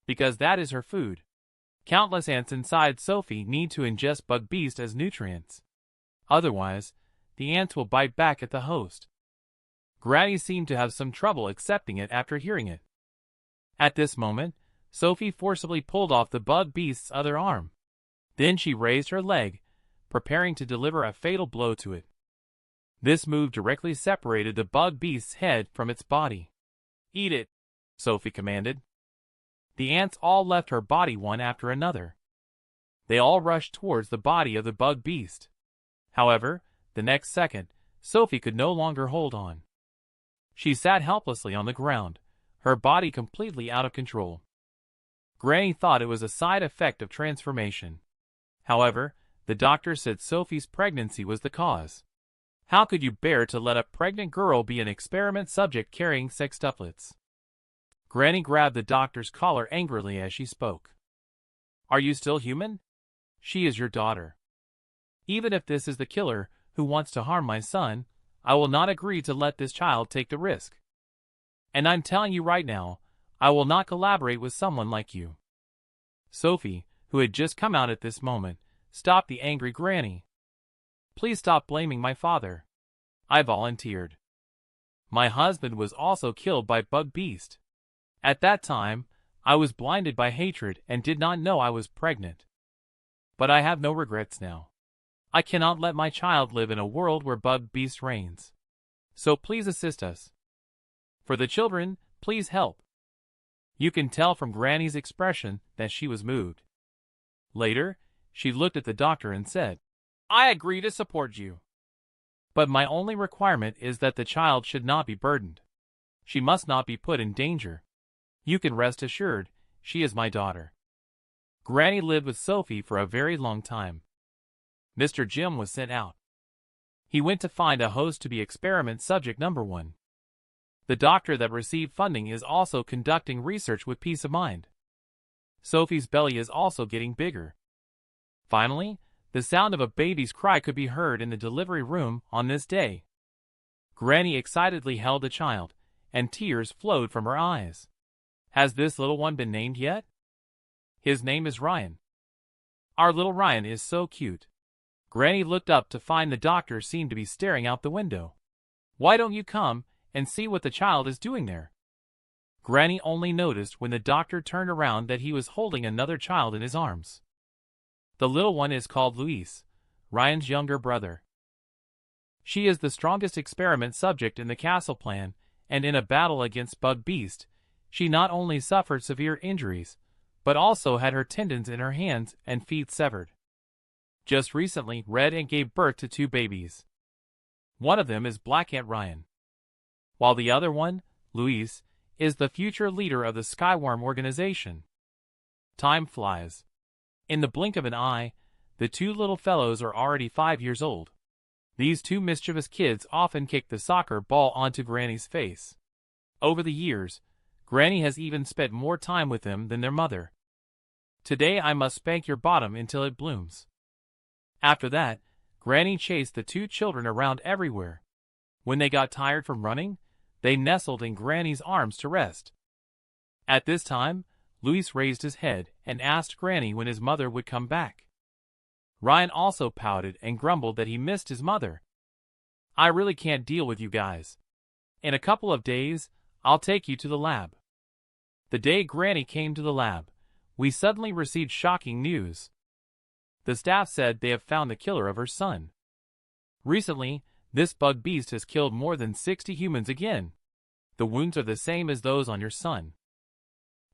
because that is her food. Countless ants inside Sophie need to ingest Bug Beast as nutrients. Otherwise, the ants will bite back at the host. Granny seemed to have some trouble accepting it after hearing it. At this moment, Sophie forcibly pulled off the Bug Beast's other arm. Then she raised her leg, preparing to deliver a fatal blow to it. This move directly separated the Bug Beast's head from its body. Eat it, Sophie commanded. The ants all left her body one after another. They all rushed towards the body of the Bug Beast. However, the next second, Sophie could no longer hold on. She sat helplessly on the ground, her body completely out of control. Granny thought it was a side effect of transformation. However, the doctor said Sophie's pregnancy was the cause. How could you bear to let a pregnant girl be an experiment subject carrying sextuplets? Granny grabbed the doctor's collar angrily as she spoke. Are you still human? She is your daughter. Even if this is the killer who wants to harm my son, I will not agree to let this child take the risk. And I'm telling you right now, I will not collaborate with someone like you. Sophie, who had just come out at this moment, stopped the angry Granny. Please stop blaming my father. I volunteered. My husband was also killed by Bug Beast. At that time, I was blinded by hatred and did not know I was pregnant. But I have no regrets now. I cannot let my child live in a world where Bug Beast reigns. So please assist us. For the children, please help. You can tell from Granny's expression that she was moved. Later, she looked at the doctor and said, I agree to support you. But my only requirement is that the child should not be burdened. She must not be put in danger. You can rest assured, she is my daughter. Granny lived with Sophie for a very long time. Mr. Jim was sent out. He went to find a host to be experiment subject number 1. The doctor that received funding is also conducting research with peace of mind. Sophie's belly is also getting bigger. Finally, the sound of a baby's cry could be heard in the delivery room on this day. Granny excitedly held the child, and tears flowed from her eyes. Has this little one been named yet? His name is Ryan. Our little Ryan is so cute. Granny looked up to find the doctor seemed to be staring out the window. Why don't you come and see what the child is doing there? Granny only noticed when the doctor turned around that he was holding another child in his arms. The little one is called Luis, Ryan's younger brother. She is the strongest experiment subject in the castle plan, and in a battle against Bug Beast, she not only suffered severe injuries, but also had her tendons in her hands and feet severed. Just recently read and gave birth to 2 babies. One of them is Black Ant Ryan, while the other one, Luis, is the future leader of the Skyworm organization. Time flies. In the blink of an eye, the 2 little fellows are already 5 years old. These 2 mischievous kids often kick the soccer ball onto Granny's face. Over the years, Granny has even spent more time with them than their mother. Today I must spank your bottom until it blooms. After that, Granny chased the 2 children around everywhere. When they got tired from running, they nestled in Granny's arms to rest. At this time, Luis raised his head and asked Granny when his mother would come back. Ryan also pouted and grumbled that he missed his mother. I really can't deal with you guys. In a couple of days, I'll take you to the lab. The day Granny came to the lab, we suddenly received shocking news. The staff said they have found the killer of her son. Recently, this Bug Beast has killed more than 60 humans again. The wounds are the same as those on your son.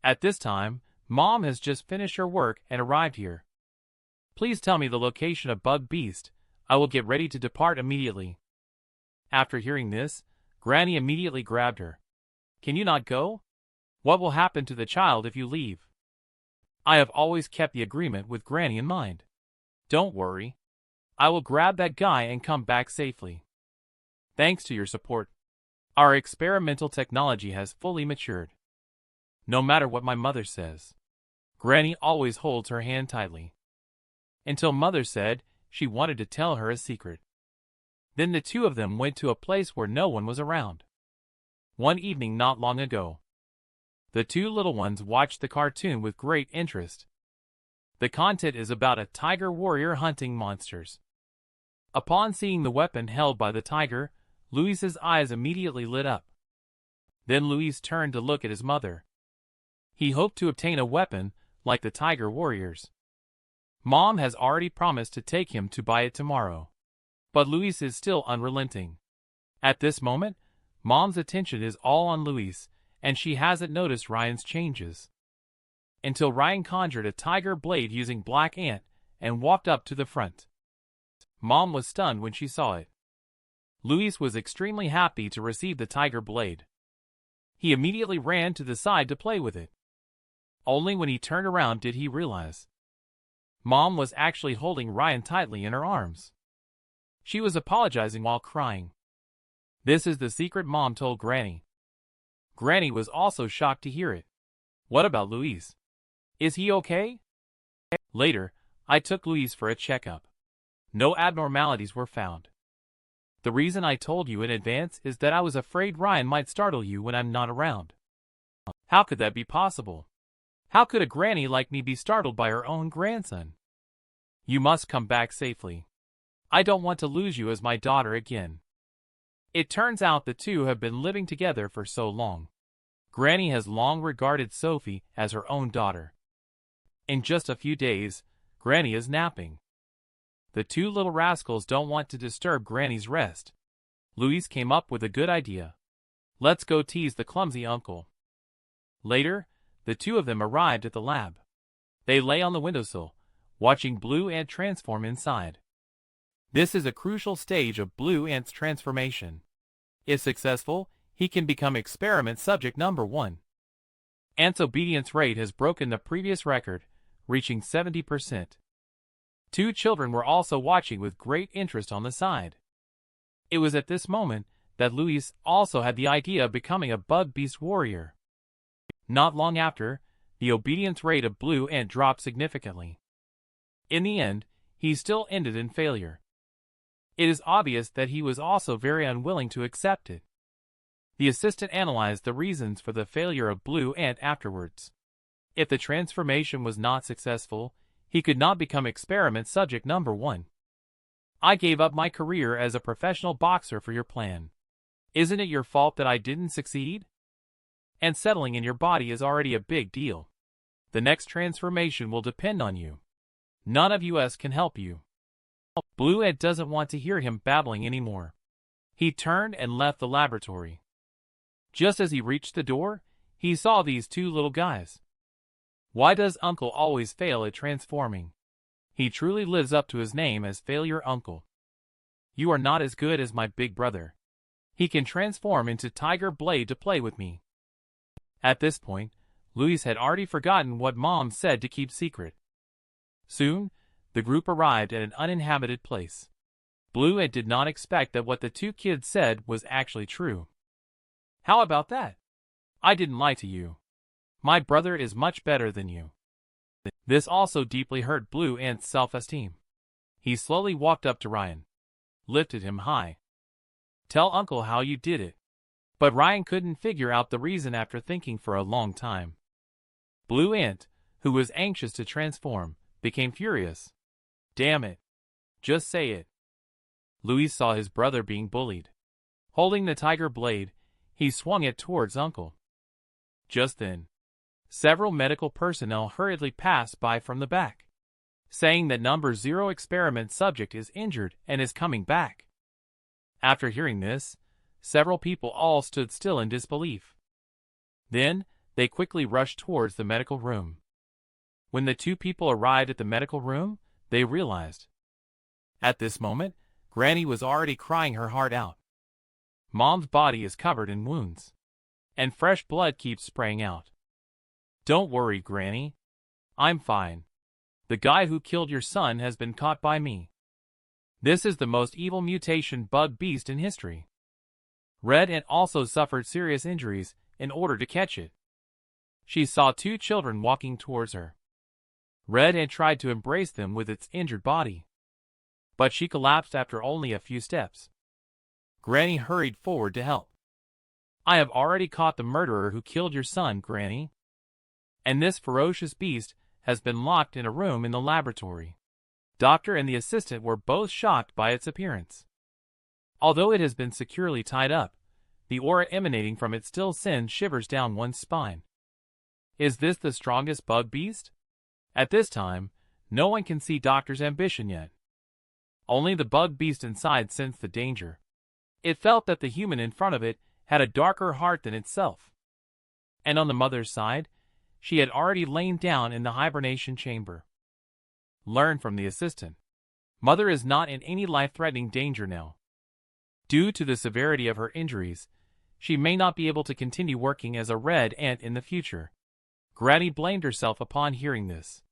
At this time, Mom has just finished her work and arrived here. Please tell me the location of Bug Beast. I will get ready to depart immediately. After hearing this, Granny immediately grabbed her. Can you not go? What will happen to the child if you leave? I have always kept the agreement with Granny in mind. Don't worry. I will grab that guy and come back safely. Thanks to your support, our experimental technology has fully matured. No matter what my mother says, Granny always holds her hand tightly. Until Mother said she wanted to tell her a secret. Then the 2 of them went to a place where no one was around. One evening not long ago, the 2 little ones watched the cartoon with great interest. The content is about a tiger warrior hunting monsters. Upon seeing the weapon held by the tiger, Luis's eyes immediately lit up. Then Luis turned to look at his mother. He hoped to obtain a weapon like the tiger warriors. Mom has already promised to take him to buy it tomorrow. But Luis is still unrelenting. At this moment, Mom's attention is all on Luis, and she hasn't noticed Ryan's changes. Until Ryan conjured a tiger blade using Black Ant and walked up to the front. Mom was stunned when she saw it. Luis was extremely happy to receive the tiger blade. He immediately ran to the side to play with it. Only when he turned around did he realize Mom was actually holding Ryan tightly in her arms. She was apologizing while crying. This is the secret Mom told Granny. Granny was also shocked to hear it. What about Luis? Is he okay? Later, I took Luis for a checkup. No abnormalities were found. The reason I told you in advance is that I was afraid Ryan might startle you when I'm not around. How could that be possible? How could a granny like me be startled by her own grandson? You must come back safely. I don't want to lose you as my daughter again. It turns out the two have been living together for so long. Granny has long regarded Sophie as her own daughter. In just a few days, Granny is napping. The two little rascals don't want to disturb Granny's rest. Luis came up with a good idea. Let's go tease the clumsy uncle. Later, the two of them arrived at the lab. They lay on the windowsill, watching Blue Ant transform inside. This is a crucial stage of Blue Ant's transformation. If successful, he can become experiment subject number 1. Ant's obedience rate has broken the previous record, reaching 70%. Two children were also watching with great interest on the side. It was at this moment that Luis also had the idea of becoming a bug beast warrior. Not long after, the obedience rate of Blue Ant dropped significantly. In the end, he still ended in failure. It is obvious that he was also very unwilling to accept it. The assistant analyzed the reasons for the failure of Blue Ant afterwards. If the transformation was not successful, he could not become experiment subject number 1. I gave up my career as a professional boxer for your plan. Isn't it your fault that I didn't succeed? And settling in your body is already a big deal. The next transformation will depend on you. None of us can help you. Blue Ant doesn't want to hear him babbling anymore. He turned and left the laboratory. Just as he reached the door, he saw these two little guys. Why does Uncle always fail at transforming? He truly lives up to his name as Failure Uncle. You are not as good as my big brother. He can transform into Tiger Blade to play with me. At this point, Luis had already forgotten what Mom said to keep secret. Soon, the group arrived at an uninhabited place. Blue Ant did not expect that what the two kids said was actually true. How about that? I didn't lie to you. My brother is much better than you. This also deeply hurt Blue Ant's self-esteem. He slowly walked up to Ryan, lifted him high. Tell Uncle how you did it. But Ryan couldn't figure out the reason after thinking for a long time. Blue Ant, who was anxious to transform, became furious. Damn it. Just say it. Luis saw his brother being bullied. Holding the tiger blade, he swung it towards Uncle. Just then, several medical personnel hurriedly passed by from the back, saying that number 0 experiment subject is injured and is coming back. After hearing this, several people all stood still in disbelief. Then, they quickly rushed towards the medical room. When the two people arrived at the medical room, they realized. At this moment, Granny was already crying her heart out. Mom's body is covered in wounds, and fresh blood keeps spraying out. Don't worry, Granny. I'm fine. The guy who killed your son has been caught by me. This is the most evil mutation bug beast in history. Red Ant also suffered serious injuries in order to catch it. She saw two children walking towards her. Red Ant tried to embrace them with its injured body, but she collapsed after only a few steps. Granny hurried forward to help. I have already caught the murderer who killed your son, Granny. And this ferocious beast has been locked in a room in the laboratory. Doctor and the assistant were both shocked by its appearance. Although it has been securely tied up, the aura emanating from it still sends shivers down one's spine. Is this the strongest bug beast? At this time, no one can see Doctor's ambition yet. Only the bug beast inside sensed the danger. It felt that the human in front of it had a darker heart than itself. And on the mother's side, she had already lain down in the hibernation chamber. Learn from the assistant. Mother is not in any life-threatening danger now. Due to the severity of her injuries, she may not be able to continue working as a red ant in the future. Granny blamed herself upon hearing this.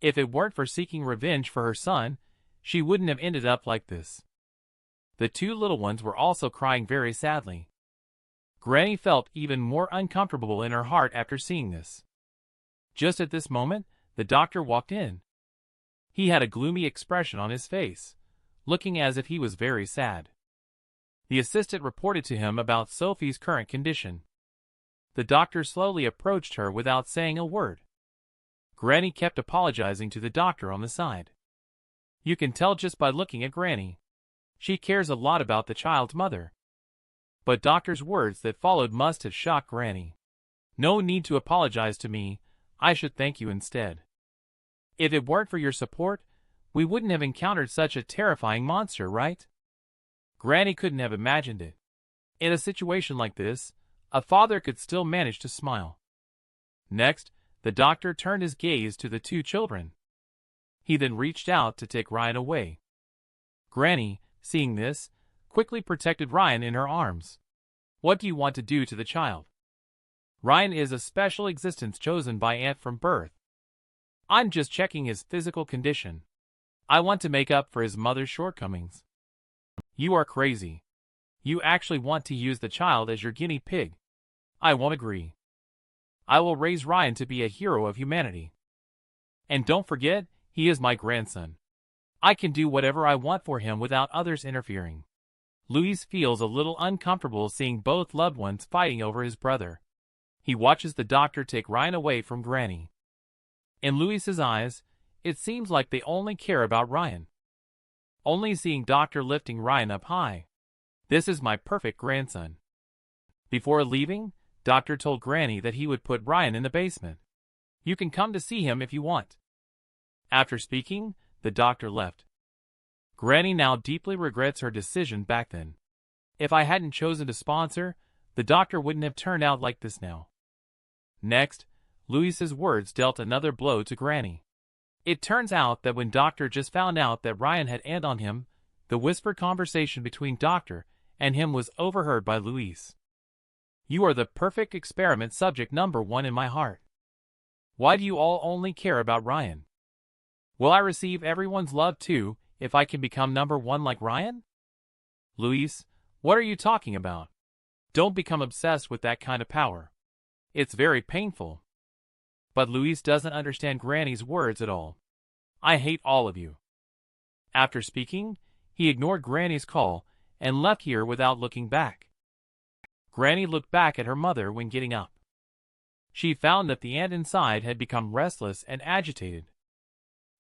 If it weren't for seeking revenge for her son, she wouldn't have ended up like this. The two little ones were also crying very sadly. Granny felt even more uncomfortable in her heart after seeing this. Just at this moment, the doctor walked in. He had a gloomy expression on his face, looking as if he was very sad. The assistant reported to him about Sophie's current condition. The doctor slowly approached her without saying a word. Granny kept apologizing to the doctor on the side. You can tell just by looking at Granny. She cares a lot about the child's mother. But doctor's words that followed must have shocked Granny. No need to apologize to me, I should thank you instead. If it weren't for your support, we wouldn't have encountered such a terrifying monster, right? Granny couldn't have imagined it. In a situation like this, a father could still manage to smile. Next, the doctor turned his gaze to the two children. He then reached out to take Ryan away. Granny, seeing this, quickly protected Ryan in her arms. What do you want to do to the child? Ryan is a special existence chosen by Aunt from birth. I'm just checking his physical condition. I want to make up for his mother's shortcomings. You are crazy. You actually want to use the child as your guinea pig. I won't agree. I will raise Ryan to be a hero of humanity. And don't forget, he is my grandson. I can do whatever I want for him without others interfering. Luis feels a little uncomfortable seeing both loved ones fighting over his brother. He watches the doctor take Ryan away from Granny. In Luis's eyes, it seems like they only care about Ryan. Only seeing doctor lifting Ryan up high. This is my perfect grandson. Before leaving, doctor told Granny that he would put Ryan in the basement. You can come to see him if you want. After speaking, the doctor left. Granny now deeply regrets her decision back then. If I hadn't chosen to sponsor, the doctor wouldn't have turned out like this now. Next, Luis's words dealt another blow to Granny. It turns out that when Doctor just found out that Ryan had ant on him, the whispered conversation between Doctor and him was overheard by Luis. You are the perfect experiment subject number 1 in my heart. Why do you all only care about Ryan? Will I receive everyone's love too if I can become number 1 like Ryan? Luis, what are you talking about? Don't become obsessed with that kind of power. It's very painful. But Luis doesn't understand Granny's words at all. I hate all of you. After speaking, he ignored Granny's call and left here without looking back. Granny looked back at her mother when getting up. She found that the ant inside had become restless and agitated.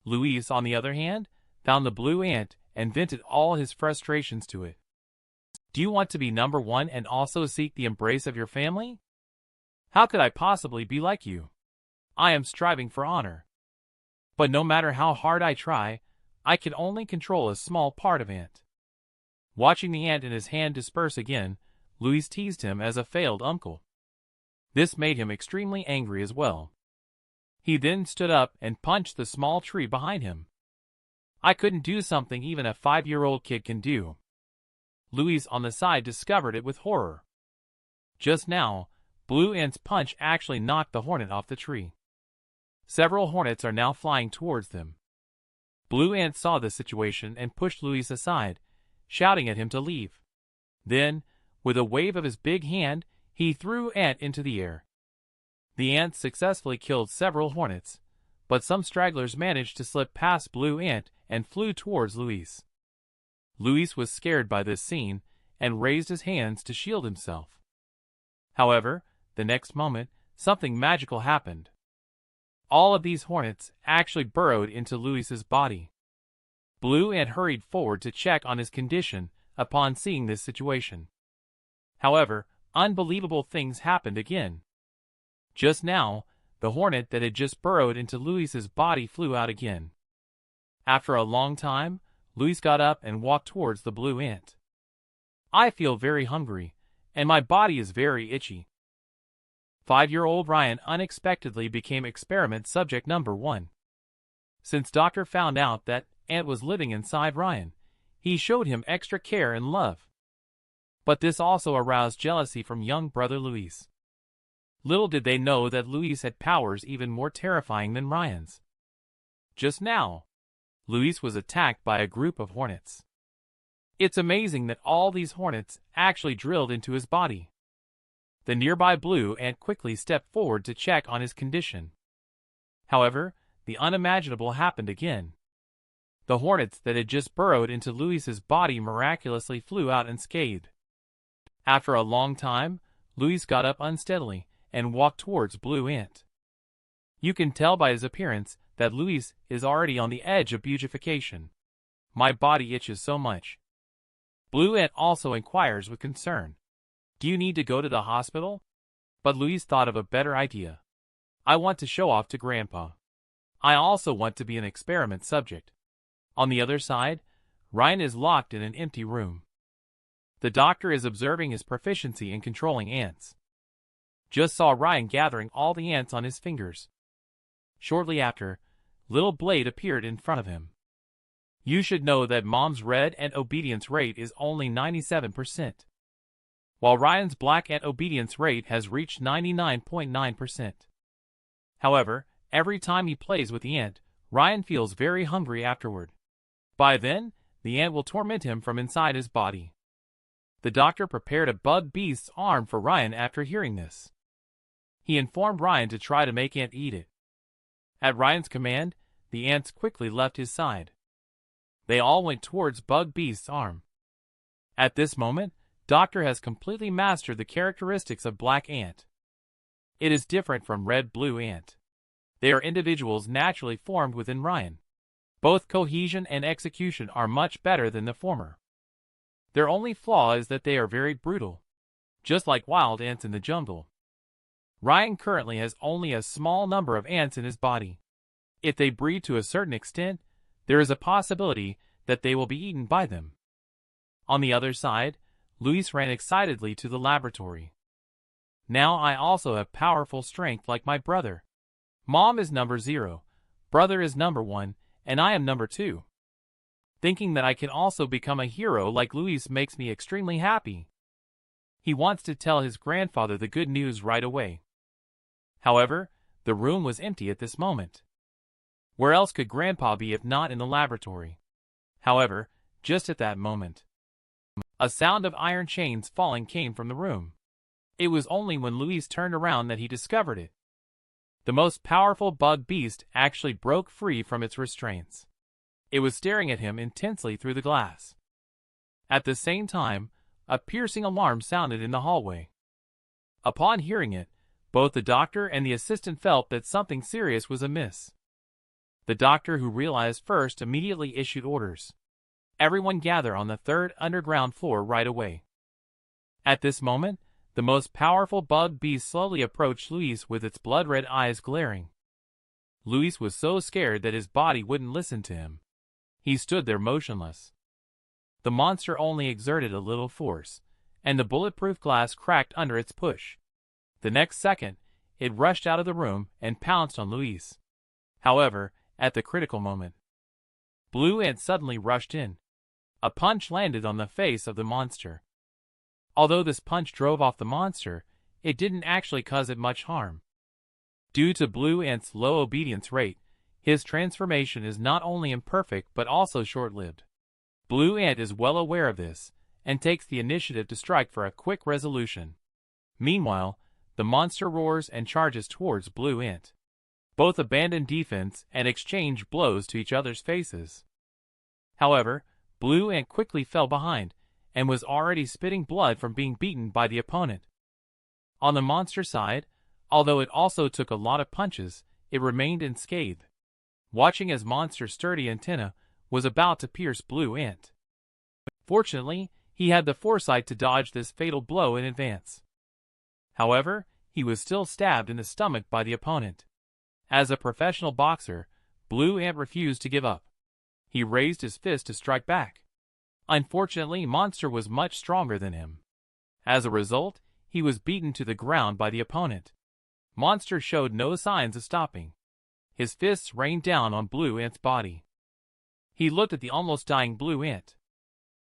Luis, on the other hand, found the blue ant and vented all his frustrations to it. Do you want to be number 1 and also seek the embrace of your family? How could I possibly be like you? I am striving for honor. But no matter how hard I try, I can only control a small part of ant. Watching the ant in his hand disperse again, Luis teased him as a failed uncle. This made him extremely angry as well. He then stood up and punched the small tree behind him. I couldn't do something even a 5-year-old kid can do. Luis on the side discovered it with horror. Just now, Blue Ant's punch actually knocked the hornet off the tree. Several hornets are now flying towards them. Blue Ant saw the situation and pushed Luis aside, shouting at him to leave. Then, with a wave of his big hand, he threw Ant into the air. The ant successfully killed several hornets, but some stragglers managed to slip past Blue Ant and flew towards Luis. Luis was scared by this scene and raised his hands to shield himself. However, the next moment, something magical happened. All of these hornets actually burrowed into Luis's body. Blue Ant hurried forward to check on his condition upon seeing this situation. However, unbelievable things happened again. Just now, the hornet that had just burrowed into Luis's body flew out again. After a long time, Luis got up and walked towards the Blue Ant. I feel very hungry, and my body is very itchy. 5-year-old Ryan unexpectedly became experiment subject number 1. Since Doctor found out that Ant was living inside Ryan, he showed him extra care and love. But this also aroused jealousy from young brother Luis. Little did they know that Luis had powers even more terrifying than Ryan's. Just now, Luis was attacked by a group of hornets. It's amazing that all these hornets actually drilled into his body. The nearby blue ant quickly stepped forward to check on his condition. However, the unimaginable happened again. The hornets that had just burrowed into Luis's body miraculously flew out unscathed. After a long time, Luis got up unsteadily and walked towards Blue Ant. You can tell by his appearance that Luis is already on the edge of putrefaction. My body itches so much. Blue Ant also inquires with concern. Do you need to go to the hospital? But Luis thought of a better idea. I want to show off to Grandpa. I also want to be an experiment subject. On the other side, Ryan is locked in an empty room. The doctor is observing his proficiency in controlling ants. Just saw Ryan gathering all the ants on his fingers. Shortly after, Little Blade appeared in front of him. You should know that Mom's red ant obedience rate is only 97%, while Ryan's black ant obedience rate has reached 99.9%. However, every time he plays with the ant, Ryan feels very hungry afterward. By then, the ant will torment him from inside his body. The doctor prepared a bug beast's arm for Ryan after hearing this. He informed Ryan to try to make ant eat it. At Ryan's command, the ants quickly left his side. They all went towards Bug Beast's arm. At this moment, Doctor has completely mastered the characteristics of Black Ant. It is different from Red Blue Ant. They are individuals naturally formed within Ryan. Both cohesion and execution are much better than the former. Their only flaw is that they are very brutal, just like wild ants in the jungle. Ryan currently has only a small number of ants in his body. If they breed to a certain extent, there is a possibility that they will be eaten by them. On the other side, Luis ran excitedly to the laboratory. Now I also have powerful strength like my brother. Mom is number 0, brother is number 1, and I am number 2. Thinking that I can also become a hero like Luis makes me extremely happy. He wants to tell his grandfather the good news right away. However, the room was empty at this moment. Where else could Grandpa be if not in the laboratory? However, just at that moment, a sound of iron chains falling came from the room. It was only when Luis turned around that he discovered it. The most powerful bug beast actually broke free from its restraints. It was staring at him intensely through the glass. At the same time, a piercing alarm sounded in the hallway. Upon hearing it, both the doctor and the assistant felt that something serious was amiss. The doctor, who realized first, immediately issued orders. Everyone gather on the 3rd underground floor right away. At this moment, the most powerful bug beast slowly approached Luis with its blood-red eyes glaring. Luis was so scared that his body wouldn't listen to him. He stood there motionless. The monster only exerted a little force, and the bulletproof glass cracked under its push. The next second, it rushed out of the room and pounced on Luis. However, at the critical moment, Blue Ant suddenly rushed in. A punch landed on the face of the monster. Although this punch drove off the monster, it didn't actually cause it much harm. Due to Blue Ant's low obedience rate, his transformation is not only imperfect but also short-lived. Blue Ant is well aware of this, and takes the initiative to strike for a quick resolution. Meanwhile, the monster roars and charges towards Blue Ant. Both abandon defense and exchange blows to each other's faces. However, Blue Ant quickly fell behind, and was already spitting blood from being beaten by the opponent. On the monster side, although it also took a lot of punches, it remained unscathed, watching as monster's sturdy antenna was about to pierce Blue Ant. Fortunately, he had the foresight to dodge this fatal blow in advance. However, he was still stabbed in the stomach by the opponent. As a professional boxer, Blue Ant refused to give up. He raised his fist to strike back. Unfortunately, Monster was much stronger than him. As a result, he was beaten to the ground by the opponent. Monster showed no signs of stopping. His fists rained down on Blue Ant's body. He looked at the almost dying Blue Ant.